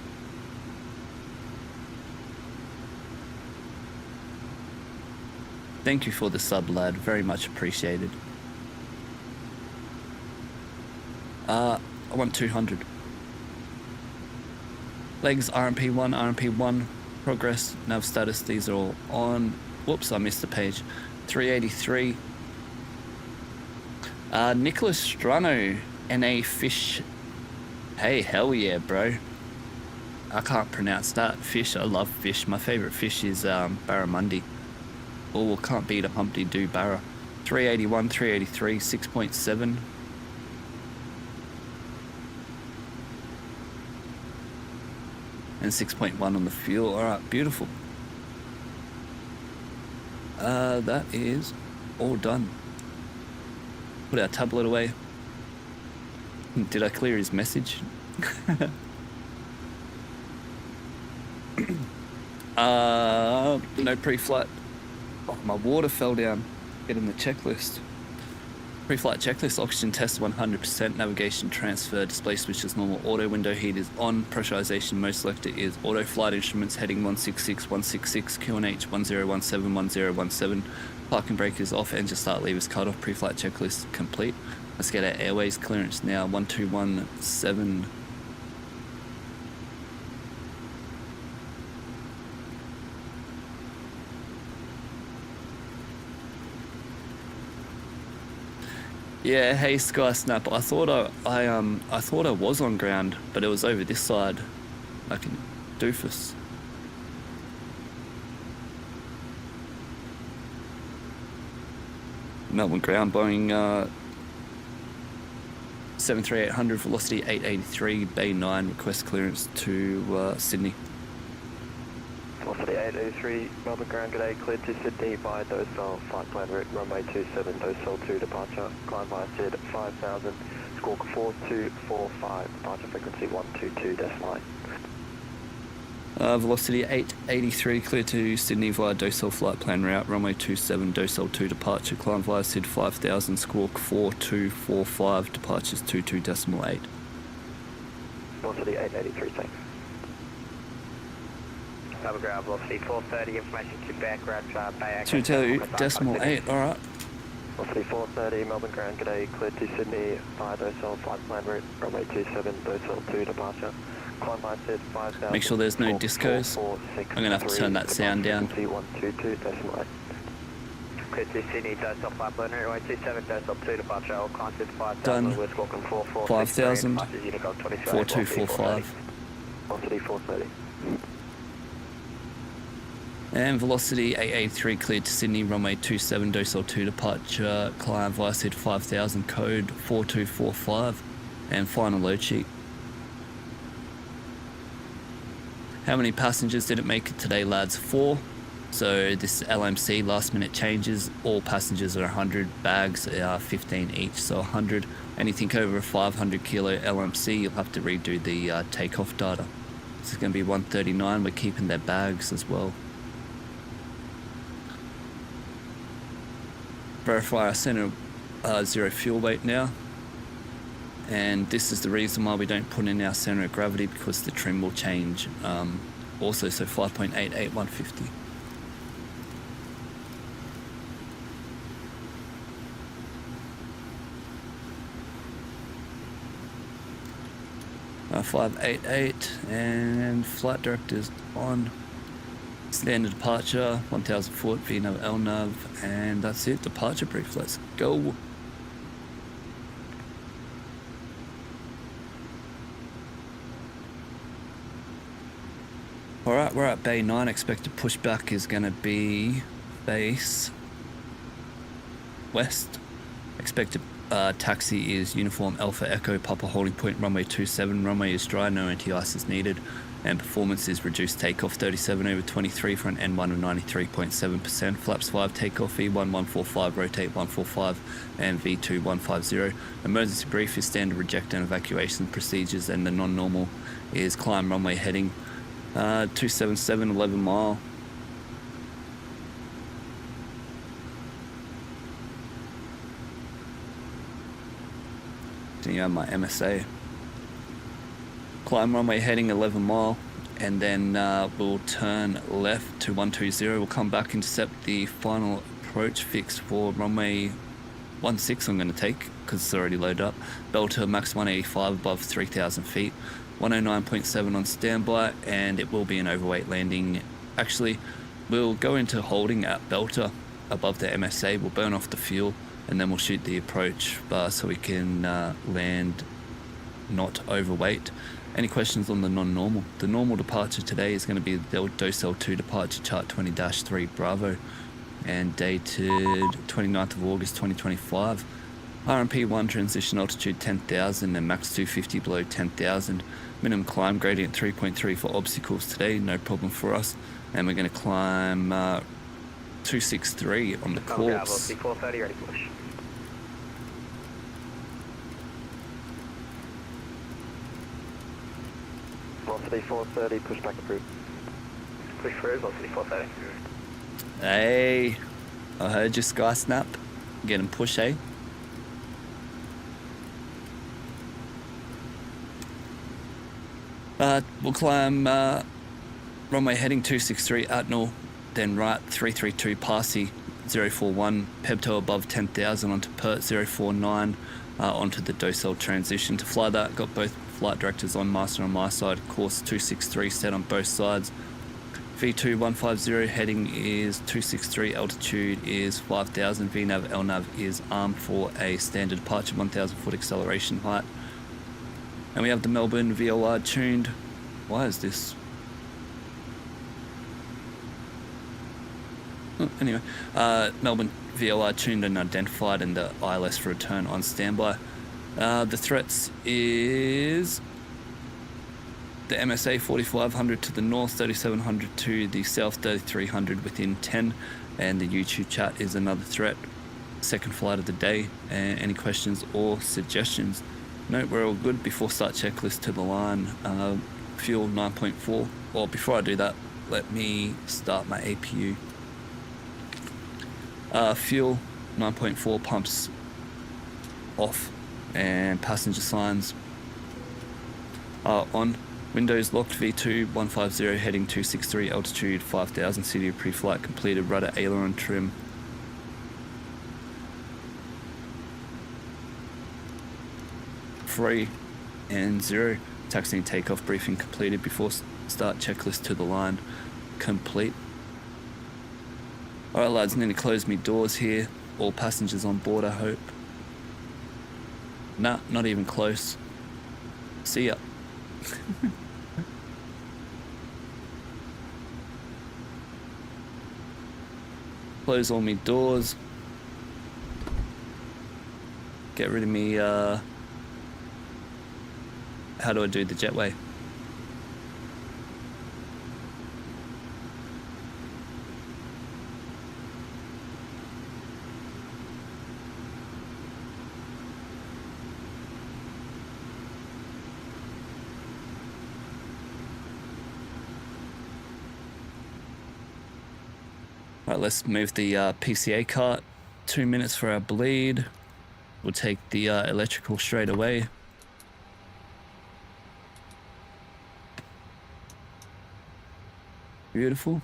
Thank you for the sub, lad. Very much appreciated. I want 200. Legs, RMP1, RMP1. Progress, nav status, these are all on. Whoops, I missed the page. 383. Nicholas Strano, NA Fish. Hey, hell yeah, bro. I can't pronounce that. Fish, I love fish. My favourite fish is barramundi. Oh, can't beat a Humpty Doo Barra. 381, 383, 6.7. And 6.1 on the fuel. Alright, beautiful. That is all done. Put our tablet away. Did I clear his message? No pre-flight. Oh, my water fell down. Get in the checklist. Pre-flight checklist. Oxygen test 100%. Navigation transfer. Display switch is normal. Auto window heat is on. Pressurization mode selector is auto. Flight instruments heading 166, 166. QNH 1017, 1017. Parking brake is off. Engine start levers cut off. Pre-flight checklist complete. Let's get our airways clearance now. 1217. Yeah, hey Sky Snap. I thought I was on ground, but it was over this side, like in doofus. Melbourne ground, Boeing 73800, velocity 883, Bay 9, request clearance to Sydney.
Velocity 883, Melbourne ground, g'day, cleared to Sydney by Docile, flight plan route, runway 27, Docile 2 departure, climb by SID 5000, squawk 4245, departure frequency 122.9.
Velocity 883, clear to Sydney via Docile flight plan route, runway 27, Docile 2 departure, climb via SID 5000, squawk 4245, departures 22.8.
Velocity 883, thanks.
Melbourne ground, velocity 430, information to background, Bay
22.8, alright.
Velocity 430, Melbourne ground, g'day, cleared to Sydney via Docile flight plan route, runway 27, Docile 2 departure. Climb by SID 5000.
Make sure there's no discos. I'm going to have to turn that sound down.
122.8.
Cleared to Sydney, Docile flight plan route, runway 27, Docile 2 departure, all climb SID 5000.
Done.
We're squawking
5000. 4245.
Velocity 430.
And velocity 883 cleared to Sydney, runway 27, Docile 2 departure, climb via SID 5000, code 4245, and final load sheet. How many passengers did it make it today, lads? 4. So this LMC last minute changes. All passengers are 100, bags are 15 each, so 100. Anything over a 500 kilo LMC, you'll have to redo the takeoff data. This is going to be 139. We're keeping their bags as well. Verify our center zero fuel weight now. And this is the reason why we don't put in our center of gravity, because the trim will change also. So 5.88, 150. Uh, 588 and flight directors on. Standard departure, 1000 foot, VNAV, LNAV, and that's it. Departure brief. Let's go. Alright, we're at Bay 9. Expected pushback is going to be base west. Expected taxi is Uniform Alpha Echo Papa holding point runway 27. Runway is dry, no anti-ice is needed. And performance is reduced takeoff 37 over 23 for an N1 of 93.7%. Flaps 5 takeoff, V1 145, rotate 145, and V2 150. Emergency brief is standard reject and evacuation procedures, and the non-normal is climb runway heading 277, 11 mile. Then you have my MSA. Climb runway heading 11 mile, and then we'll turn left to 120. We'll come back, intercept the final approach fix for runway 16 I'm going to take, because it's already loaded up. Belter max 185 above 3,000 feet. 109.7 on standby, and it will be an overweight landing. Actually, we'll go into holding at Belter above the MSA. We'll burn off the fuel, and then we'll shoot the approach bar so we can land not overweight. Any questions on the non-normal? The normal departure today is going to be the Docel 2 departure chart 20-3 Bravo, and dated 29th of August 2025. RMP 1 transition altitude 10,000 and max 250 below 10,000. Minimum climb gradient 3.3 for obstacles today, no problem for us. And we're going to climb 263 on the course.
430, ready push. Velocity 430, pushback approved. Push through, velocity 430.
Hey, I heard your sky snap. Get him push, eh? We'll climb runway heading 263 Ymml, then right 332 Parsi 041, Pebto above 10,000 onto Pert 049 onto the Docel transition. To fly that, got both flight directors on, master on my side, course 263 set on both sides. V2 150 heading is 263, altitude is 5,000, VNAV LNAV is armed for a standard departure 1,000 foot acceleration height. And we have the Melbourne VOR tuned. Why is this? Oh, anyway, Melbourne VOR tuned and identified, and the ILS for return on standby. The threats is the MSA 4500 to the north, 3700 to the south, 3300 within 10, and the YouTube chat is another threat. Second flight of the day. And any questions or suggestions? No, we're all good. Before start checklist to the line, fuel 9.4. Well, before I do that, let me start my APU. Fuel 9.4, pumps off, and passenger signs are on. Windows locked, V2 150 heading 263, altitude 5,000, city of pre-flight completed, rudder aileron trim. Free and 0. Taxi and takeoff briefing completed. Before start checklist to the line complete. Alright lads, need to close me doors here. All passengers on board, I hope. Nah, not even close. See ya. Close all me doors. Get rid of me, how do I do the jetway? Alright, let's move the PCA cart. 2 minutes for our bleed. We'll take the electrical straight away. Beautiful.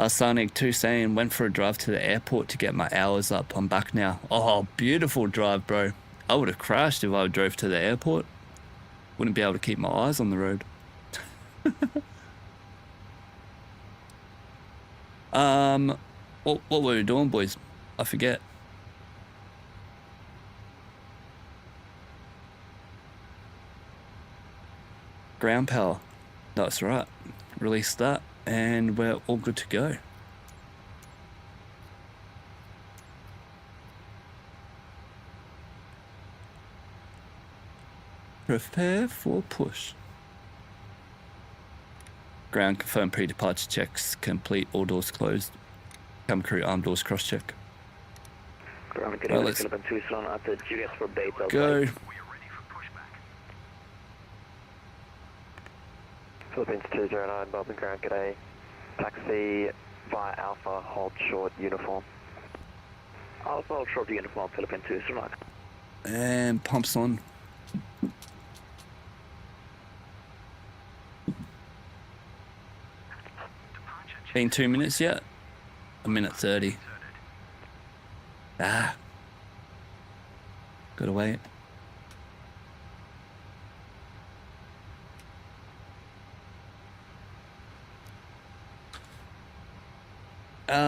Sonic 2 saying, went for a drive to the airport to get my hours up. I'm back now. Oh, beautiful drive, bro. I would have crashed if I drove to the airport. Wouldn't be able to keep my eyes on the road. What were we doing, boys? I forget. Ground power. That's right. Release that and we're all good to go. Prepare for push. Ground confirm pre-departure checks complete, all doors closed. Cabin crew arm doors cross check.
Ground,
Well, let's
Tucson at the GS for Beta.
go.
Philippines 209, Melbourne ground, g'day. Taxi via Alpha, hold short, uniform.
Alpha, hold short, uniform, Philippines 209.
And pumps on. Been 2 minutes yet? 1:30. Ah. Gotta wait.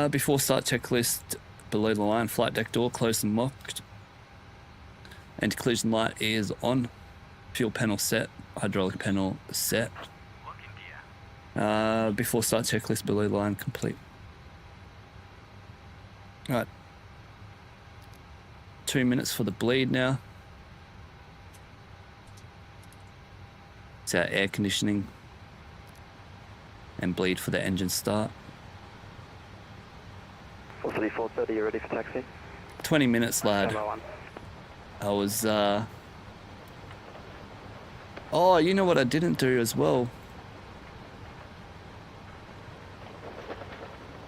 Before start checklist, below the line, flight deck door closed and locked. Anti-collision light is on. Fuel panel set. Hydraulic panel set. Before start checklist, below the line complete. Alright. 2 minutes for the bleed now. It's our air conditioning. And bleed for the engine start.
430, you ready for taxi?
20 minutes, lad. I was, Oh, you know what I didn't do as well?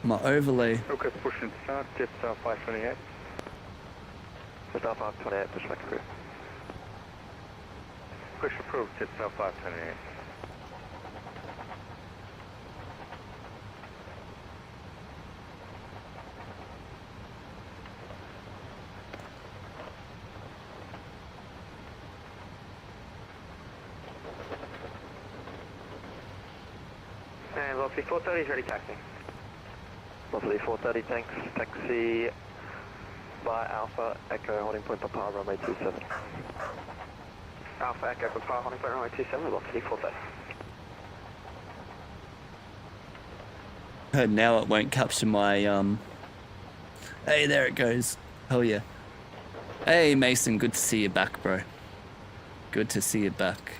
My overlay.
Okay, pushing start, jet 528.
Just 528, push back crew.
Push approved, jet 528.
And Velocity 430 is ready, taxi. Velocity 430, thanks. Taxi by Alpha, Echo, holding point Papa, runway 27. Alpha, Echo, Papa, holding point runway 27, Velocity 430.
Now it won't capture my, Hey, there it goes. Hell yeah. Hey, Mason, good to see you back, bro. Good to see you back.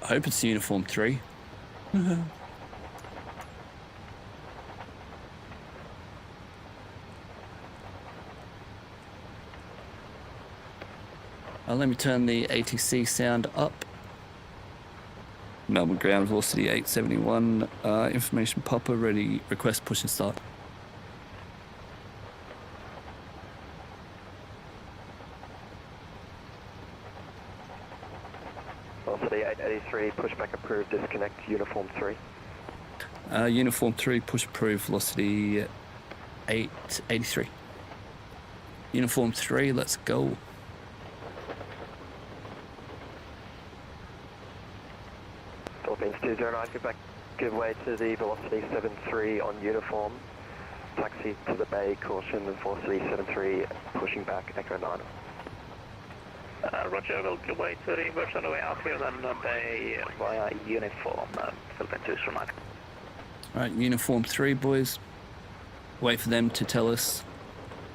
I hope it's uniform 3. Let me turn the ATC sound up. Melbourne ground velocity 871. Information popper ready. Request push and start.
Velocity 883, pushback approved, disconnect, uniform 3.
Uniform 3, push approved, velocity 883. Uniform 3, let's go.
Philippines 209, get back, give way to the velocity 73 on uniform. Taxi to the bay, caution, velocity 73, pushing back, Echo 9.
Roger, we'll give way to the inverse on the way out here, then bay via uniform, Philippines 209.
Alright, uniform 3, boys. Wait for them to tell us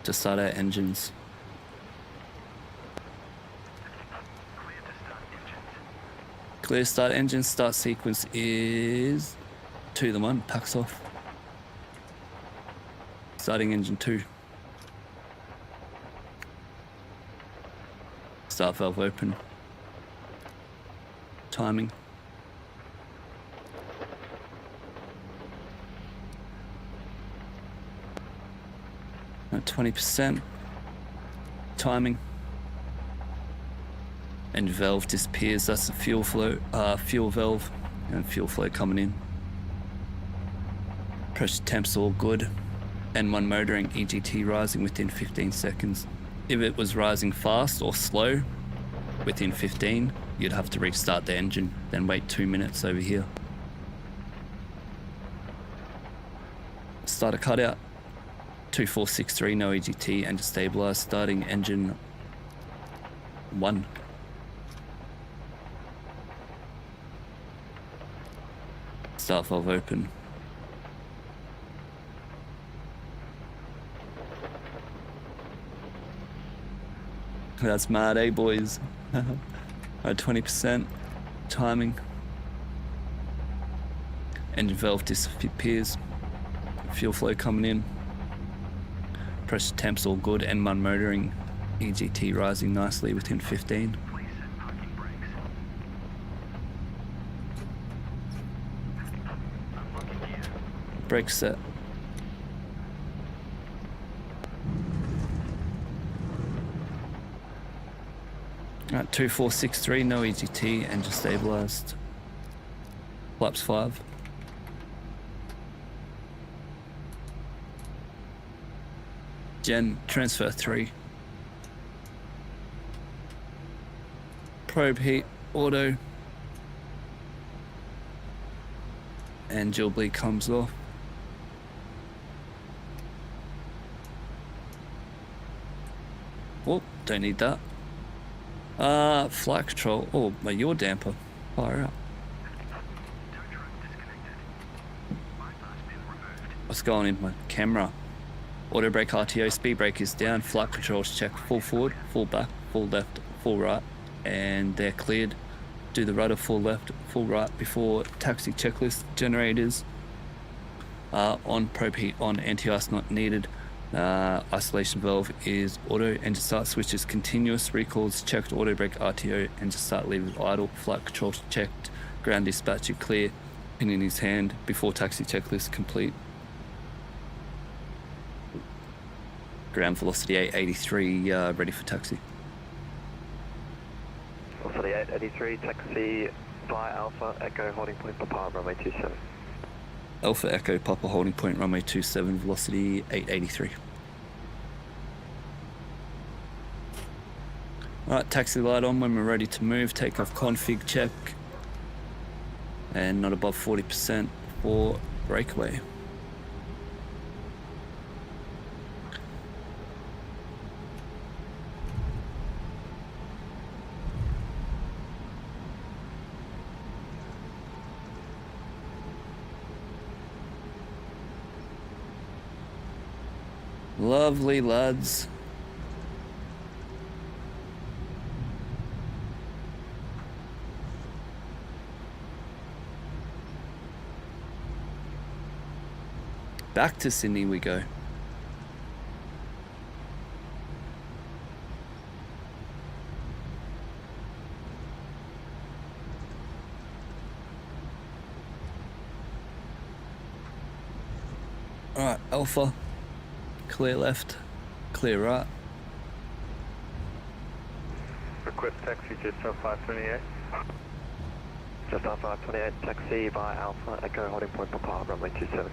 to start our engines. Clear to start engines. Start sequence is 2 to 1, packs off. Starting engine 2. Start valve open. Timing. At 20%. Timing. And valve disappears. That's the fuel flow, fuel valve, and fuel flow coming in. Pressure temps all good. N1 motoring, EGT rising within 15 seconds. If it was rising fast or slow within 15, you'd have to restart the engine, then wait 2 minutes over here. Start a cutout. 2463, no EGT, and stabilize. Starting engine 1. Start valve open. That's mad, eh, boys? At 20%. Timing. Engine valve disappears. Fuel flow coming in. Pressure temps all good. N1 motoring. EGT rising nicely within 15. Brake set. Alright, 2463, no EGT, engine stabilized. Flaps 5. Gen transfer 3. Probe heat, auto. And dual bleed comes off. Oh, don't need that. Flight control. Oh, my yaw damper. Fire out. What's going in my camera? Auto brake RTO, speed brake is down, flight controls check, full forward, full back, full left, full right, and they're cleared. Do the rudder full left, full right before taxi checklist generators. On probe heat on, anti-ice not needed. Isolation valve is auto, engine start switch is continuous, recalls checked, auto brake RTO, engine start leave is idle, flight controls checked, ground dispatch clear, pin in his hand before taxi checklist complete. Ground velocity 883, ready for taxi.
Velocity 883, taxi via Alpha, Echo, holding point, Papa, runway 27.
Alpha Echo, Papa, holding point, runway 27, velocity 883. Alright, taxi light on when we're ready to move, takeoff config check. And not above 40% for breakaway. Lovely lads. Back to Sydney we go. Alright, Alpha. Clear left, clear right.
Request taxi just off 528.
Just off 528, taxi by Alpha, Echo, holding point, Papa, runway 27.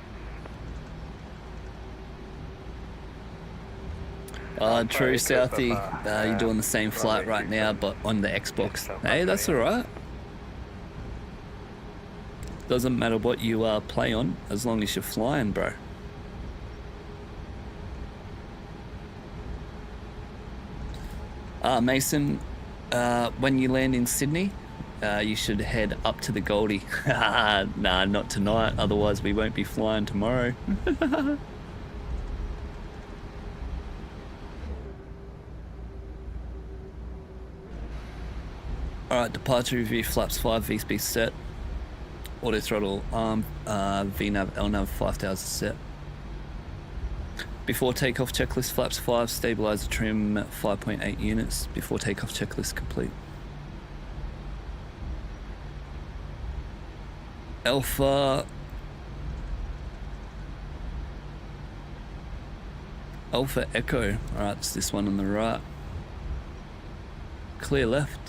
True, Southie. You're doing the same flight right now, but on the Xbox. Hey, that's alright. Doesn't matter what you play on, as long as you're flying, bro. Mason, when you land in Sydney, you should head up to the Goldie. Nah, not tonight, otherwise we won't be flying tomorrow. Alright, departure review, flaps 5, V-speed set. Auto throttle arm, VNAV, LNAV 5000 set. Before takeoff checklist, flaps 5, stabilizer trim 5.8 units. Before takeoff checklist complete. Alpha. Alpha Echo. Alright, it's this one on the right. Clear left.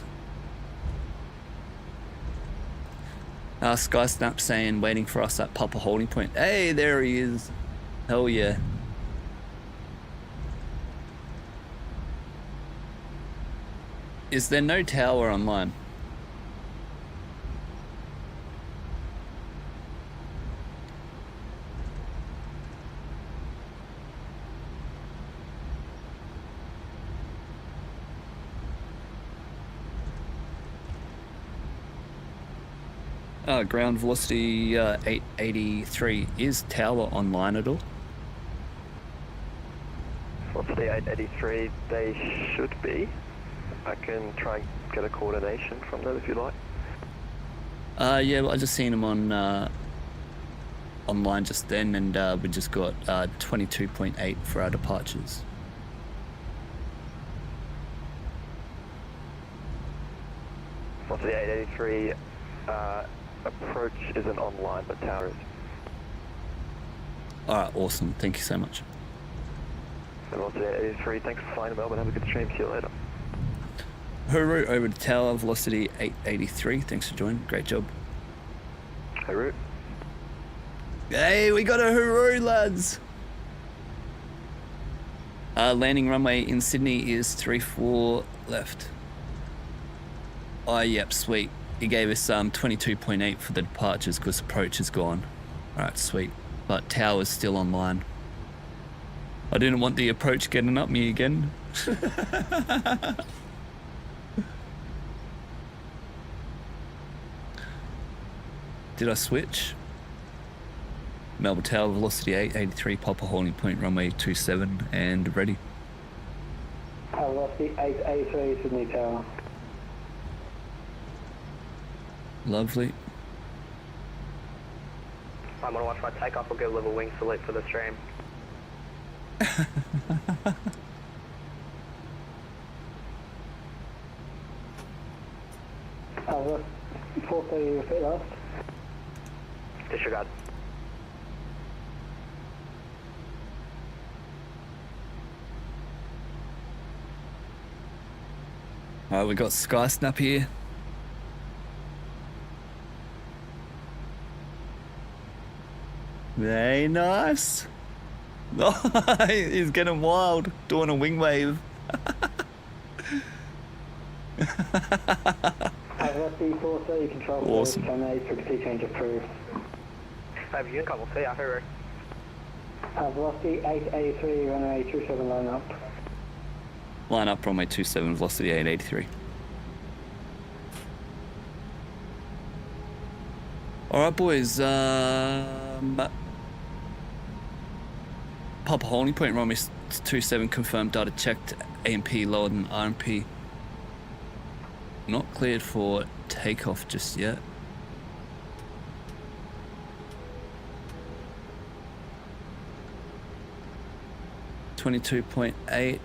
Sky Snap saying waiting for us at Papa holding point. Hey, there he is. Hell yeah. Is there no tower online? Ground velocity 883. Is tower online at all?
Velocity 883, they should be. I can try and get a coordination from them if you like.
Yeah, well, I just seen them on online just then, and we just got 22.8 for our departures.
Velocity 883, approach isn't online, but tower is.
Alright, awesome. Thank you so much.
Velocity 883, thanks for flying to Melbourne. Have a good stream. See you later.
Huru over to tower, velocity 883. Thanks for joining. Great job.
Huru.
Hey, we got a Huru, lads. Landing runway in Sydney is 34 left. Oh, yep, sweet. He gave us 22.8 for the departures because approach is gone. Alright, sweet. But tower's still online. I didn't want the approach getting up me again. Did I switch? Melbourne Tower, velocity 883, Papa holding point, runway 27, and ready.
Velocity 883, Sydney Tower.
Lovely.
I'm gonna watch my takeoff. We'll give a little wing salute for the stream.
Over. 430, repeat last.
Disregard.
Alright, we got Sky Snap here. Very nice. He's getting wild, doing a wing wave.
Velocity 430, control
Awesome.
terminate, frequency change approved.
Have you in couple C, I heard.
Velocity 883, runway 27 line up.
Line up, runway 27, velocity 883. Alright boys, Papa holding point, runway 27 confirmed, data checked, AMP lower than RMP. Not cleared for takeoff just yet. $22.8.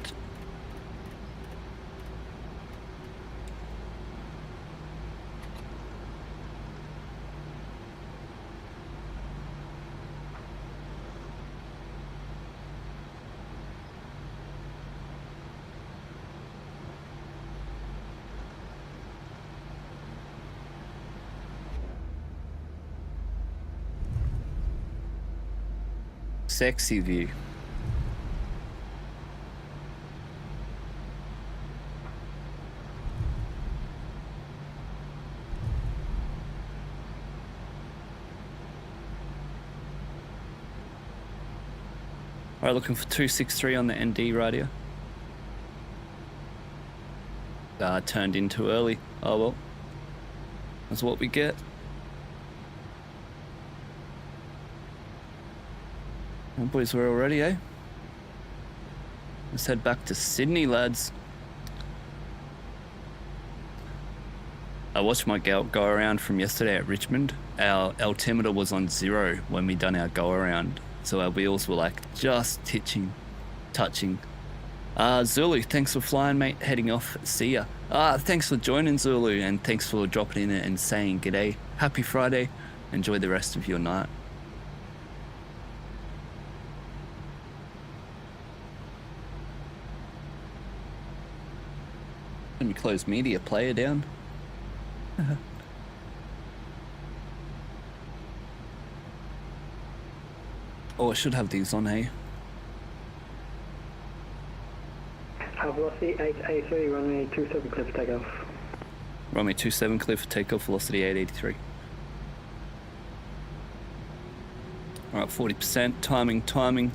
Sexy view. Alright, looking for 263 on the ND radio. Turned in too early. Oh well. That's what we get. Well, boys, we're all ready, eh? Let's head back to Sydney, lads. I watched my go around from yesterday at Richmond. Our altimeter was on 0 when we done our go around, so our wheels were like just touching. Zulu, thanks for flying, mate. Heading off. See ya. Thanks for joining, Zulu, and thanks for dropping in and saying g'day. Happy Friday. Enjoy the rest of your night. Let me close media player down. Oh, I should have these on, hey?
Velocity 883, runway 27 clear for takeoff.
Runway 27 clear for takeoff, velocity 883. Alright, 40%, timing.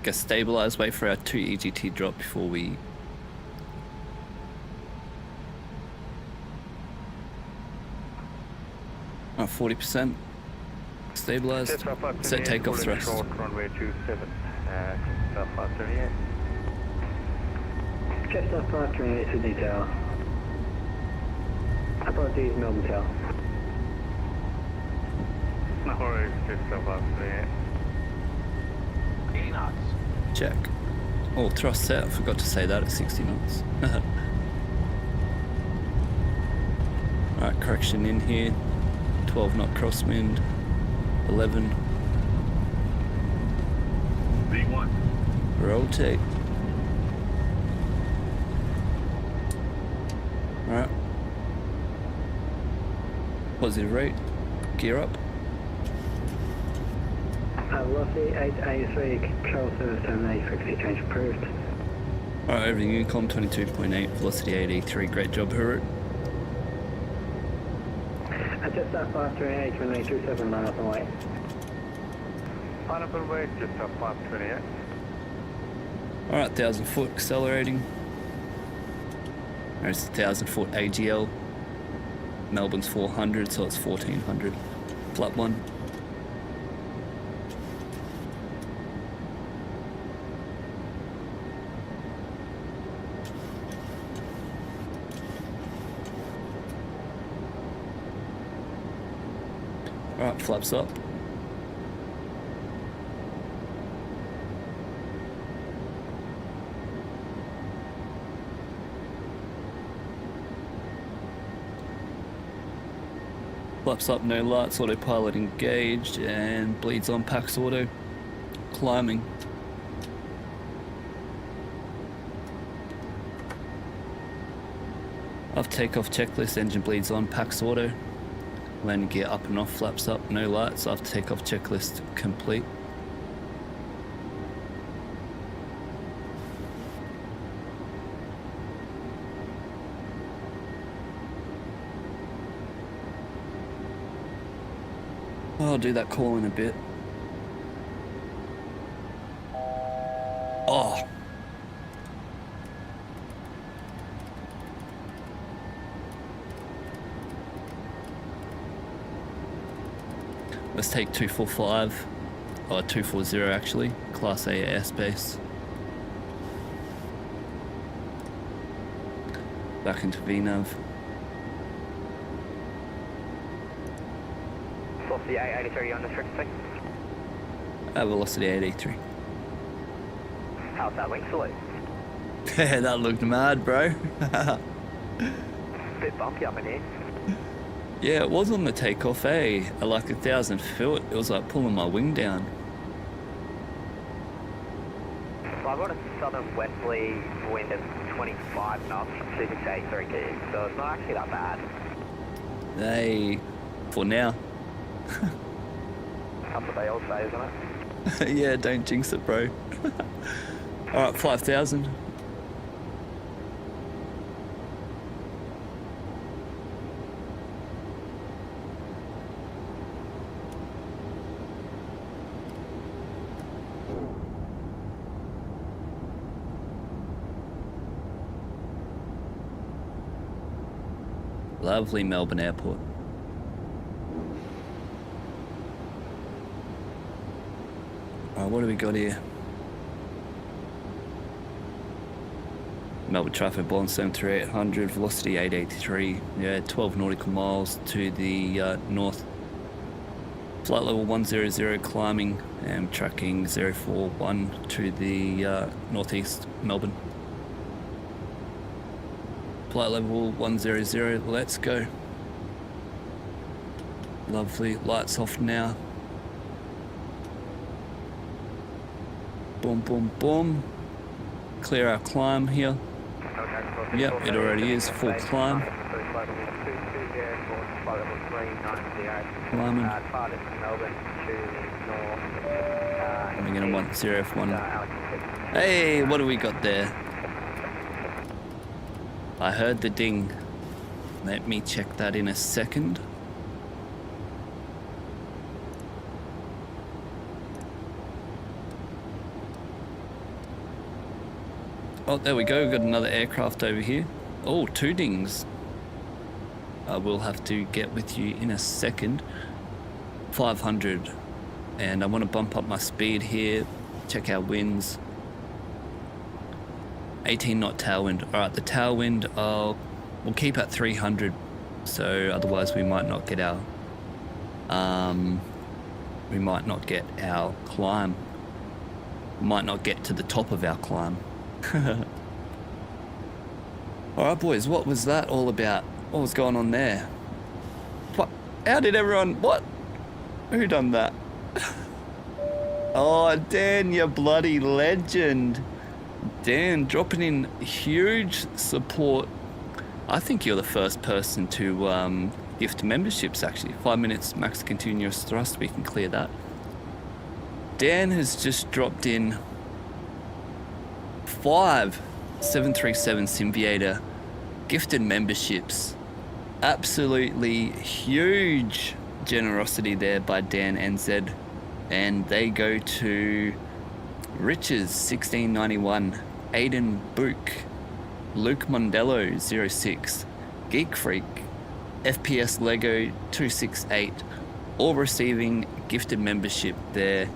Get stabilized, wait for our 2 EGT drop before we... Alright, 40%. Stabilized. Set takeoff thrust.
Short, runway 27, Chester 538.
Chester 538, Sydney Tower. Apologies, Melbourne Tower.
No worries, Chester 538.
80 knots.
Check. Oh, thrust set. I forgot to say that at 60 knots. Alright, correction in here. 12 knot crosswind. 11.
V1.
Rotate. Alright. Positive rate. Gear up.
Velocity 883, control service terminate, frequency change approved.
Alright, everything Unicom 22.8, velocity 883. Great job, Hurrit.
Just that 538, runway 27, line up and wait.
Line up and wait, just up 528.
Alright, 1,000 foot accelerating. There's 1,000 foot AGL. Melbourne's 400, so it's 1,400. Flat 1. Alright, flaps up. Flaps up, no lights, autopilot engaged, and bleeds on Pax Auto. Climbing. Off takeoff checklist, engine bleeds on, Pax Auto. Landing gear up and off, flaps up, no lights. After takeoff checklist complete. I'll do that call in a bit. Oh. Let's take 245, or 240 actually, Class A airspace. Back into VNAV.
Velocity 883 on this frequency.
Velocity 883.
How's that wing salute?
Yeah, that looked mad, bro.
Bit bumpy up in here.
Yeah, it was on the takeoff, eh? At like 1,000 foot, it was like pulling my wing down.
So I've got a southern westerly wind of 25 knots, 283 gigs, so it's not actually that bad.
Hey, for now.
That's what they all say, isn't it?
Yeah, don't jinx it, bro. Alright, 5,000. Lovely Melbourne Airport. What do we got here? Melbourne traffic balance 73800, velocity 883. Yeah, 12 nautical miles to the north. Flight level 100 climbing and tracking 041 to the northeast Melbourne. Flight level 100, let's go. Lovely, lights off now. Boom, boom, boom. Clear our climb here.
Okay,
Yep, it already is full climb. Climbing. And we're gonna want 0F1. Hey, what do we got there? I heard the ding. Let me check that in a second. Oh, there we go. We've got another aircraft over here. Oh, 2 dings. I will have to get with you in a second. 500. And I want to bump up my speed here. Check our winds. 18 knot tailwind. Alright, the tailwind we'll keep at 300. So otherwise we might not get our climb. Might not get to the top of our climb. Alright boys, what was that all about? What was going on there? What? How did everyone... What? Who done that? Oh, Dan, you bloody legend. Dan, dropping in huge support. I think you're the first person to gift memberships, actually. 5 minutes max continuous thrust, we can clear that. Dan has just dropped in 5 737 Simviator gifted memberships. Absolutely huge generosity there by Dan NZ. And they go to Riches 1691, Aiden Book, Luke Mondello 06, Geek Freak, FPS Lego 268, all receiving gifted membership there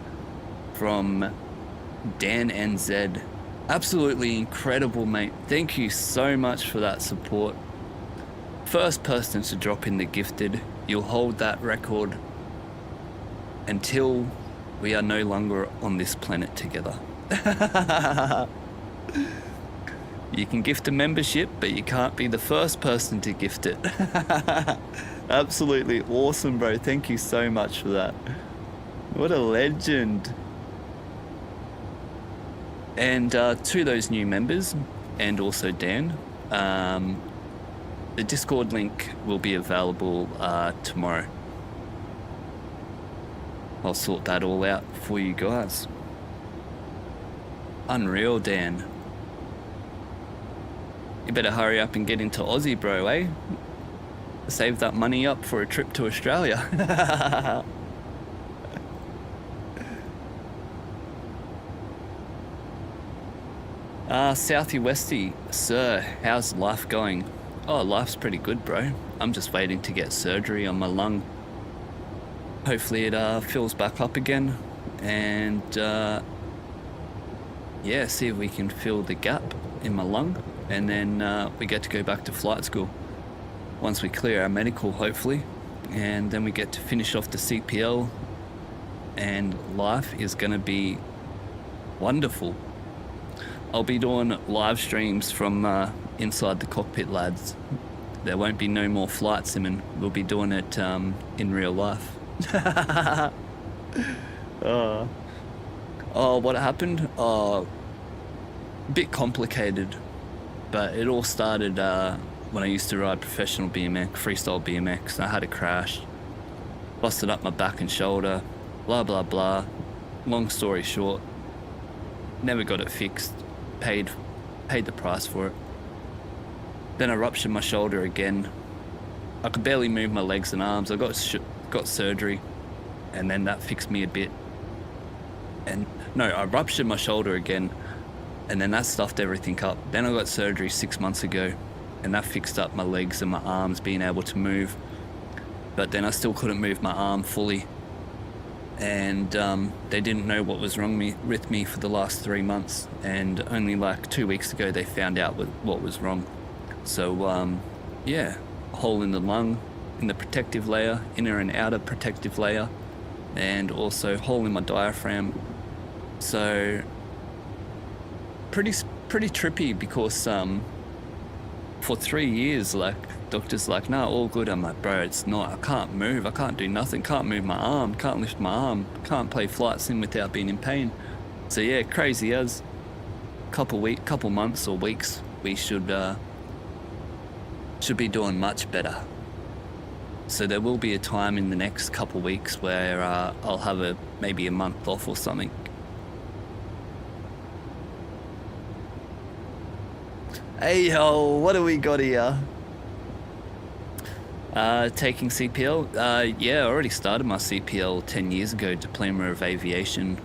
from Dan NZ. Absolutely incredible, mate. Thank you so much for that support. First person to drop in the gifted. You'll hold that record until we are no longer on this planet together. You can gift a membership, but you can't be the first person to gift it. Absolutely awesome, bro. Thank you so much for that. What a legend. And to those new members, and also Dan, the Discord link will be available tomorrow. I'll sort that all out for you guys. Unreal, Dan. You better hurry up and get into Aussie, bro, eh? Save that money up for a trip to Australia. Southie Westy, sir, how's life going? Oh, life's pretty good, bro. I'm just waiting to get surgery on my lung. Hopefully it fills back up again, and yeah, see if we can fill the gap in my lung, and then we get to go back to flight school once we clear our medical, hopefully, and then we get to finish off the CPL, and life is gonna be wonderful. I'll be doing live streams from inside the cockpit, lads. There won't be no more flight simming. We'll be doing it in real life. Oh, what happened? Oh, bit complicated, but it all started when I used to ride professional BMX, freestyle BMX. I had a crash, busted up my back and shoulder, blah blah blah. Long story short, never got it fixed. Paid the price for it. Then I ruptured my shoulder again. I could barely move my legs and arms. I got surgery, and then that fixed me a bit. And no, I ruptured my shoulder again, and then that stuffed everything up. Then I got surgery 6 months ago, and that fixed up my legs and my arms being able to move. But then I still couldn't move my arm fully, and they didn't know what was wrong with me for the last 3 months, and only like 2 weeks ago they found out what was wrong. So yeah, a hole in the lung, in the protective layer, inner and outer protective layer, and also hole in my diaphragm. So pretty trippy, because for 3 years, like, doctor's like, nah, all good. I'm like, bro, it's not. I can't move. I can't do nothing. Can't move my arm. Can't lift my arm. Can't play flight sim without being in pain. So yeah, crazy as. Couple months or weeks, we should should be doing much better. So there will be a time in the next couple weeks where I'll have maybe a month off or something. Hey yo, what do we got here? Taking CPL? Yeah, I already started my CPL 10 years ago, Diploma of Aviation,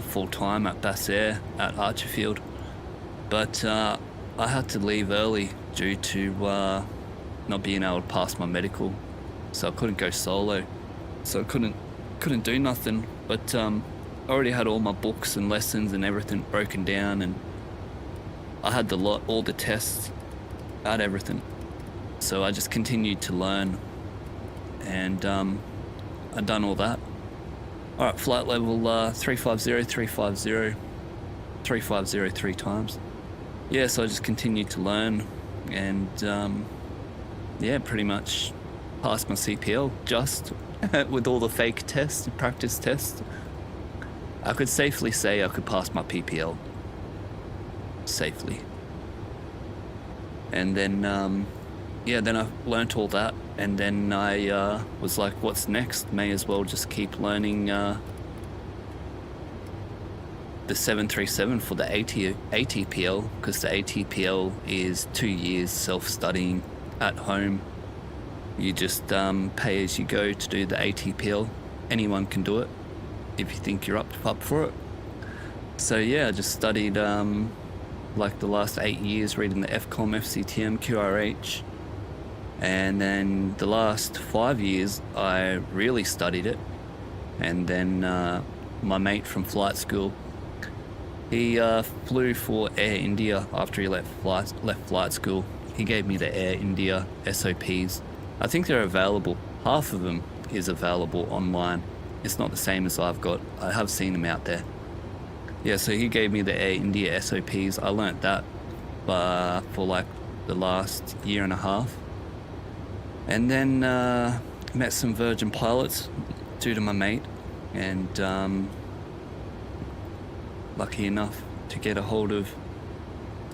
full-time at Bass Air at Archerfield. But I had to leave early due to not being able to pass my medical. So I couldn't go solo. So I couldn't do nothing. But I already had all my books and lessons and everything broken down, and I had all the tests, I had everything. So I just continued to learn, and I'd done all that. All right, flight level 350, 350, 350 3 times. Yeah, so I just continued to learn, and yeah, pretty much passed my CPL just with all the fake tests, practice tests. I could safely say I could pass my PPL. Safely. And then yeah, then I learnt all that, and then I was like, what's next? May as well just keep learning the 737 for the ATPL, because the ATPL is 2 years self-studying at home. You just pay as you go to do the ATPL. Anyone can do it if you think you're up for it. So yeah, I just studied like the last 8 years reading the FCOM, FCTM, QRH. And then the last 5 years, I really studied it. And then my mate from flight school, he flew for Air India after he left flight school. He gave me the Air India SOPs. I think they're available. Half of them is available online. It's not the same as I've got. I have seen them out there. Yeah, so he gave me the Air India SOPs. I learnt that for like the last year and a half. And then met some Virgin pilots due to my mate, and lucky enough to get a hold of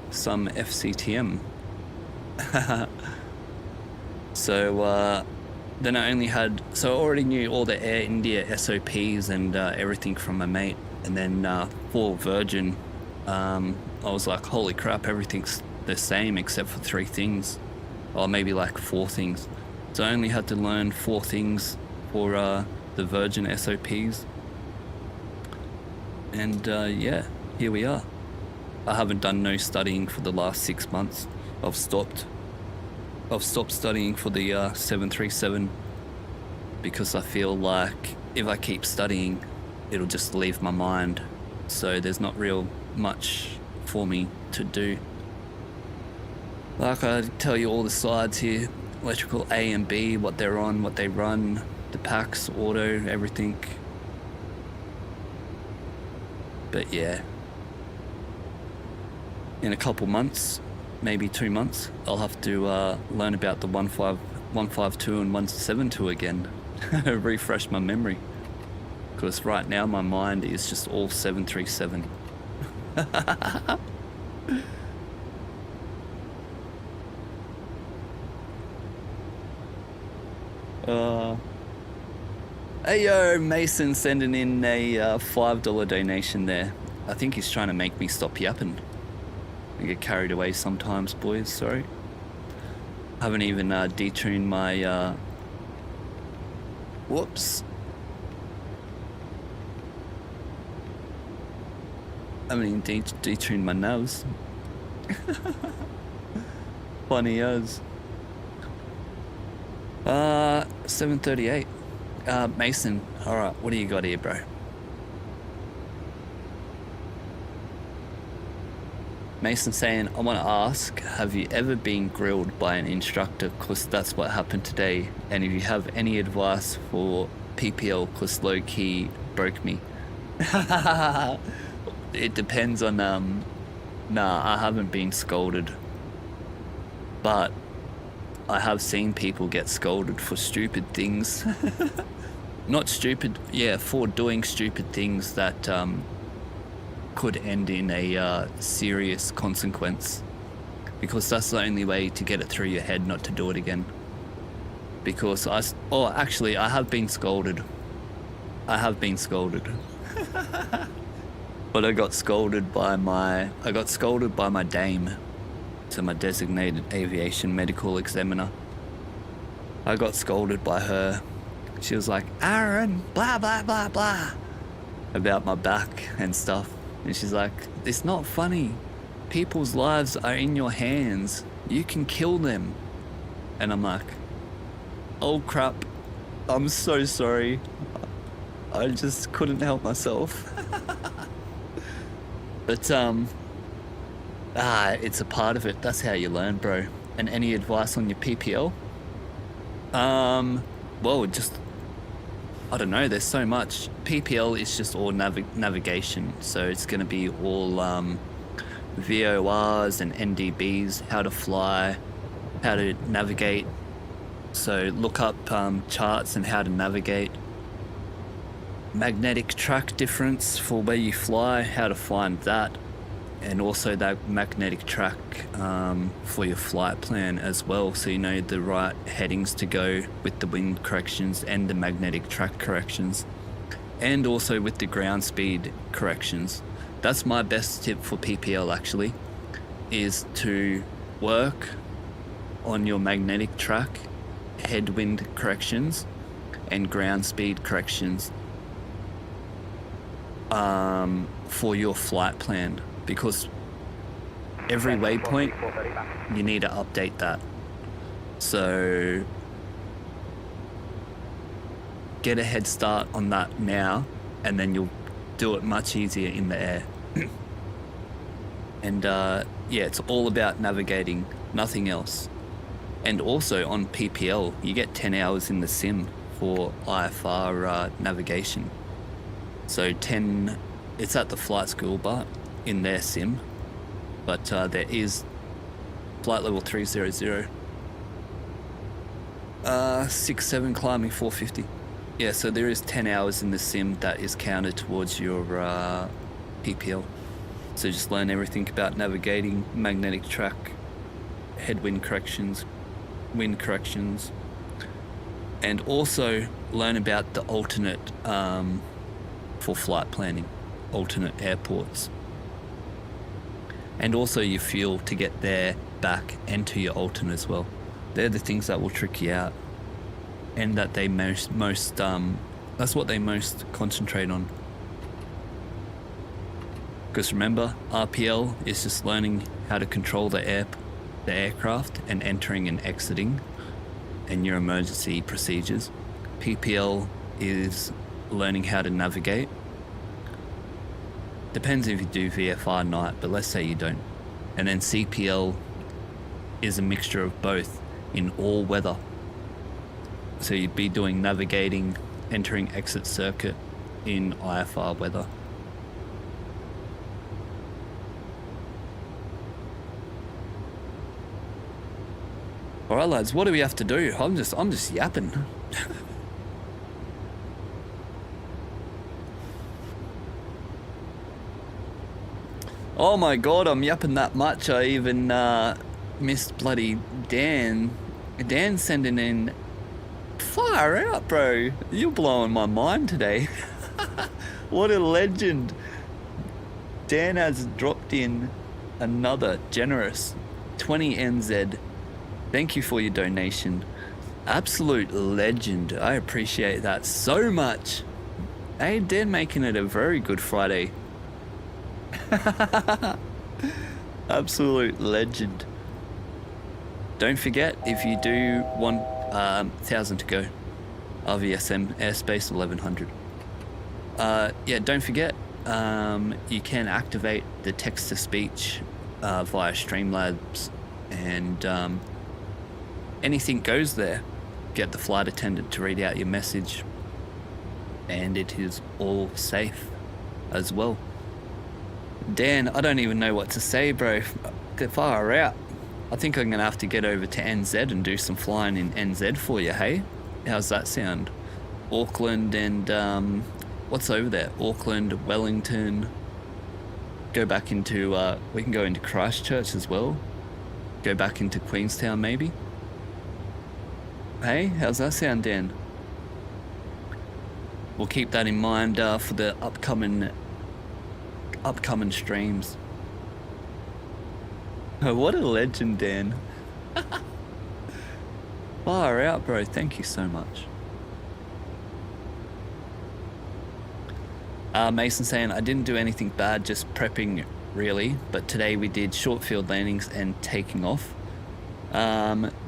some FCTM. So then I already knew all the Air India SOPs and everything from my mate. And then for Virgin, I was like, holy crap, everything's the same except for 3 things, or maybe like 4 things. So I only had to learn 4 things for the Virgin SOPs. And yeah, here we are. I haven't done no studying for the last 6 months. I've stopped studying for the 737 because I feel like if I keep studying, it'll just leave my mind. So there's not real much for me to do. Like I tell you all the slides here, electrical A and B, what they're on, what they run, the packs, auto, everything. But yeah, in a couple months, maybe 2 months, I'll have to learn about the 152 and 172 again, refresh my memory. Because right now my mind is just all 737. Hey yo, Mason sending in a $5 donation there. I think he's trying to make me stop yapping. I get carried away sometimes, boys, sorry. Haven't even detuned my whoops. I mean, detuned my nose. Funny as. 738. Mason, alright, what do you got here, bro? Mason saying, I want to ask, have you ever been grilled by an instructor? Because that's what happened today. And if you have any advice for PPL, because low-key broke me. It depends on, nah, I haven't been scolded. But I have seen people get scolded for stupid things. Not stupid, yeah, for doing stupid things that could end in a serious consequence. because that's the only way to get it through your head not to do it again. Because actually I have been scolded. But I got scolded by my dame, so my designated aviation medical examiner. I got scolded by her. She was like, Aaron, blah, blah, blah, blah, about my back and stuff. And she's like, it's not funny. People's lives are in your hands. You can kill them. And I'm like, oh crap, I'm so sorry. I just couldn't help myself. But it's a part of it. That's how you learn, bro. And any advice on your PPL? Well, just, I don't know, there's so much. PPL is just all navigation, so it's going to be all VORs and NDBs, how to fly, how to navigate. So look up charts and how to navigate. Magnetic track difference for where you fly, how to find that. And also that magnetic track for your flight plan as well, so you know the right headings to go with the wind corrections and the magnetic track corrections, and also with the ground speed corrections. That's my best tip for PPL actually, is to work on your magnetic track, headwind corrections, and ground speed corrections for your flight plan. Because every waypoint, you need to update that. So get a head start on that now, and then you'll do it much easier in the air. And yeah, it's all about navigating, nothing else. And also on PPL, you get 10 hours in the sim for IFR navigation. So 10, it's at the flight school, but in their sim, but there is flight level 300, 6-7 climbing 450. Yeah, so there is 10 hours in the sim that is counted towards your PPL. So just learn everything about navigating, magnetic track, headwind corrections, wind corrections, and also learn about the alternate for flight planning, alternate airports. And also your fuel to get there, back, and to your alternate as well. They're the things that will trick you out, and that they most that's what they most concentrate on. Because remember, RPL is just learning how to control the aircraft and entering and exiting, and your emergency procedures. PPL is learning how to navigate. Depends if you do VFR night, but let's say you don't. And then CPL is a mixture of both in all weather. So you'd be doing navigating, entering exit circuit in IFR weather. Alright lads, what do we have to do? I'm just yapping. Oh my god, I'm yapping that much. I even missed bloody Dan. Dan sending in, far out, bro. You're blowing my mind today. What a legend. Dan has dropped in another generous 20 NZ. Thank you for your donation. Absolute legend. I appreciate that so much. Hey, Dan making it a very good Friday. Absolute legend. Don't forget, if you do want 1,000 to go, RVSM airspace 1100. Yeah, don't forget, you can activate the text-to-speech via Streamlabs, and anything goes there. Get the flight attendant to read out your message, and it is all safe as well. Dan, I don't even know what to say, bro. Get far out. I think I'm gonna have to get over to NZ and do some flying in NZ for you, hey? How's that sound? Auckland and what's over there? Auckland, Wellington. Go back into we can go into Christchurch as well. Go back into Queenstown maybe? Hey, how's that sound, Dan? We'll keep that in mind for the upcoming streams. Oh, what a legend, Dan. Far out, bro. Thank you so much. Mason saying, I didn't do anything bad, just prepping really, but today we did short field landings and taking off.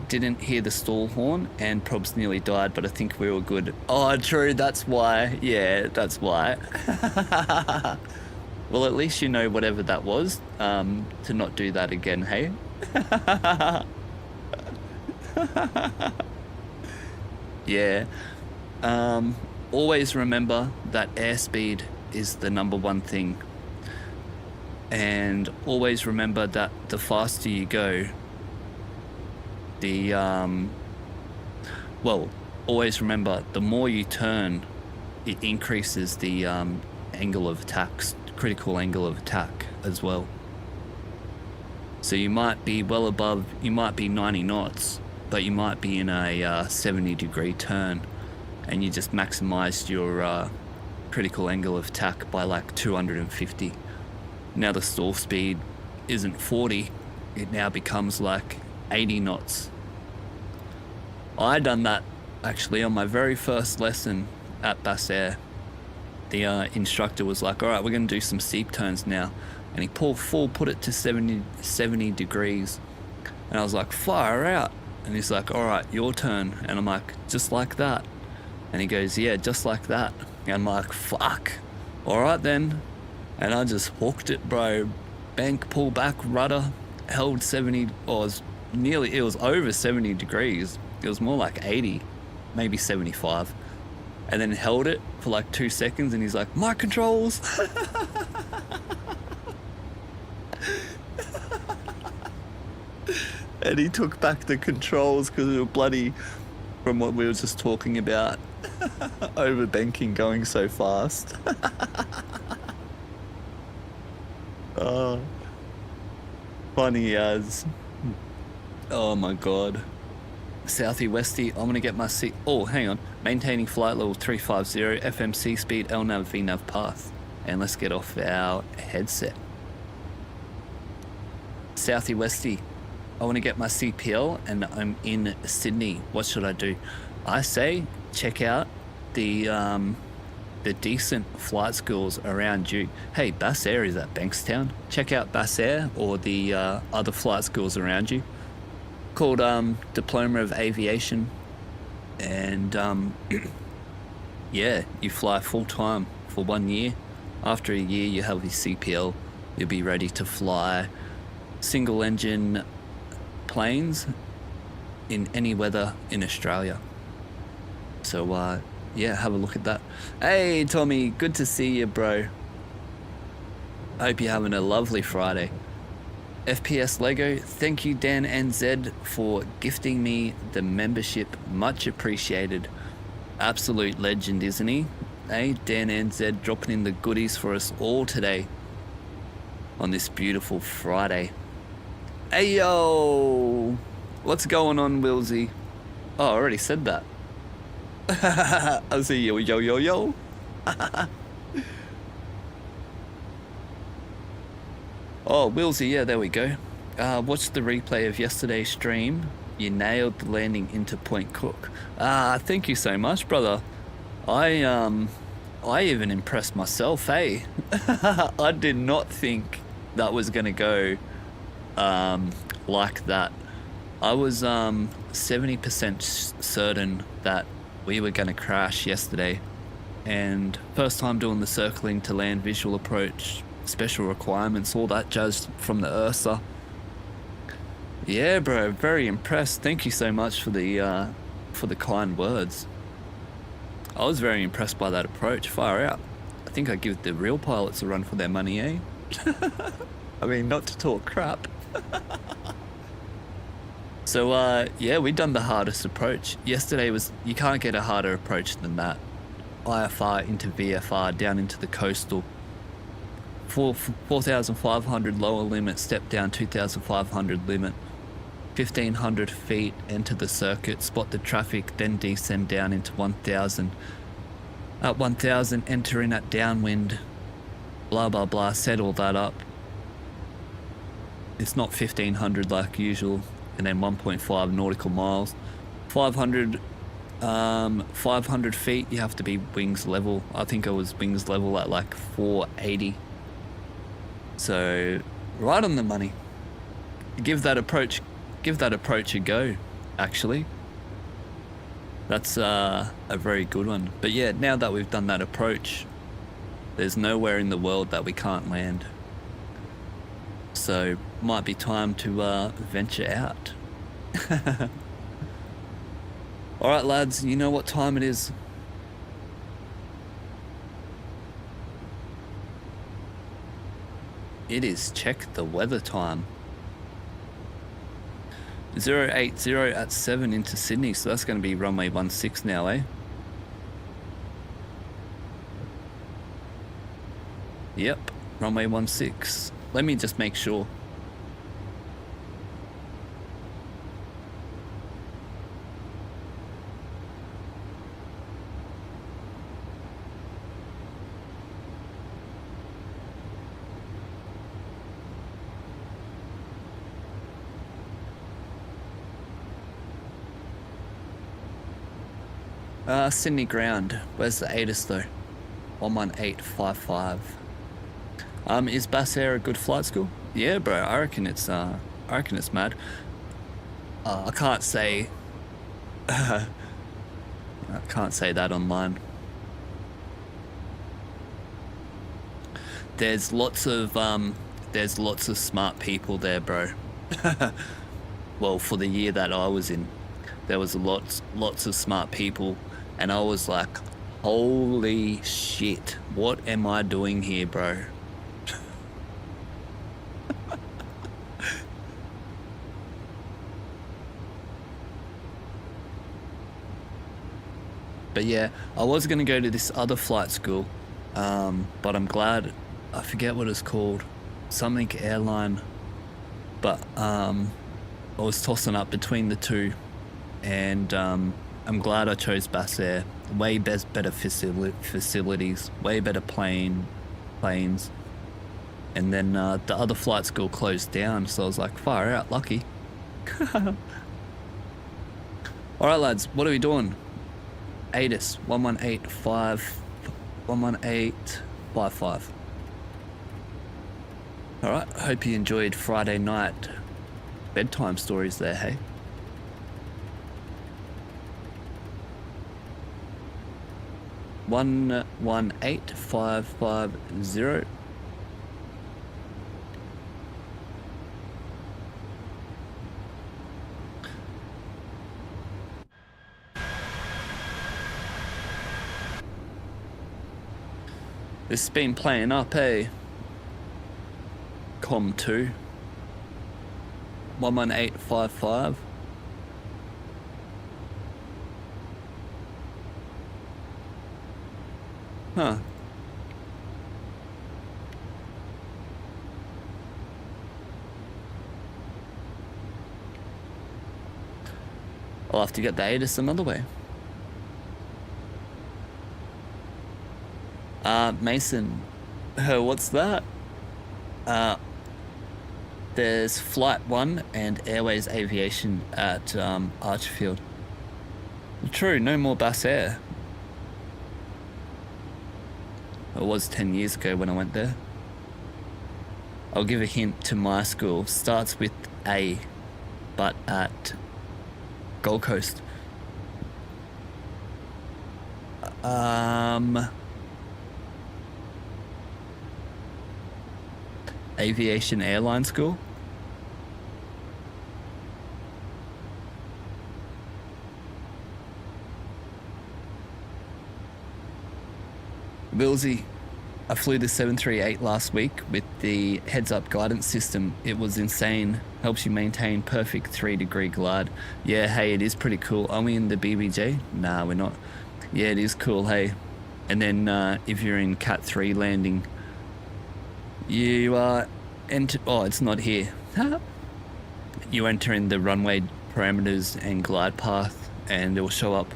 Didn't hear the stall horn and probs nearly died, but I think we were good. Oh, true, that's why. Yeah, that's why. Well, at least you know whatever that was, to not do that again, hey? Yeah. Always remember that airspeed is the number 1 thing. And always remember that the faster you go, well, always remember the more you turn, it increases the angle of attack, critical angle of attack as well. So you might be well above, you might be 90 knots, but you might be in a 70-degree turn, and you just maximized your critical angle of attack by like 250. Now the stall speed isn't 40, it now becomes like 80 knots. I done that actually on my very first lesson at Bassair. The instructor was like, all right, we're going to do some steep turns now. And he put it to 70 degrees. And I was like, fire out. And he's like, all right, your turn. And I'm like, just like that. And he goes, yeah, just like that. And I'm like, fuck. All right then. And I just hooked it, bro. Bank, pull back, rudder, held 70, or it was over 70 degrees. It was more like 80, maybe 75. And then held it for like 2 seconds, and he's like, my controls. And he took back the controls because they were bloody, from what we were just talking about, over banking going so fast. Oh, funny as. Oh my god. Southie Westy, I'm gonna get my seat. Oh, hang on. Maintaining flight level 350, FMC speed, LNAV, VNAV path. And let's get off our headset. Southie Westy, I want to get my CPL and I'm in Sydney. What should I do? I say check out the decent flight schools around you. Hey, Bassair is at Bankstown. Check out Bassair or the other flight schools around you, called Diploma of Aviation. And yeah, you fly full-time for 1 year. After a year you have your CPL. You'll be ready to fly single engine planes in any weather in Australia. So yeah, have a look at that. Hey Tommy, good to see you, bro. I hope you're having a lovely Friday. FPS Lego, thank you Dan and Zed for gifting me the membership, much appreciated. Absolute legend, isn't he? Hey, Dan and Zed dropping in the goodies for us all today on this beautiful Friday. Hey yo, what's going on, Wilsey? Oh, I already said that. I see you, yo yo yo. Oh, Wilsey, yeah, there we go. Watched the replay of yesterday's stream. You nailed the landing into Point Cook. Thank you so much, brother. I even impressed myself, hey? I did not think that was gonna go like that. I was 70% certain that we were gonna crash yesterday, and first time doing the circling to land, visual approach, special requirements, all that jazz from the Ursa. Yeah, bro, very impressed. Thank you so much for the kind words. I was very impressed by that approach. Far out. I think I'd give the real pilots a run for their money, eh? I mean, not to talk crap. So yeah, we done the hardest approach. Yesterday was, you can't get a harder approach than that. IFR into VFR down into the coastal. 4,500 lower limit, step down 2,500 limit. 1,500 feet, enter the circuit, spot the traffic, then descend down into 1,000. At 1,000, enter in at downwind, blah blah blah, set all that up. It's not 1,500 like usual, and then 1.5 nautical miles. 500 feet, you have to be wings level. I think I was wings level at like 480. So, right on the money. Give that approach a go, actually. That's a very good one. But yeah, now that we've done that approach, there's nowhere in the world that we can't land. So, might be time to venture out. Alright lads, you know what time it is. It is check the weather time. 080 at 7 into Sydney, so that's going to be runway 16 now, eh? Yep, runway 16. Let me just make sure. Sydney ground. Where's the ATIS though? 11855. Is Bass Air a good flight school? Yeah, bro. I reckon it's mad. I can't say. I can't say that online. There's lots of smart people there, bro. Well, for the year that I was in, there was lots of smart people, and I was like, holy shit, what am I doing here, bro? But yeah, I was gonna go to this other flight school, but I'm glad. I forget what it's called, something airline, but I was tossing up between the two, and I'm glad I chose Bass Air. Way better facilities, way better planes, and then the other flight school closed down, so I was like, far out, lucky. Alright lads, what are we doing? ATIS 11855. Alright, hope you enjoyed Friday night bedtime stories there, hey? One 11850. This has been playing up, eh? Com 2 11855. Huh. I'll have to get the ATIS another way. Mason, what's that? There's Flight 1 and Airways Aviation at Archerfield. True, no more Bass Air. It was 10 years ago when I went there. I'll give a hint to my school. Starts with A, but at Gold Coast. Aviation Airline School. Willsy, I flew the 738 last week with the heads-up guidance system. It was insane. Helps you maintain perfect 3-degree glide. Yeah, hey, it is pretty cool. Are we in the BBJ? Nah, we're not. Yeah, it is cool, hey. And then if you're in Cat 3 landing, you enter. Oh, it's not here. you enter in the runway parameters and glide path, and it will show up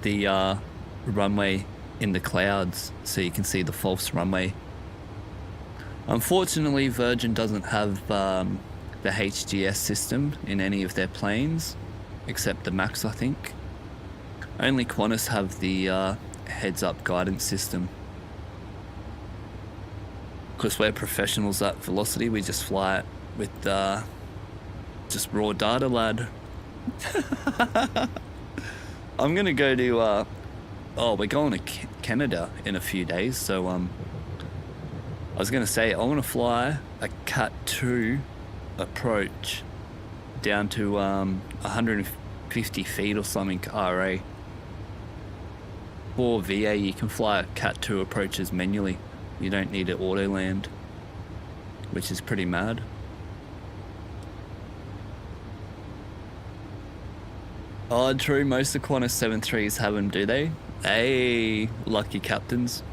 the runway in the clouds, so you can see the false runway. Unfortunately, Virgin doesn't have the HGS system in any of their planes, except the Max, I think. Only Qantas have the heads-up guidance system. Because we're professionals at Velocity, we just fly it with just raw data, lad. I'm gonna go to oh, we're going to Canada in a few days, so I was gonna say I want to fly a Cat 2 approach down to 150 feet or something RA. For VA, you can fly Cat 2 approaches manually. You don't need to auto land, which is pretty mad. Oh, true. Most of the Qantas 7.3s have them, do they? Hey, lucky captains.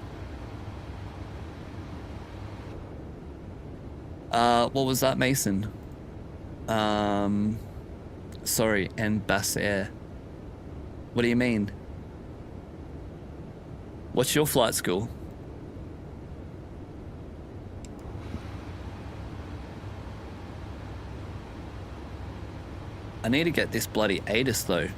What was that, Mason? Sorry, and Bass Air. What do you mean? What's your flight school? I need to get this bloody ATIS though.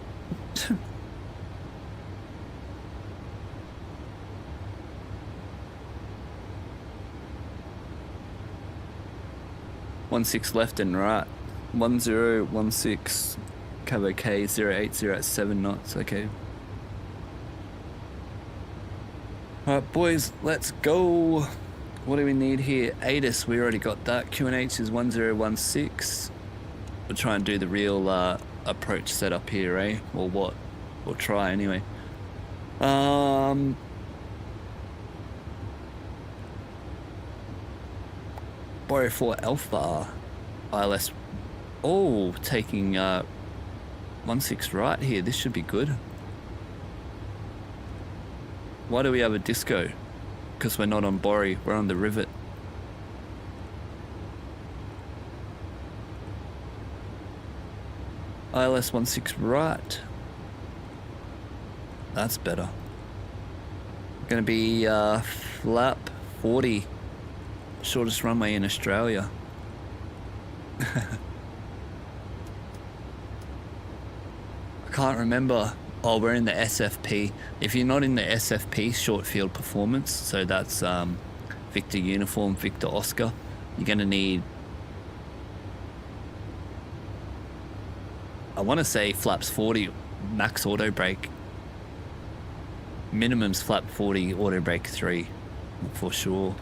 One 6 left and right. 1016 Cabo K 080 at 7 knots. Okay. Alright boys, let's go. What do we need here? ATIS, we already got that. QNH is 1016. We'll try and do the real approach setup here, eh? Or what? We'll try anyway. Bori 4 Alpha ILS. Oh, taking 16 right here. This should be good. Why do we have a disco? Because we're not on Bori, we're on the Rivet. ILS 16 right. That's better. Gonna be flap 40. Shortest runway in Australia. I can't remember. Oh, we're in the SFP. If you're not in the SFP, short field performance, so that's Victor Uniform, Victor Oscar, you're gonna need, I want to say flaps 40 max auto brake. Minimum's flap 40 auto brake 3 for sure.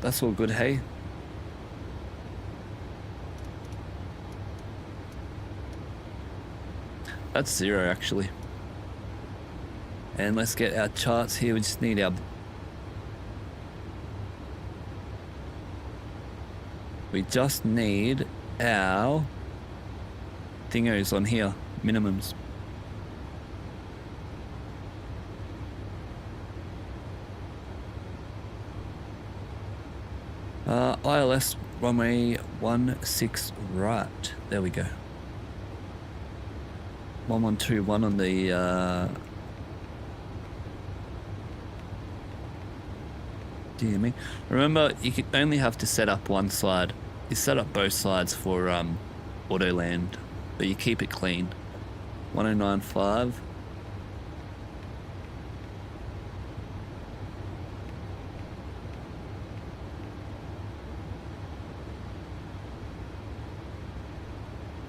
That's all good, hey. That's 0 actually. And let's get our charts here. We just need our, we just need our thingos on here, minimums. ILS runway 16 right. There we go. 1121 on the DME. Remember, you can only have to set up one slide. You set up both slides for auto land, but you keep it clean. 1095.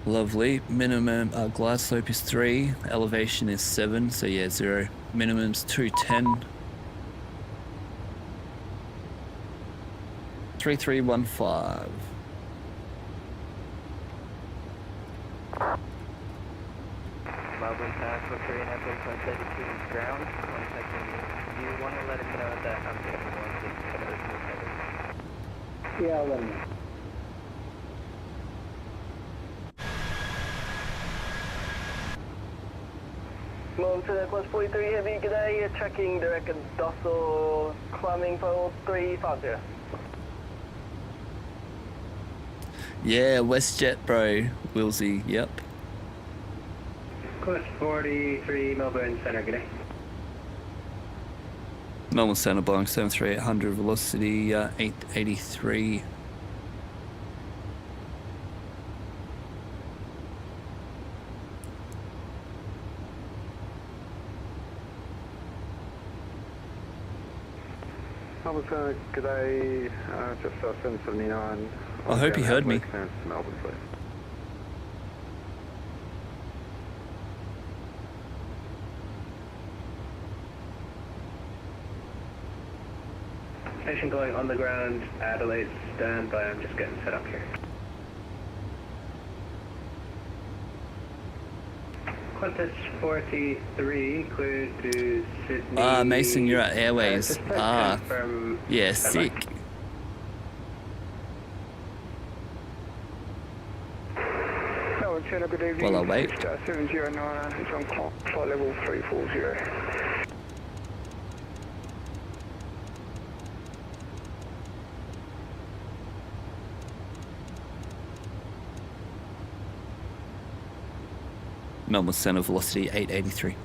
Lovely. Minimum glide slope is 3, elevation is 7, so yeah, 0. Minimum's 210. 3315.
Lovely pass for 3 and airplane 32 is ground. 1 second. Do you want to let us know that I'm getting 16
Yeah, let me.
Move to class 43 heavy, g'day, tracking direct Dossel, climbing for 350.
Yeah, WestJet, bro. Willsy, yep.
Course 43, Melbourne Centre, good day.
Melbourne Centre, Boeing 73800, velocity 883.
G'day, just 779.
I hope he heard me.
Melbourne, please.
Station going on the ground, Adelaide, stand by, I'm just getting set up here. Qantas 43, clear to Sydney.
Mason, you're at Airways. Yeah, sick. Well, I'll wait.
709, it's on flight level 340.
Melbourne Centre, velocity 883.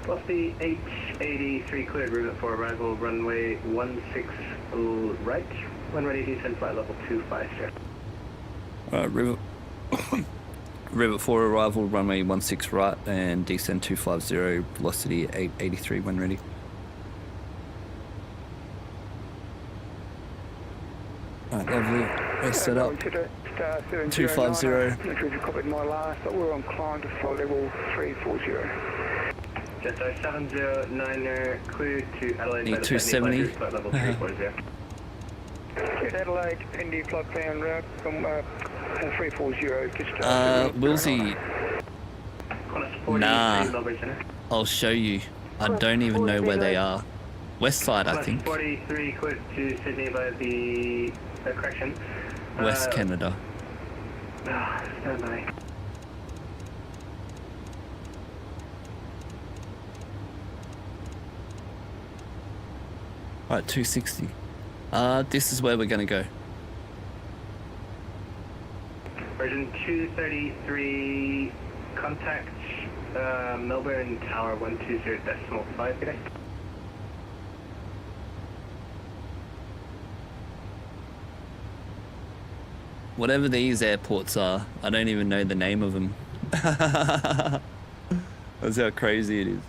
Velocity 883, cleared route for arrival, runway 16 right. When ready, descend flight level 250.
Rivet 4 arrival, runway 16 right, and descend 250, velocity 883 when ready. Alright, lovely. We're set up. 250.
You copied my last, but we're on climb to flight level 340.
Just 709er, cleared to Adelaide.
Need 270.
Flight level 340.
Adelaide, Indy flight plan route from 340.
Willsy. Nah. I'll show you. I don't even know where they are. West side, I think.
43, cleared to Sydney by the correction.
West Canada.
Stand by.
Alright, 260. This is where we're gonna go.
Version 233, contact Melbourne Tower 120.5 today.
Whatever these airports are, I don't even know the name of them. That's how crazy it is.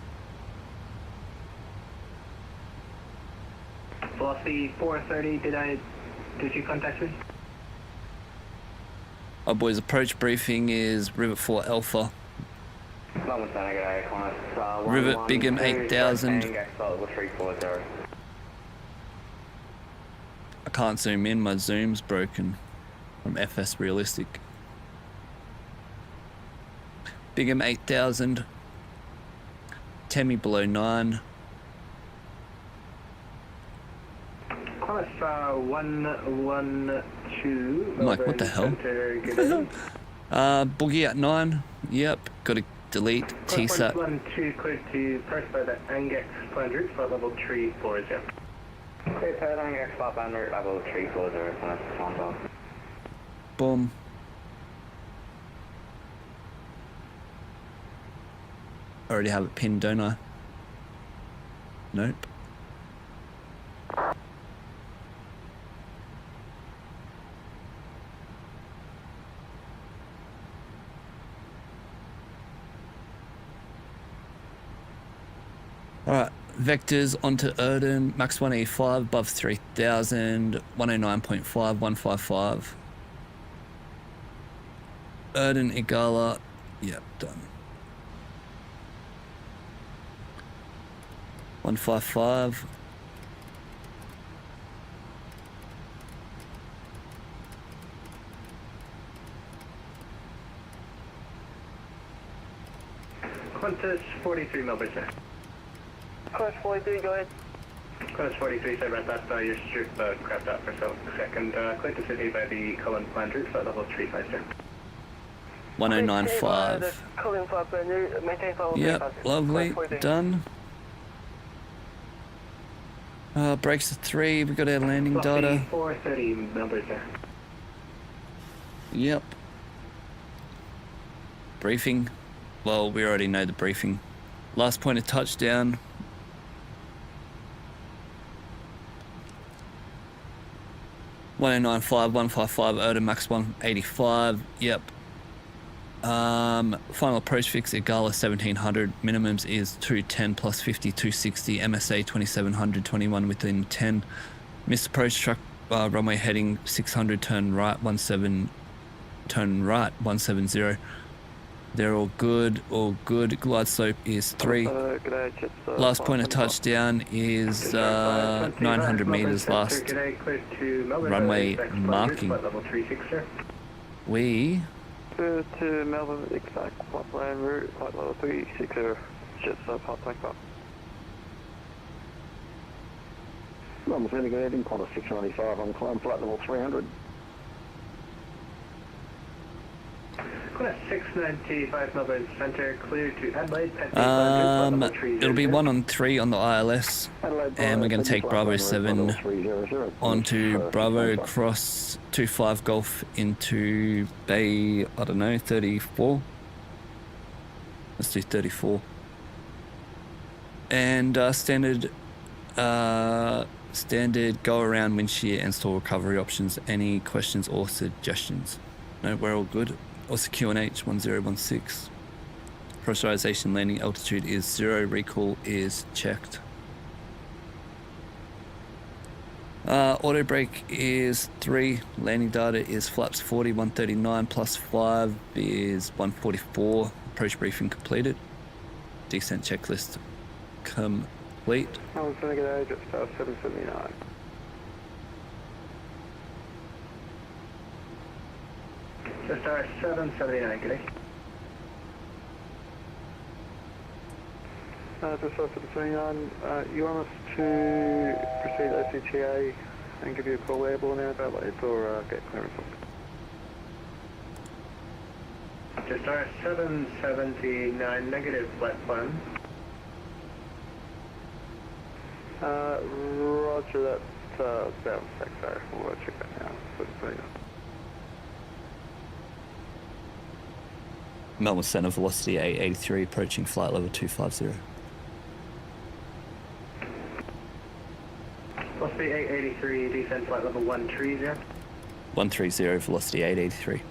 Velocity 430, did you contact me?
Our boys' approach briefing is Rivet 4 Alpha. Rivet Bigham 8000. I can't zoom in, my zoom's broken from FS Realistic. Bigham 8000. Temi below 9. I'm like, what the hell? Boogie at 9. Yep, got to delete TSAT.
12 cleared to pass by the Angex plan route, flight level 340. Clear pad Angex plan route, level 340.
Boom. Already have it pinned, don't I? Nope. Alright, vectors onto Erden, max 185 above 3000, 109.5, 155. Erden, Igala, yep, done. 155.
Qantas 43, Melbourne, sir.
Qantas 43, go ahead.
Qantas 43, sorry about that. Your strip crapped out for a second. Clear to Sydney by the Cullen plan route, flight level 35, sir.
1095.
Cullen plan route, maintain flight level 35.
Yep, lovely, done. Brakes at 3, we got our landing data.
430, Melbourne, sir.
Yep. Briefing. Well, we already know the briefing. Last point of touchdown. (1095), 155, Erda max 185. Yep. Final approach fix at Gala 1700. Minimums is 210 plus 50, 260. MSA 2700, 21 within 10. Missed approach truck runway heading 600, turn right 170. They're all good, all good. Glide slope is 3. Last point of touchdown is 900 meters last runway marking. We
to Melbourne, exact flight plan route, flight level 360, jet sub, hot tank up.
I'm sending a heading quarter 695 on climb flight level 300.
Quarter 695 Melbourne Centre, clear to Adelaide.
It'll be 1 on 3 on the ILS, and we're going to take Bravo 7 onto Bravo, cross 25 Golf into Bay, I don't know, 34. Let's do 34. And standard go around wind shear and stall recovery options. Any questions or suggestions? No, we're all good. Also QNH 1016. Pressurization landing altitude is 0. Recall is checked. Auto brake is 3. Landing data is flaps 40, 139 plus 5 is 144. Approach briefing completed. Descent checklist complete.
I was going to get age at star 779.
So star 779, good day.
Just star 779, you want us to proceed OCTA and give you a call airborne out about late or get clearance?
Just star 779, negative flight plan.
Roger that, bounce back there. We'll check that now.
Melbourne Centre velocity 883 approaching flight level 250.
Velocity 883, descent flight level 130.
130, velocity 883.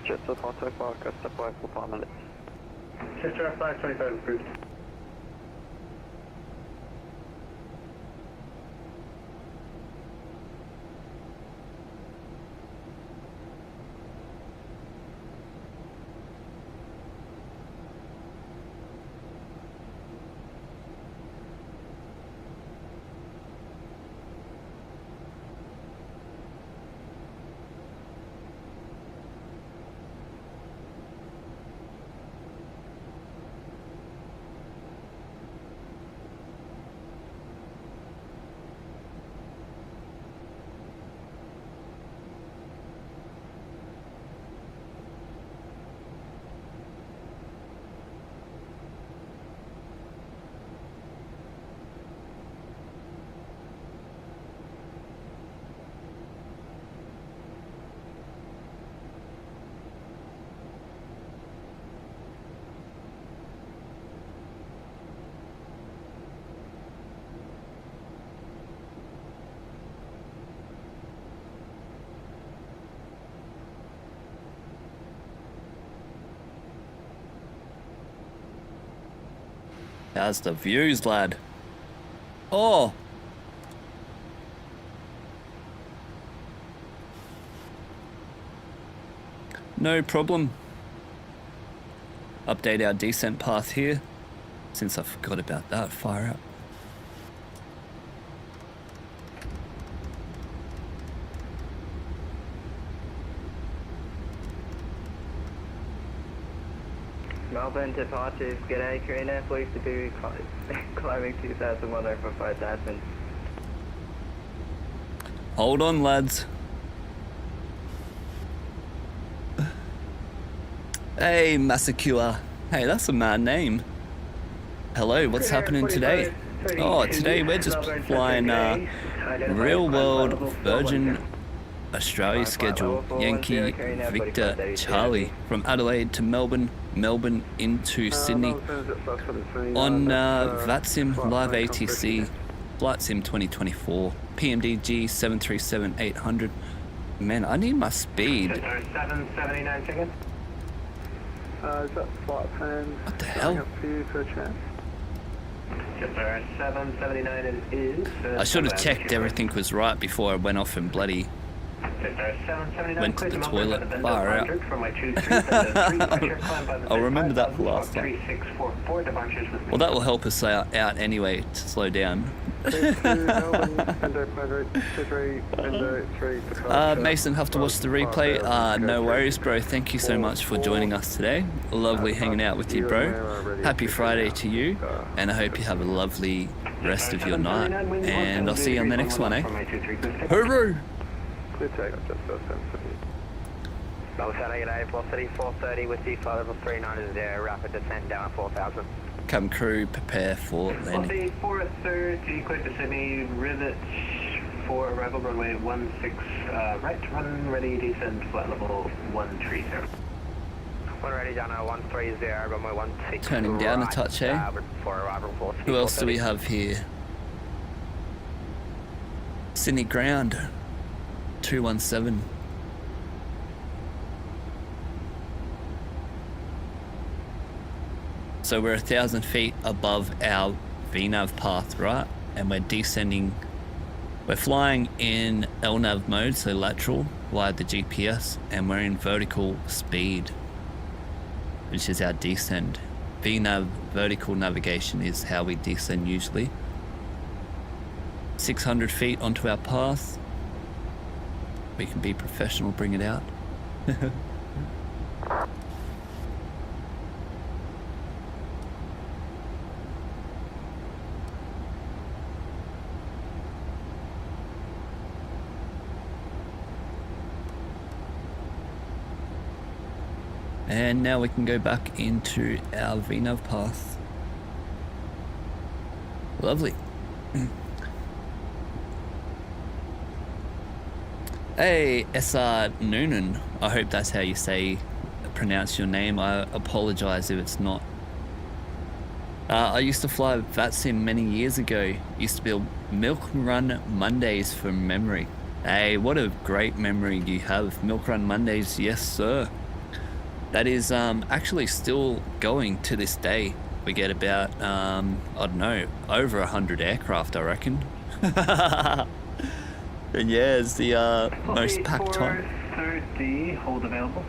Jets of contact mark, step by for 5 minutes.
Sister 525 approved.
How's the views, lad? Oh! No problem. Update our descent path here, since I forgot about that. Fire out.
Melbourne departures, g'day, Karina, pleased to be climbing 2001 over 5000.
Hold on, lads. Hey, Masakua. Hey, that's a mad name. Hello, what's happening today? Oh, today we're just flying real world Virgin Australia schedule. Yankee Victor Charlie from Adelaide to Melbourne, Melbourne into Sydney on Vatsim Live ATC Flight Sim 2024 Pmdg 737-800. Man, I need my speed.
779 seconds.
Is that flight plan?
What the hell?
Up for you for a chance?
Yes, sir. 779 is.
I should have checked everything was right before I went off and bloody went to the toilet. Far out. I'll remember that for last time. Well, that will help us out anyway to slow down. Mason, have to watch the replay. No worries, bro. Thank you so much for joining us today. Lovely hanging out with you, bro. Happy Friday to you, and I hope you have a lovely rest of your night. And I'll see you on the next one, eh? Hooroo!
Clear takeoff, just first time.
Velocity 430 with Ypad level 390, rapid descent down at 4,000.
Cabin crew, prepare for landing.
430, clear to Sydney, rivet for arrival runway 16, right, run ready, descend, flight level 130.
One ready down at 130, runway 16.
Turning down a touch, eh?
For arrival 4.
Who else do we have here? Sydney ground, 217. So we're 1,000 feet above our VNAV path, right? And we're descending, we're flying in LNAV mode, so lateral, via the GPS, and we're in vertical speed, which is our descend. VNAV, vertical navigation, is how we descend usually. 600 feet onto our path. We can be professional, bring it out. And now we can go back into our VNAV path. Lovely. Hey, SR Noonan. I hope that's how you pronounce your name. I apologize if it's not. I used to fly Vatsim many years ago. Used to build Milk Run Mondays from memory. Hey, what a great memory you have. Milk Run Mondays, yes sir. That is actually still going to this day. We get about, I don't know, over 100 aircraft, I reckon. And yeah, it's the most packed time.
430, hold available.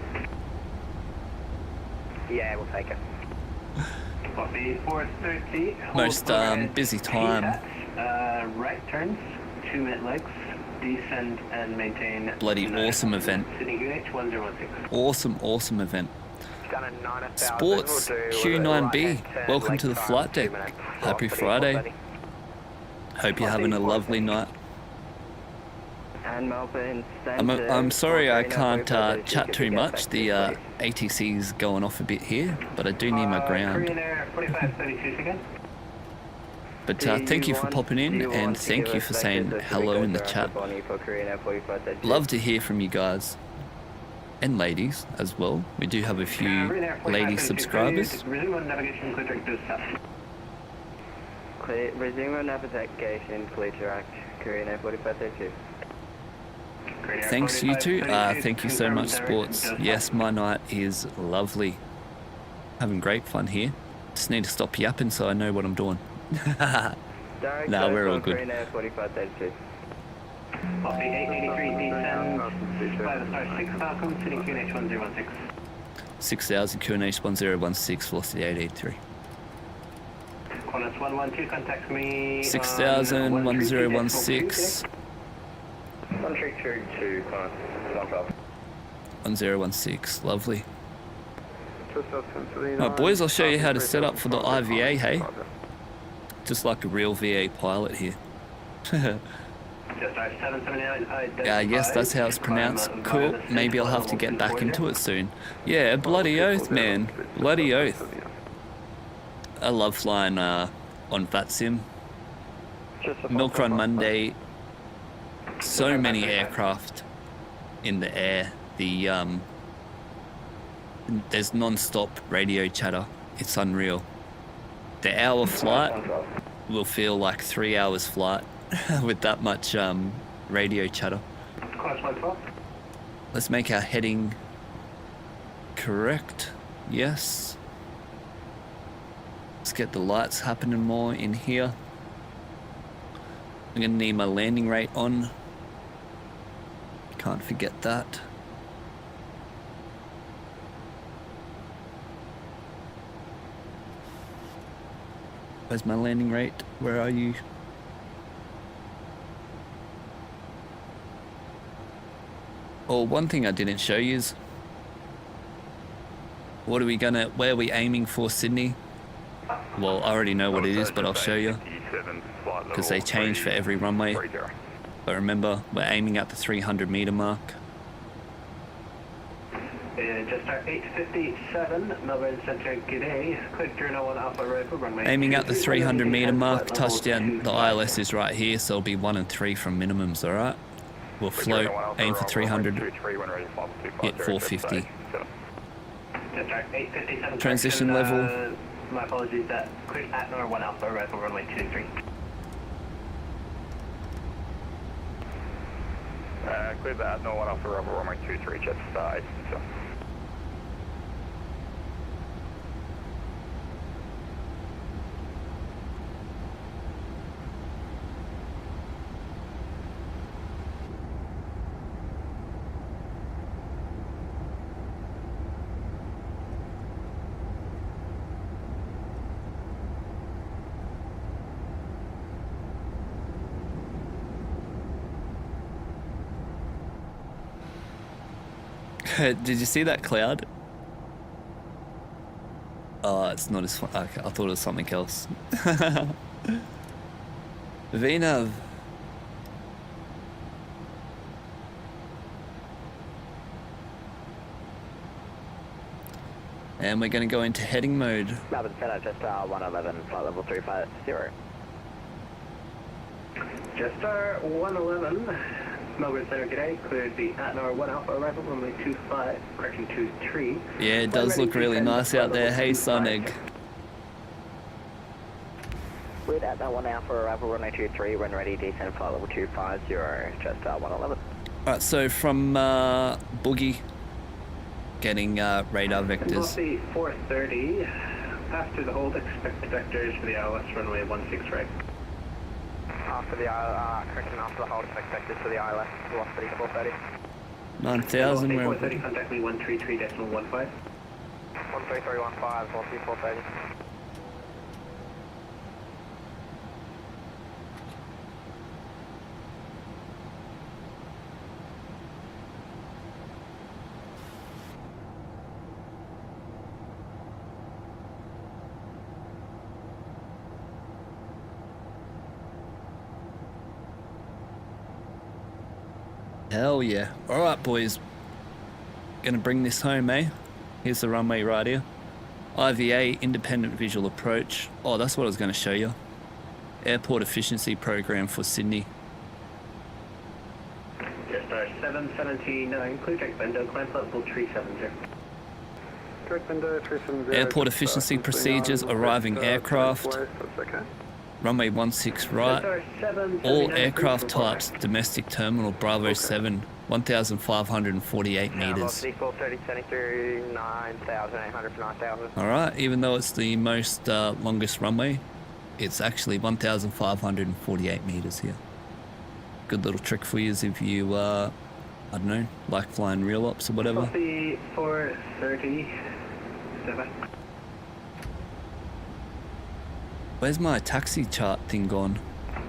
Yeah, we'll take it.
Copy, 430, hold
most busy time.
Right turns, 2 minute legs, descend and maintain.
Bloody awesome event.
Sydney QNH 1016.
Awesome event. Sports Q9B. Welcome to the flight deck. Happy Friday. Hope you're having a lovely night. I'm sorry I can't chat too much. The ATC's going off a bit here, but I do need my ground. But thank you for popping in, and thank you for saying hello in the chat. Love to hear from you guys. And ladies as well. We do have a few lady subscribers.
Resume on navigation, clear track to south.
Resume on navigation, clear track, Korean Air 4532.
Thanks you two. Thank you so much, sports. Yes, my night is lovely. Having great fun here. Just need to stop yapping so I know what I'm doing. Nah, we're all good.
Copy 883 descend, 5 Falcon, Sydney QNH 1016.
6000 QNH 1016, velocity 883.
Qantas 112, contact me.
6000 1016.
1332, Qantas,
1016, lovely. Alright boys, I'll show you how to set up for the IVA, hey? Just like a real VA pilot here. Yes, that's how it's pronounced. Cool. Maybe I'll have to get back into it soon. Yeah, bloody oath, man. Bloody oath. I love flying on Vatsim. Milk Run Monday. So many aircraft in the air. There's non-stop radio chatter. It's unreal. The hour flight will feel like 3 hours flight with that much radio chatter. Let's make our heading correct. Yes. Let's get the lights happening more in here. I'm gonna need my landing rate on. Can't forget that. Where's my landing rate? Where are you? Oh, one thing I didn't show you is where are we aiming for, Sydney? Well, I already know what it is, but I'll show you. Because they change for every runway. But remember, we're aiming at the 300 meter mark.
Just our 857, Melbourne Centre, g'day. Quick journal on Alpha Rifle, runway.
Aiming at the 300 meter mark, touchdown. The ILS is right here, so it'll be 1 and 3 from minimums, alright? We'll float, aim for 300, hit 450. Transition level.
My apologies, quick at nor 1 Alpha Rifle, runway 23.
Clear that, no 1 Alpha Rifle, runway 23, jet side.
Did you see that cloud? Oh, it's not as fun. Okay, I thought it was something else. Vinav. And we're going to go into heading mode.
Melbourne Centre, just 111, flight level 350.
Just our 111, Melbourne Centre, g'day. Cleared the Atnor 1 Alpha arrival, runway 25, correction 23.
Yeah, it does look really nice out there. Hey, Sonig.
With Atnor 1 Alpha arrival, runway 23, when ready, descend flight level 250, just 111.
Alright, so from Boogie, getting radar vectors.
Velocity 430, after the hold, expect vectors for the ILS, runway 16 right.
After the correction, after the hold, expect vectors for the ILS, velocity 430.
9,000,
velocity 430, contact me 133.15.
13315, velocity 430.
Hell yeah. Alright, boys. Gonna bring this home, eh? Here's the runway right here. IVA, independent visual approach. Oh, that's what I was gonna show you. Airport efficiency program for Sydney.
Just our 779, clear check window, climb level 370.
Direct window 370.
Airport efficiency procedures, arriving aircraft. Runway 16 right. All aircraft types, domestic terminal, Bravo 7, 1,548 meters.
Velocity 430, sending through 9,800 for 9,000.
Alright, even though it's the most longest runway, it's actually 1,548 meters here. Good little trick for you if you, I don't know, like flying real ops or whatever.
Velocity 437.
Where's my taxi chart thing gone?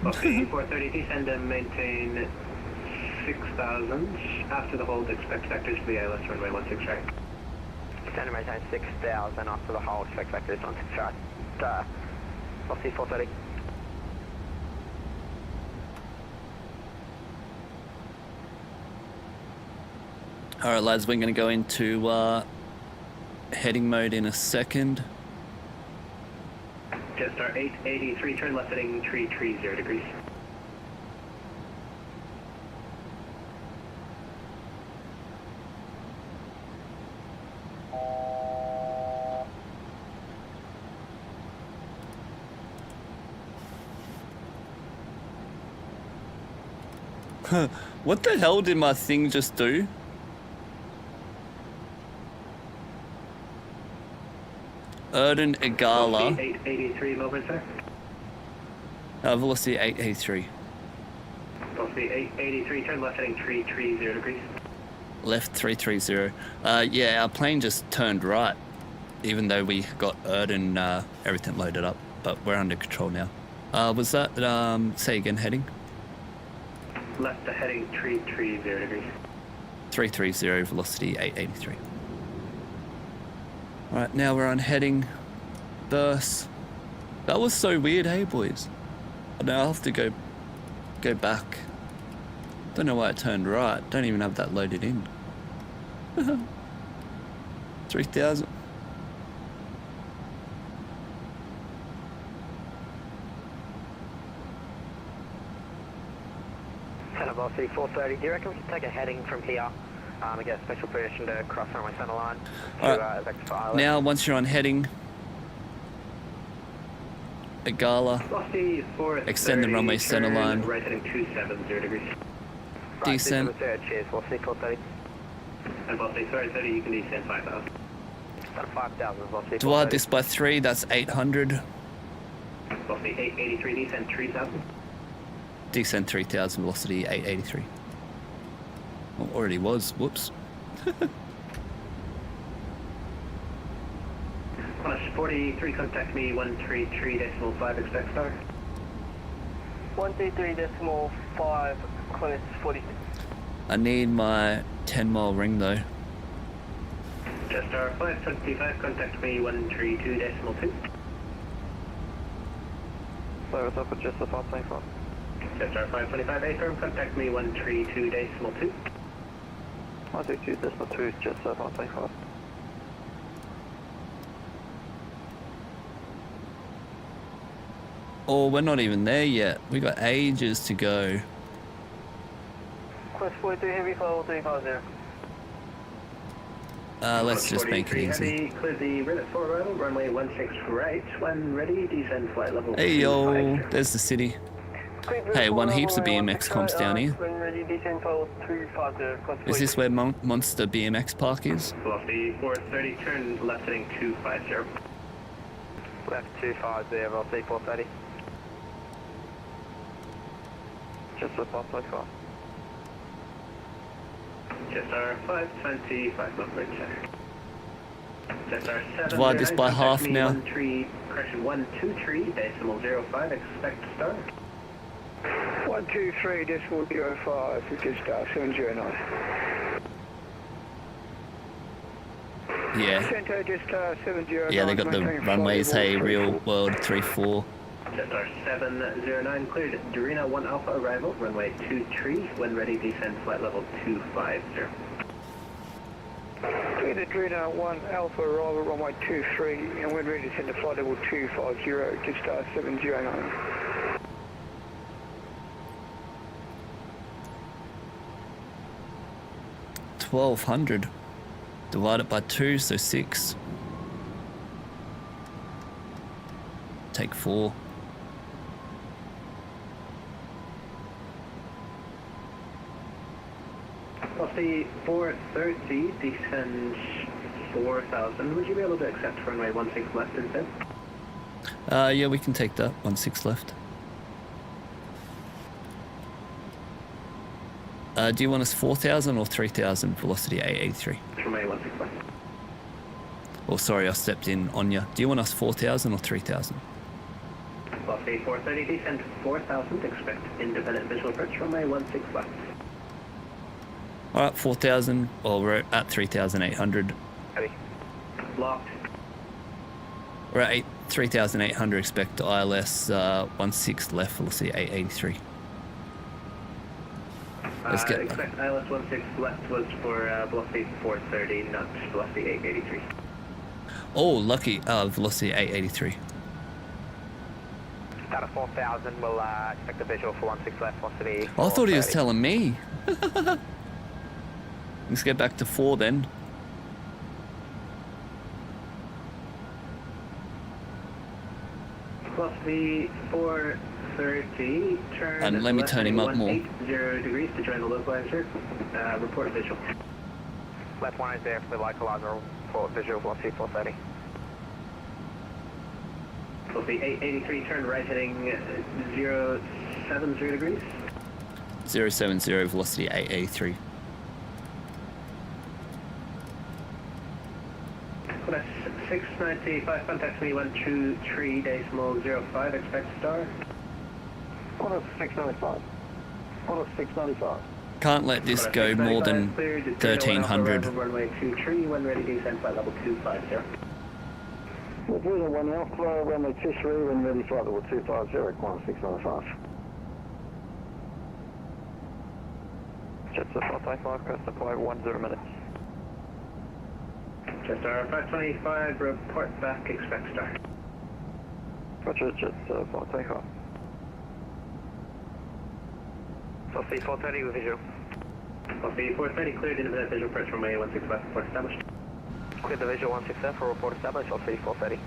Velocity 430, descend and maintain 6,000. After the hold, expect vectors for the ILS, runway 16 right.
Descend and maintain 6,000 after the hold, expect vectors 16 right. Velocity 430.
Alright lads, we're going to go into heading mode in a second.
Jetstar 883, turn left heading 330 degrees.
What the hell did my thing just do? Erden Igala.
883, Melbourne, sir.
Velocity 883.
Velocity 883, turn left heading 330 degrees.
Left 330. Yeah, our plane just turned right, even though we got Erden everything loaded up, but we're under control now. Was that, say again, heading?
Left to heading 330 degrees.
330, velocity 883. Alright, now we're on heading burst. That was so weird, hey boys. Now I'll have to go back. Don't know why it turned right. Don't even have that loaded in. 3,000.
Velocity 430, do you reckon we can take a heading from here and get a special permission to cross runway center line to rectify?
Now, once you're on heading, Igala, extend the runway center line.
Right heading 270 degrees.
Descent.
Cheers, Velocity 430.
And Velocity 330, you can descend 5,000.
5,000, Velocity
Divide this by 3, that's 800.
Velocity 883, descend 3,000.
Descend 3,000, velocity 883. Well, already was, whoops.
Plus 43, contact me 133.5, expect star.
133.5, Clinus 46.
I need my 10-mile ring though.
Jetstar 525, contact me 132.2.
So what's up with Jetstar 525?
Jetstar 525, A-firm, contact me 132.2.
132.2, Jetstar 525.
Oh, we're not even there yet. We got ages to go.
Quest 43 Heavy, follow 350.
Let's just make it easy.
Clear the Reddit for arrival, runway 16 right. When ready, descend flight level.
Hey yo, there's the city. Hey, one heaps of BMX comps down here.
When ready, descend flight 350.
Is this where Monster BMX Park is?
Velocity 430, turn left heading 250.
Left 250, Velocity 430.
Jetstar 525.
Jetstar 525, Melbourne Center. Jetstar 7.
Divide this by half now.
Correction 123.05, expect start.
123.05, which is star 709.
Yeah.
Center, just 709.
Yeah, they got the runways, hey, real world 34.
Jetstar 709 cleared. Dorina 1 Alpha arrival, runway 23. When ready, descend flight level 250.
Clear the Dorina 1 Alpha arrival, runway 23, and when ready, descend to flight level 250, just star 709.
$1,200 divided by 2, so 6. Take 4.
Velocity 430, descend 4,000. Would you be able to accept runway 16 left instead?
Yeah, we can take that. 16 left. Do you want us 4,000 or 3,000? Velocity 883.
Runway 16 left.
Oh, sorry, I stepped in on you. Do you want us 4,000 or 3,000?
Velocity 430, descend 4,000. Expect independent visual approach. Runway 16 left.
Alright, 4,000. Well, we're at 3,800.
Ready. Locked.
We're at 3,800. Expect ILS 16 left. Velocity 883. Let's get
expect ILS 16 left was for velocity 430, not velocity 883.
Oh, lucky. Velocity 883.
Out of 4,000, we'll expect a visual for 16 left velocity.
I thought he was
430.
telling me. Let's get back to 4 then.
Velocity 430, turn
And let me turn him up more.
180 degrees to join the localizer. Report visual.
Left 1 is there for the localizer for visual velocity 430.
Velocity 883, turn right heading 070 degrees.
070, velocity 883.
Class 695, contact me 123.05, expect star.
What is 695? What is 695?
Can't let this go more than 1300.
Runway 23, when ready, descend flight level 250.
We're doing a 1 Alpha, runway 23, when ready, flight level 250, Qantas 695.
Jets of 555, crest deploy 10 minutes.
Jetstar 525, report back, expect star.
Roger, Jets 525.
Velocity 430 with visual.
Velocity 430, cleared independent visual approach runway 165, report established.
Cleared the visual 16 left for report established, velocity 430.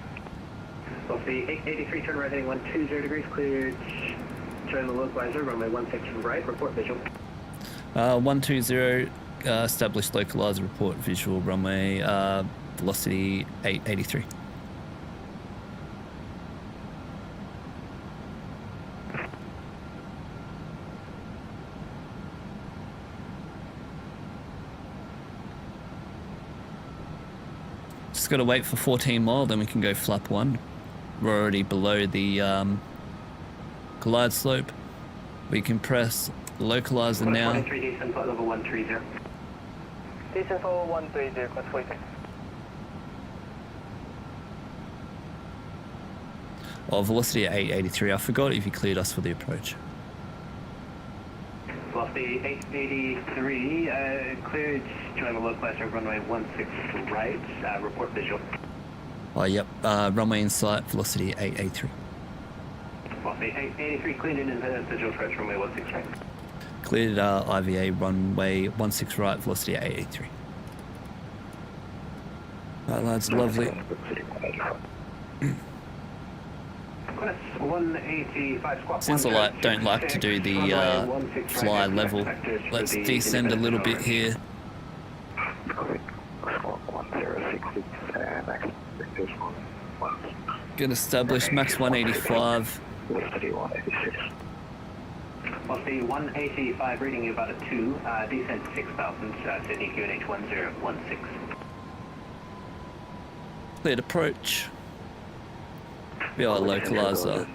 Velocity 883, turn right heading 120 degrees, cleared, join the localizer, runway 16 right, report visual.
120, established localizer, report visual, runway, velocity 883. Just got to wait for 14 mile, then we can go flap 1. We're already below the glide slope. We can press localizer now.
23, descent flight level 130.
Descent for 130, class 46.
Oh, velocity at 883. I forgot if you cleared us for the approach.
Velocity 883, cleared, join the localizer, runway 16 right, report visual.
Oh, yep. Runway in sight, velocity 883.
Velocity 883, cleared independent visual approach, runway 16 right.
Cleared IVA, runway 16 right, velocity 883. That lads, lovely. Since I don't like to do the fly level, let's descend a little bit here. Gonna establish max 185.
Velocity 185, reading you about a 2, descent 6000, Sydney QNH 1016.
Cleared approach. Be our localizer.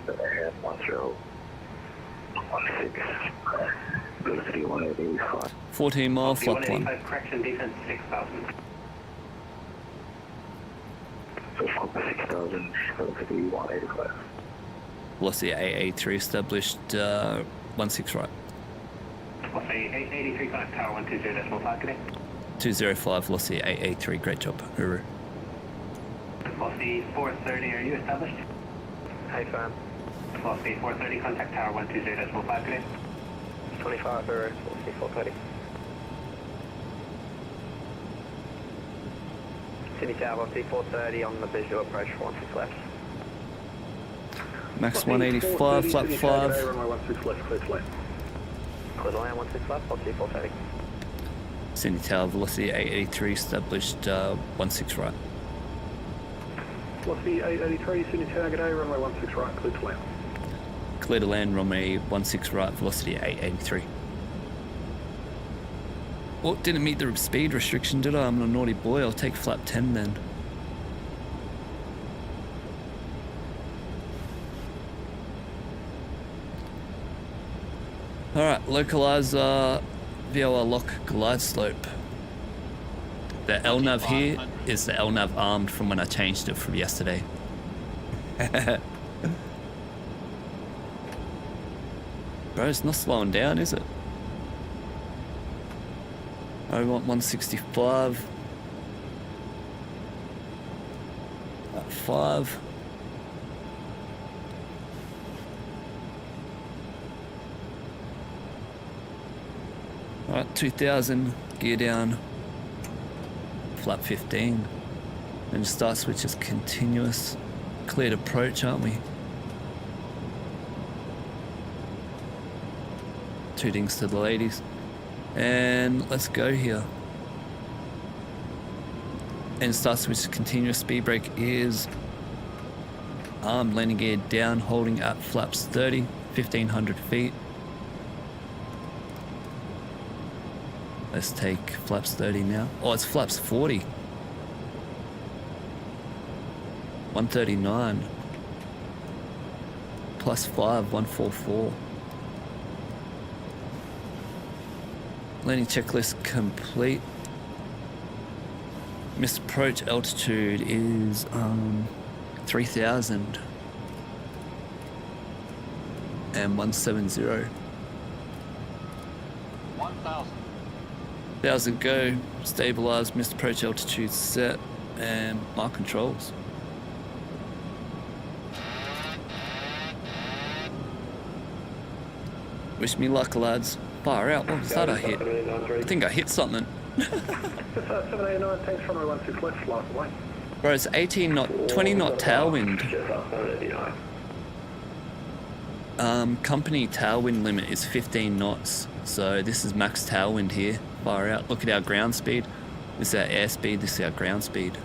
14 mile, flap 1.
Correction, descent 6000.
6,000, velocity 185.
Velocity 883 established, 16 right.
Velocity 883, connect tower 120.5, good day.
205, velocity 883, great job, hooroo.
Velocity 430, are you established?
Hey fam.
Velocity 430, contact tower 120.5, good day.
25 velocity 430. Sydney Tower, velocity 430 on the visual approach for 16 left.
Max 185, flap 5.
Runway 16 left, clear to land.
Clear to land 16 left, velocity 430.
Sydney Tower, velocity 883 established, 16 right.
Velocity 883, Sydney Tower, good day, runway 16 right, clear to land.
Clear to land, runway 16 right, velocity 883. Oh, didn't meet the speed restriction, did I? I'm a naughty boy. I'll take flap 10 then. Alright, localizer, VOR lock, glide slope. The LNAV here is the LNAV armed from when I changed it from yesterday. Bro, it's not slowing down, is it? I want 165. At 5. Alright, 2000, gear down, flap 15. And start switch is continuous. Cleared approach, aren't we? Two dings to the ladies. And let's go here. And start switch continuous. Speed brake is arm, landing gear down, holding at flaps 30, 1500 feet. Let's take flaps 30 now. Oh, it's flaps 40. 139. Plus 5, 144. Landing checklist complete. Missed approach altitude is 3000 and 170. 1000 go. Stabilize. Missed approach altitude set and mark controls. Wish me luck, lads. Fire out. What was that I hit? I think I hit something.
789, thanks, runway 16 left, last away.
Bro, it's 18 knot, 20 knot tailwind. Company tailwind limit is 15 knots. So this is max tailwind here. Fire out. Look at our ground speed. This is our airspeed. This is our ground speed.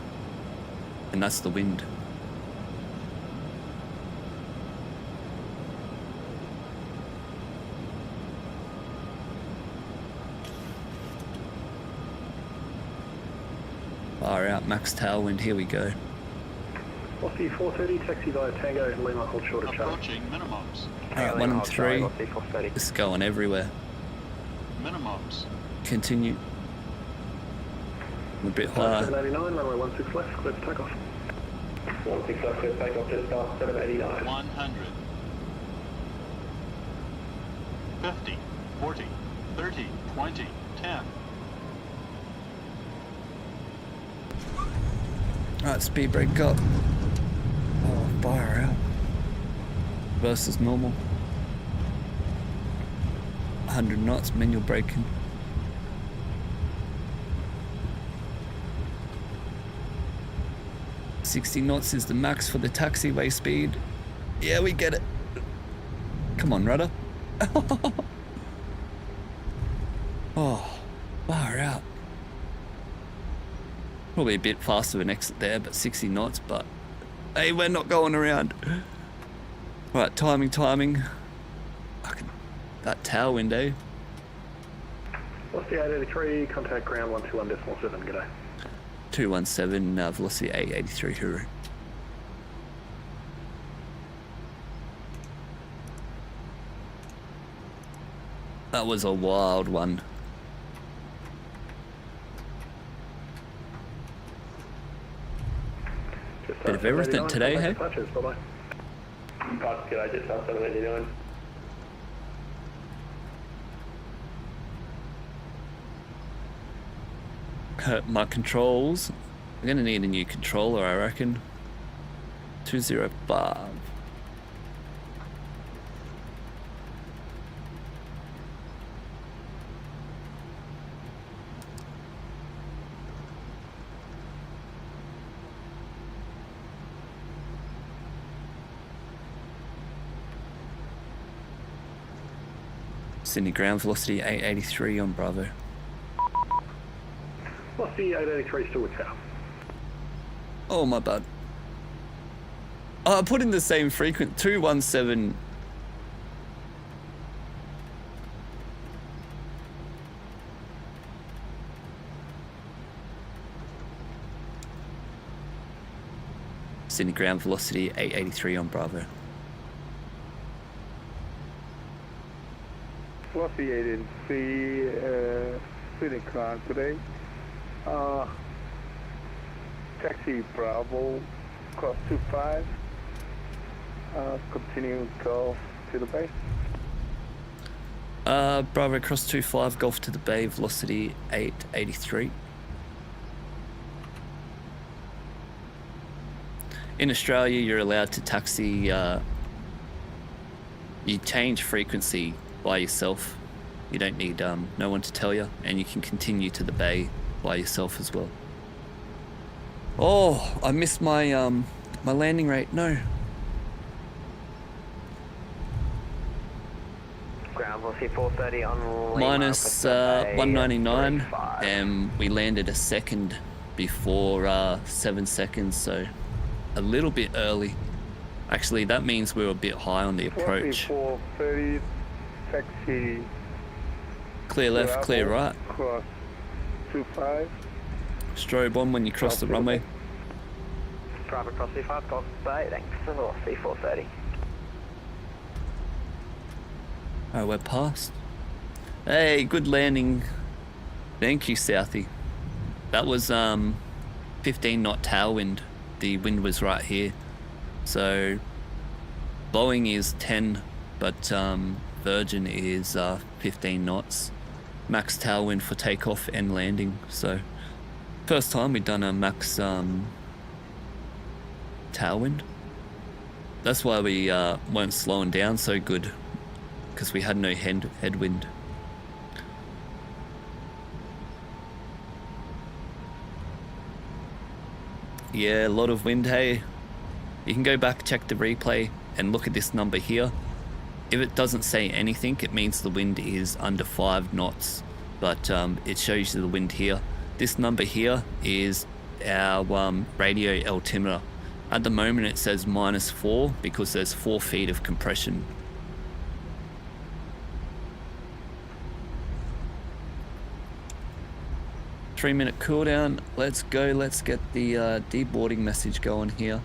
And that's the wind. Far out, max tailwind, here we go.
Aussie 430, taxi via Tango, Lima, hold short of channel.
Approaching minimums.
Alright, 1 and 3. It's going everywhere.
Minimums.
Continue. A bit higher.
789, runway 16 left, clear for takeoff. 16 left, clear for takeoff, just past 789.
100. 50, 40, 30, 20, 10.
Alright, speed brake up. Oh, fire out. Versus normal. 100 knots, manual braking. $60 knots is the max for the taxiway speed. Yeah, we get it. Come on, rudder. Oh, far out. Probably a bit faster of an exit there, but 60 knots, but hey, we're not going around. Right, timing. Fucking that tailwind, eh?
What's the 883, contact ground 121.7, g'day.
217, velocity 883, hooroo. That was a wild one. Bit of everything today, hey?
Bye-bye. G'day, just past 789.
My controls. I'm gonna need a new controller, I reckon. 205. Sydney ground velocity 883 on Bravo.
What's the 883 still with tower?
Oh, my bad. Oh, I put in the same frequency, 217. Sydney ground velocity 883 on Bravo.
Velocity 883, Sydney ground today. Taxi Bravo, cross 25, continue Golf to the bay.
Bravo cross 25, Golf to the bay, velocity 883. In Australia, you're allowed to taxi, you change frequency by yourself You don't need no one to tell you, and you can continue to the bay by yourself as well. Oh, I missed my my landing rate. No.
Ground velocity 430 on Lima.
Minus 199, and we landed a second before 7 seconds, so a little bit early. Actually, that means we were a bit high on the approach.
430, taxi.
Clear left, clear right.
Cross 25.
Strobe on when you cross the runway.
Drive across 25, Golf Bay, thanks. Velocity 430.
Alright, we're past. Hey, good landing. Thank you, Southie. That was 15 knot tailwind. The wind was right here. So Boeing is 10, but Virgin is 15 knots. Max tailwind for takeoff and landing. So first time we've done a max tailwind. That's why we weren't slowing down so good, because we had no headwind. Yeah, a lot of wind, hey. You can go back, check the replay, and look at this number here. If it doesn't say anything, it means the wind is under 5 knots, but it shows you the wind here. This number here is our radio altimeter. At the moment it says -4 because there's 4 feet of compression. Three-minute cooldown. Let's go. Let's get the deboarding message going here.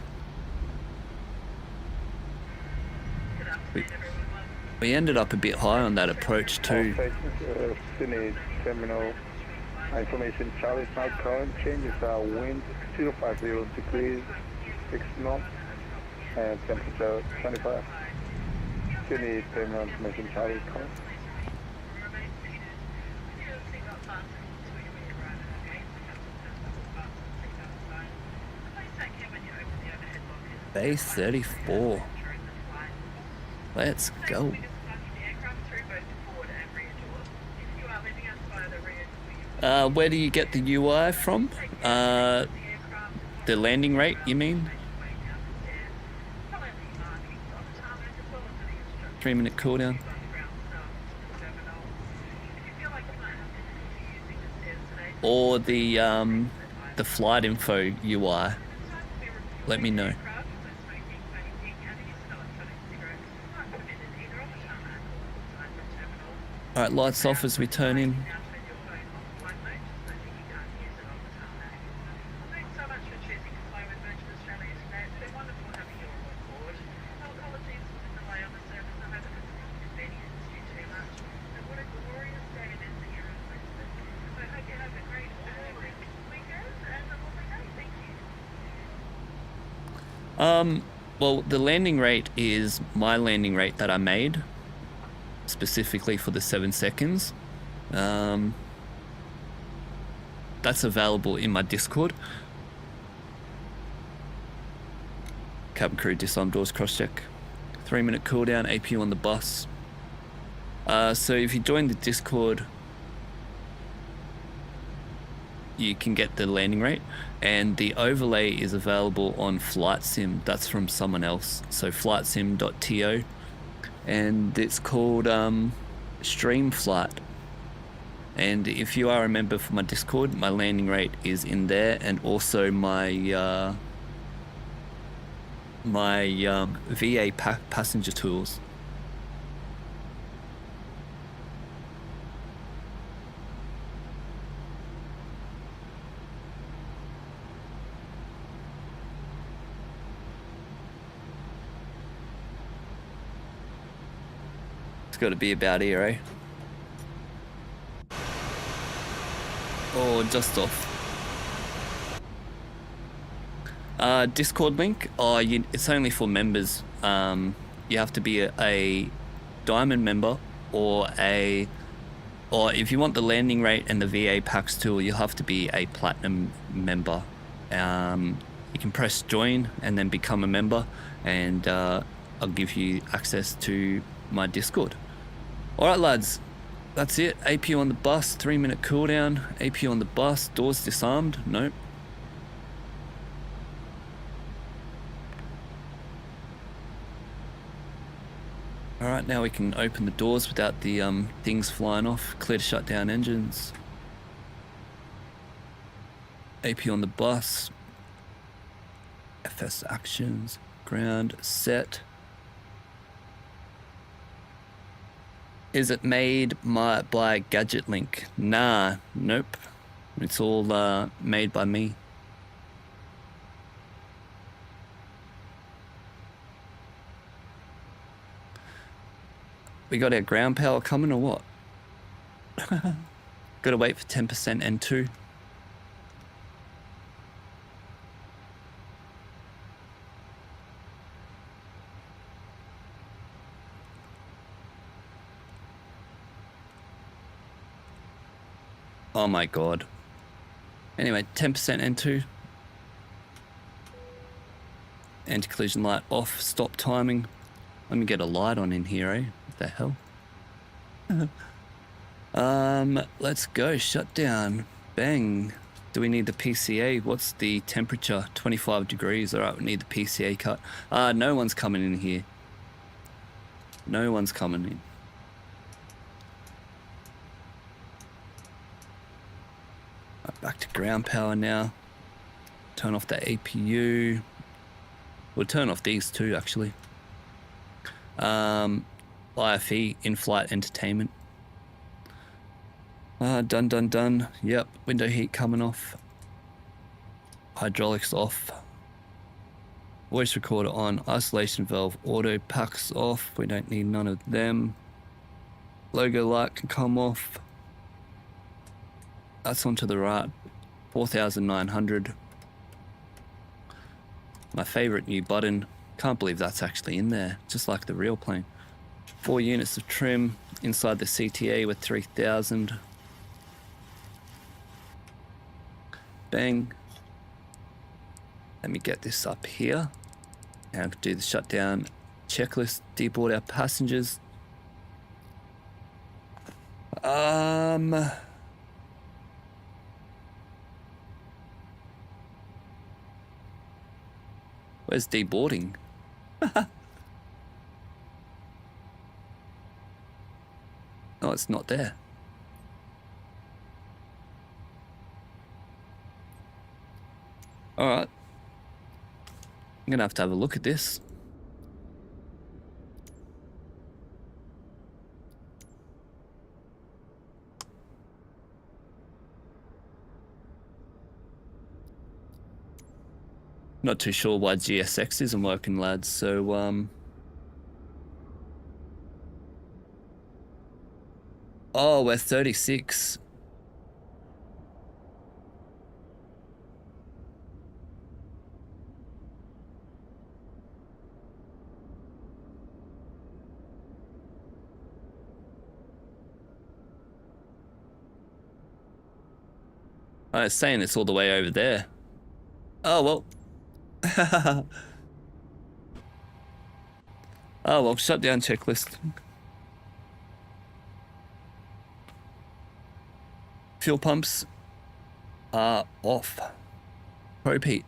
We ended up a bit high on that approach too.
Sydney terminal information. Charlie South current changes are wind 050 degrees 6 knots and temperature 25. Sydney terminal information. Charlie current.
Base 34. Let's go. Where do you get the UI from? The landing rate, you mean? 3-minute cooldown. Or the flight info UI. Let me know. Alright, lights off as we turn in. Well, the landing rate is my landing rate that I made specifically for the 7 seconds. That's available in my Discord. Cabin crew disarm doors, cross check. 3-minute cooldown, APU on the bus. So if you join the Discord, you can get the landing rate, and the overlay is available on Flight Sim. That's from someone else. So flightsim.to, and it's called Stream Flight. And if you are a member for my Discord, my landing rate is in there, and also my VA passenger tools. Got to be about here, eh? Or just off. Discord link. It's only for members. You have to be a diamond member, or if you want the landing rate and the VA packs tool, you'll have to be a platinum member. You can press join and then become a member, and I'll give you access to my Discord. Alright lads, That's it. AP on the bus, 3-minute cooldown. AP on the bus, doors disarmed. Nope. Alright, now we can open the doors without the things flying off. Clear to shut down engines. AP on the bus. FS actions. Ground set. Is it made by Gadget Link? Nah, nope. It's all made by me. We got our ground power coming or what? Gotta wait for 10% N2. Oh my god. Anyway, 10% N2. Anti-collision light off, stop timing. Let me get a light on in here, eh? What the hell? Let's go, shutdown. Bang. Do we need the PCA? What's the temperature? 25 degrees. Alright, we need the PCA cut. No one's coming in here. No one's coming in. Back to ground power now. Turn off the APU. We'll turn off these two, actually. IFE, in-flight entertainment. Done. Yep, window heat coming off. Hydraulics off. Voice recorder on. Isolation valve auto packs off. We don't need none of them. Logo light can come off. That's onto the right. 4,900. My favorite new button. Can't believe that's actually in there. Just like the real plane. 4 units of trim inside the CTA with 3,000. Bang. Let me get this up here. Now I can do the shutdown checklist. Deboard our passengers. Where's deboarding? Oh, it's not there. Alright. I'm gonna have to have a look at this. Not too sure why GSX isn't working, lads, so oh, we're 36. I was saying it's all the way over there. Oh, well. Oh, well, shutdown checklist. Fuel pumps are off. Probe heat,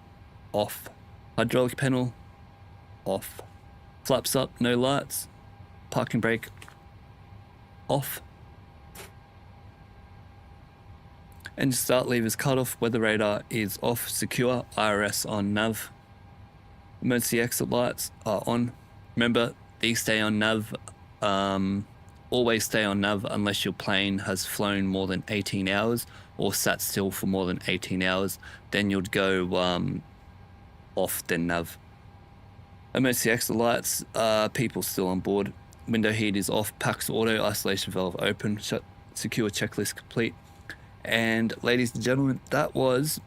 off. Hydraulic panel, off. Flaps up, no lights. Parking brake, off. Engine start levers cut off. Weather radar is off. Secure. IRS on nav. Emergency exit lights are on. Remember, these stay on nav. Always stay on nav unless your plane has flown more than 18 hours or sat still for more than 18 hours. Then you'd go off then nav. Emergency exit lights. People still on board. Window heat is off. Packs auto. Isolation valve open. Secure checklist complete. And ladies and gentlemen, that was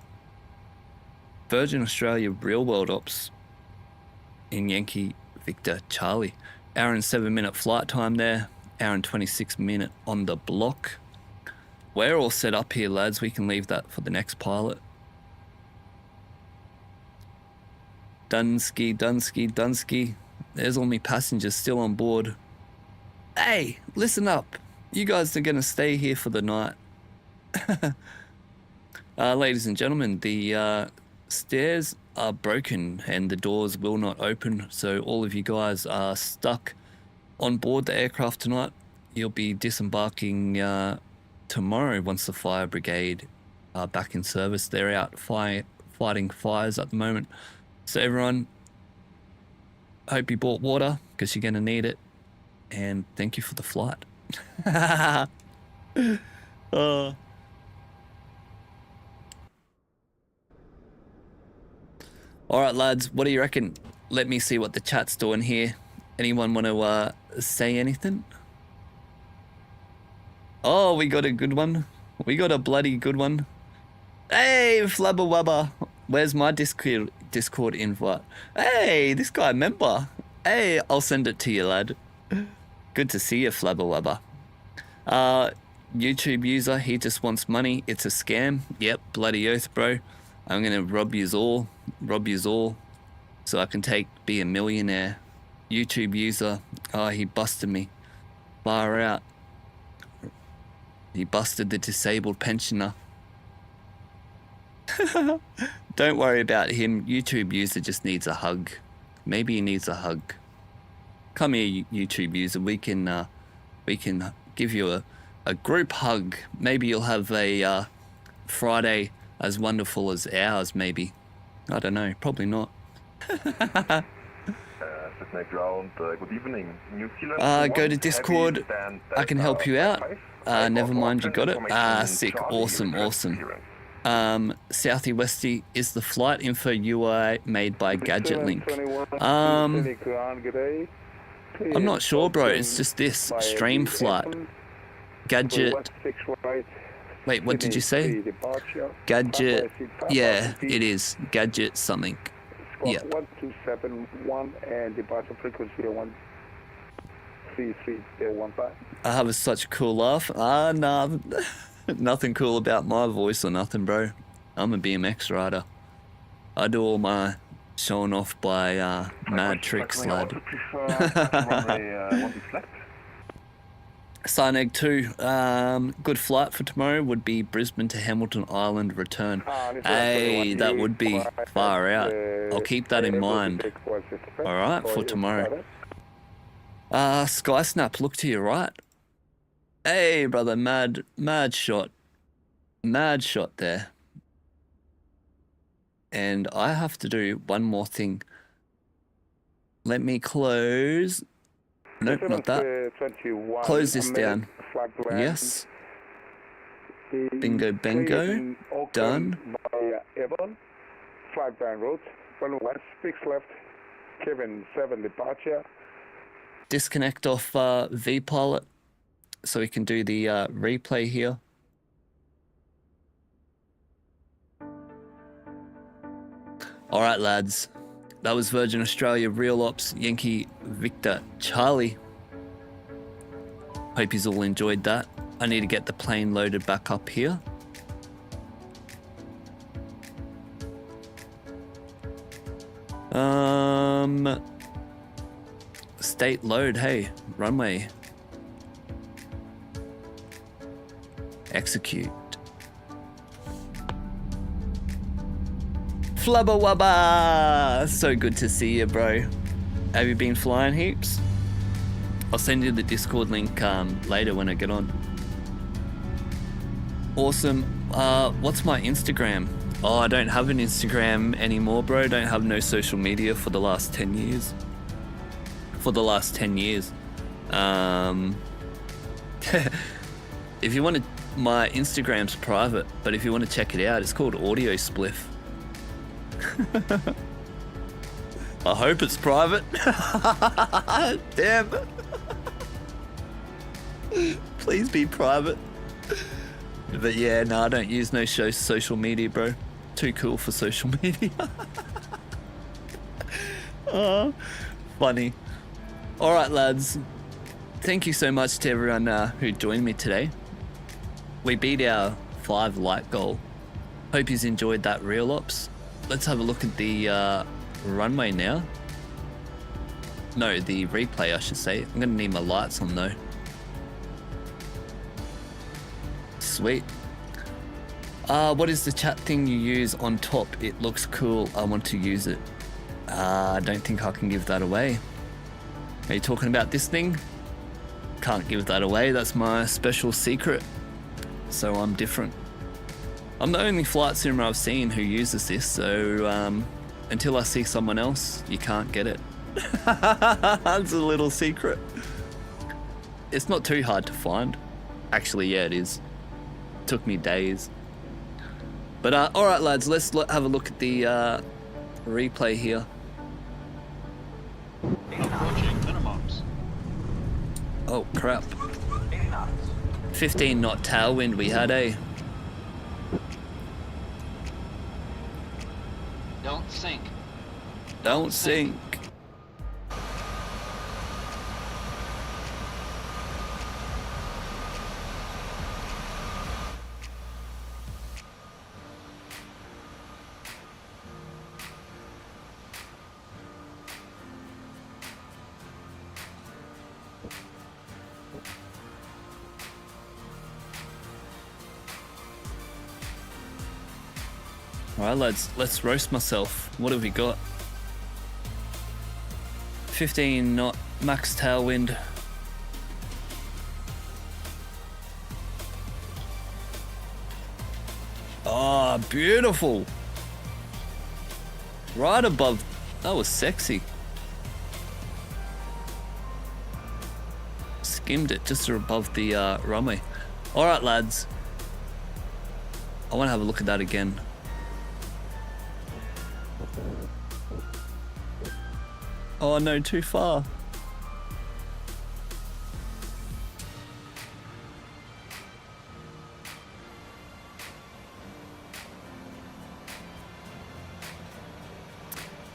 Virgin Australia Real World Ops in Yankee Victor Charlie. Hour and 7-minute flight time there. Hour and 26-minute on the block. We're all set up here, lads. We can leave that for the next pilot. Dunsky. There's all my passengers still on board. Hey, listen up. you guys are going to stay here for the night. Ladies and gentlemen, the stairs are broken and the doors will not open. So all of you guys are stuck on board the aircraft tonight. You'll be disembarking tomorrow once the fire brigade are back in service. They're out fighting fires at the moment. So everyone, hope you bought water because you're going to need it. And thank you for the flight. All right, lads, what do you reckon? Let me see what the chat's doing here. Anyone want to say anything? Oh, we got a good one. We got a bloody good one. Hey, Flabba Wabba. Where's my Discord invite? Hey, this guy member. Hey, I'll send it to you, lad. Good to see you, Flabba Wabba. YouTube user, he just wants money. It's a scam. Yep, bloody oath, bro. I'm gonna rob yous all, so I can be a millionaire. YouTube user, he busted me. Far out. He busted the disabled pensioner. Don't worry about him. YouTube user just needs a hug. Maybe he needs a hug. Come here, YouTube user. We can give you a group hug. Maybe you'll have a Friday as wonderful as ours, maybe. I don't know, probably not.
Good evening, New Zealand.
Go to Discord. I can help you out. Never mind, you got it. Sick, awesome. Southie Westy, is the flight info UI made by Gadget Link? I'm not sure, bro. It's just this stream flight. Gadget. Wait, what did you say? Gadget. Yeah, it is. Gadget something. Yeah.
1271 and departure frequency 133.15.
I have such a cool laugh. Nah. Nothing cool about my voice or nothing, bro. I'm a BMX rider. I do all my showing off by mad tricks, lad. Sineg 2, good flight for tomorrow would be Brisbane to Hamilton Island return. Hey, that would be far out. I'll keep that in mind. Alright, for tomorrow. Skysnap, look to your right. Hey, brother, mad shot. Mad shot there. And I have to do one more thing. Let me close. Nope, not that. Close this down. Yes. Bingo, bango. Done.
Flag down road. 1 west, 6 left. Kevin 7 departure.
Disconnect off VPilot so we can do the replay here. All right, lads. That was Virgin Australia Real Ops Yankee Victor Charlie. Hope you all enjoyed that. I need to get the plane loaded back up here. State load, hey, runway. Execute. Flubba wubba! So good to see you, bro. Have you been flying heaps? I'll send you the Discord link later when I get on. Awesome. What's my Instagram? Oh, I don't have an Instagram anymore, bro. Don't have no social media for the last 10 years. If you want to, my Instagram's private, but if you want to check it out, it's called Audio Spliff. I hope it's private. Damn. Please be private. But yeah, no, I don't use no social media, bro. Too cool for social media. Oh, funny. All right, lads. Thank you so much to everyone who joined me today. We beat our 5 light goal. Hope you've enjoyed that real ops. Let's have a look at the runway now. No, the replay, I should say. I'm going to need my lights on, though. Sweet. What is the chat thing you use on top? It looks cool. I want to use it. I don't think I can give that away. Are you talking about this thing? Can't give that away. That's my special secret. So I'm different. I'm the only flight simmer I've seen who uses this, so until I see someone else, you can't get it. That's a little secret. It's not too hard to find. Actually, yeah, it is. Took me days. But alright lads, let's have a look at the replay here.
Approaching minimums.
Oh crap. 15 knot tailwind we had, eh?
Don't sink.
Don't sink. Alright, let's roast myself. What have we got? 15 knot max tailwind. Oh, beautiful. Right above. That was sexy. Skimmed it just above the runway. Alright, lads. I want to have a look at that again. Oh no, too far.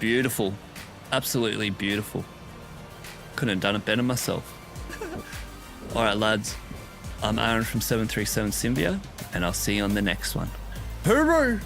Beautiful. Absolutely beautiful. Couldn't have done it better myself. Alright lads, I'm Aaron from 737 Simviator, and I'll see you on the next one. Hooroo!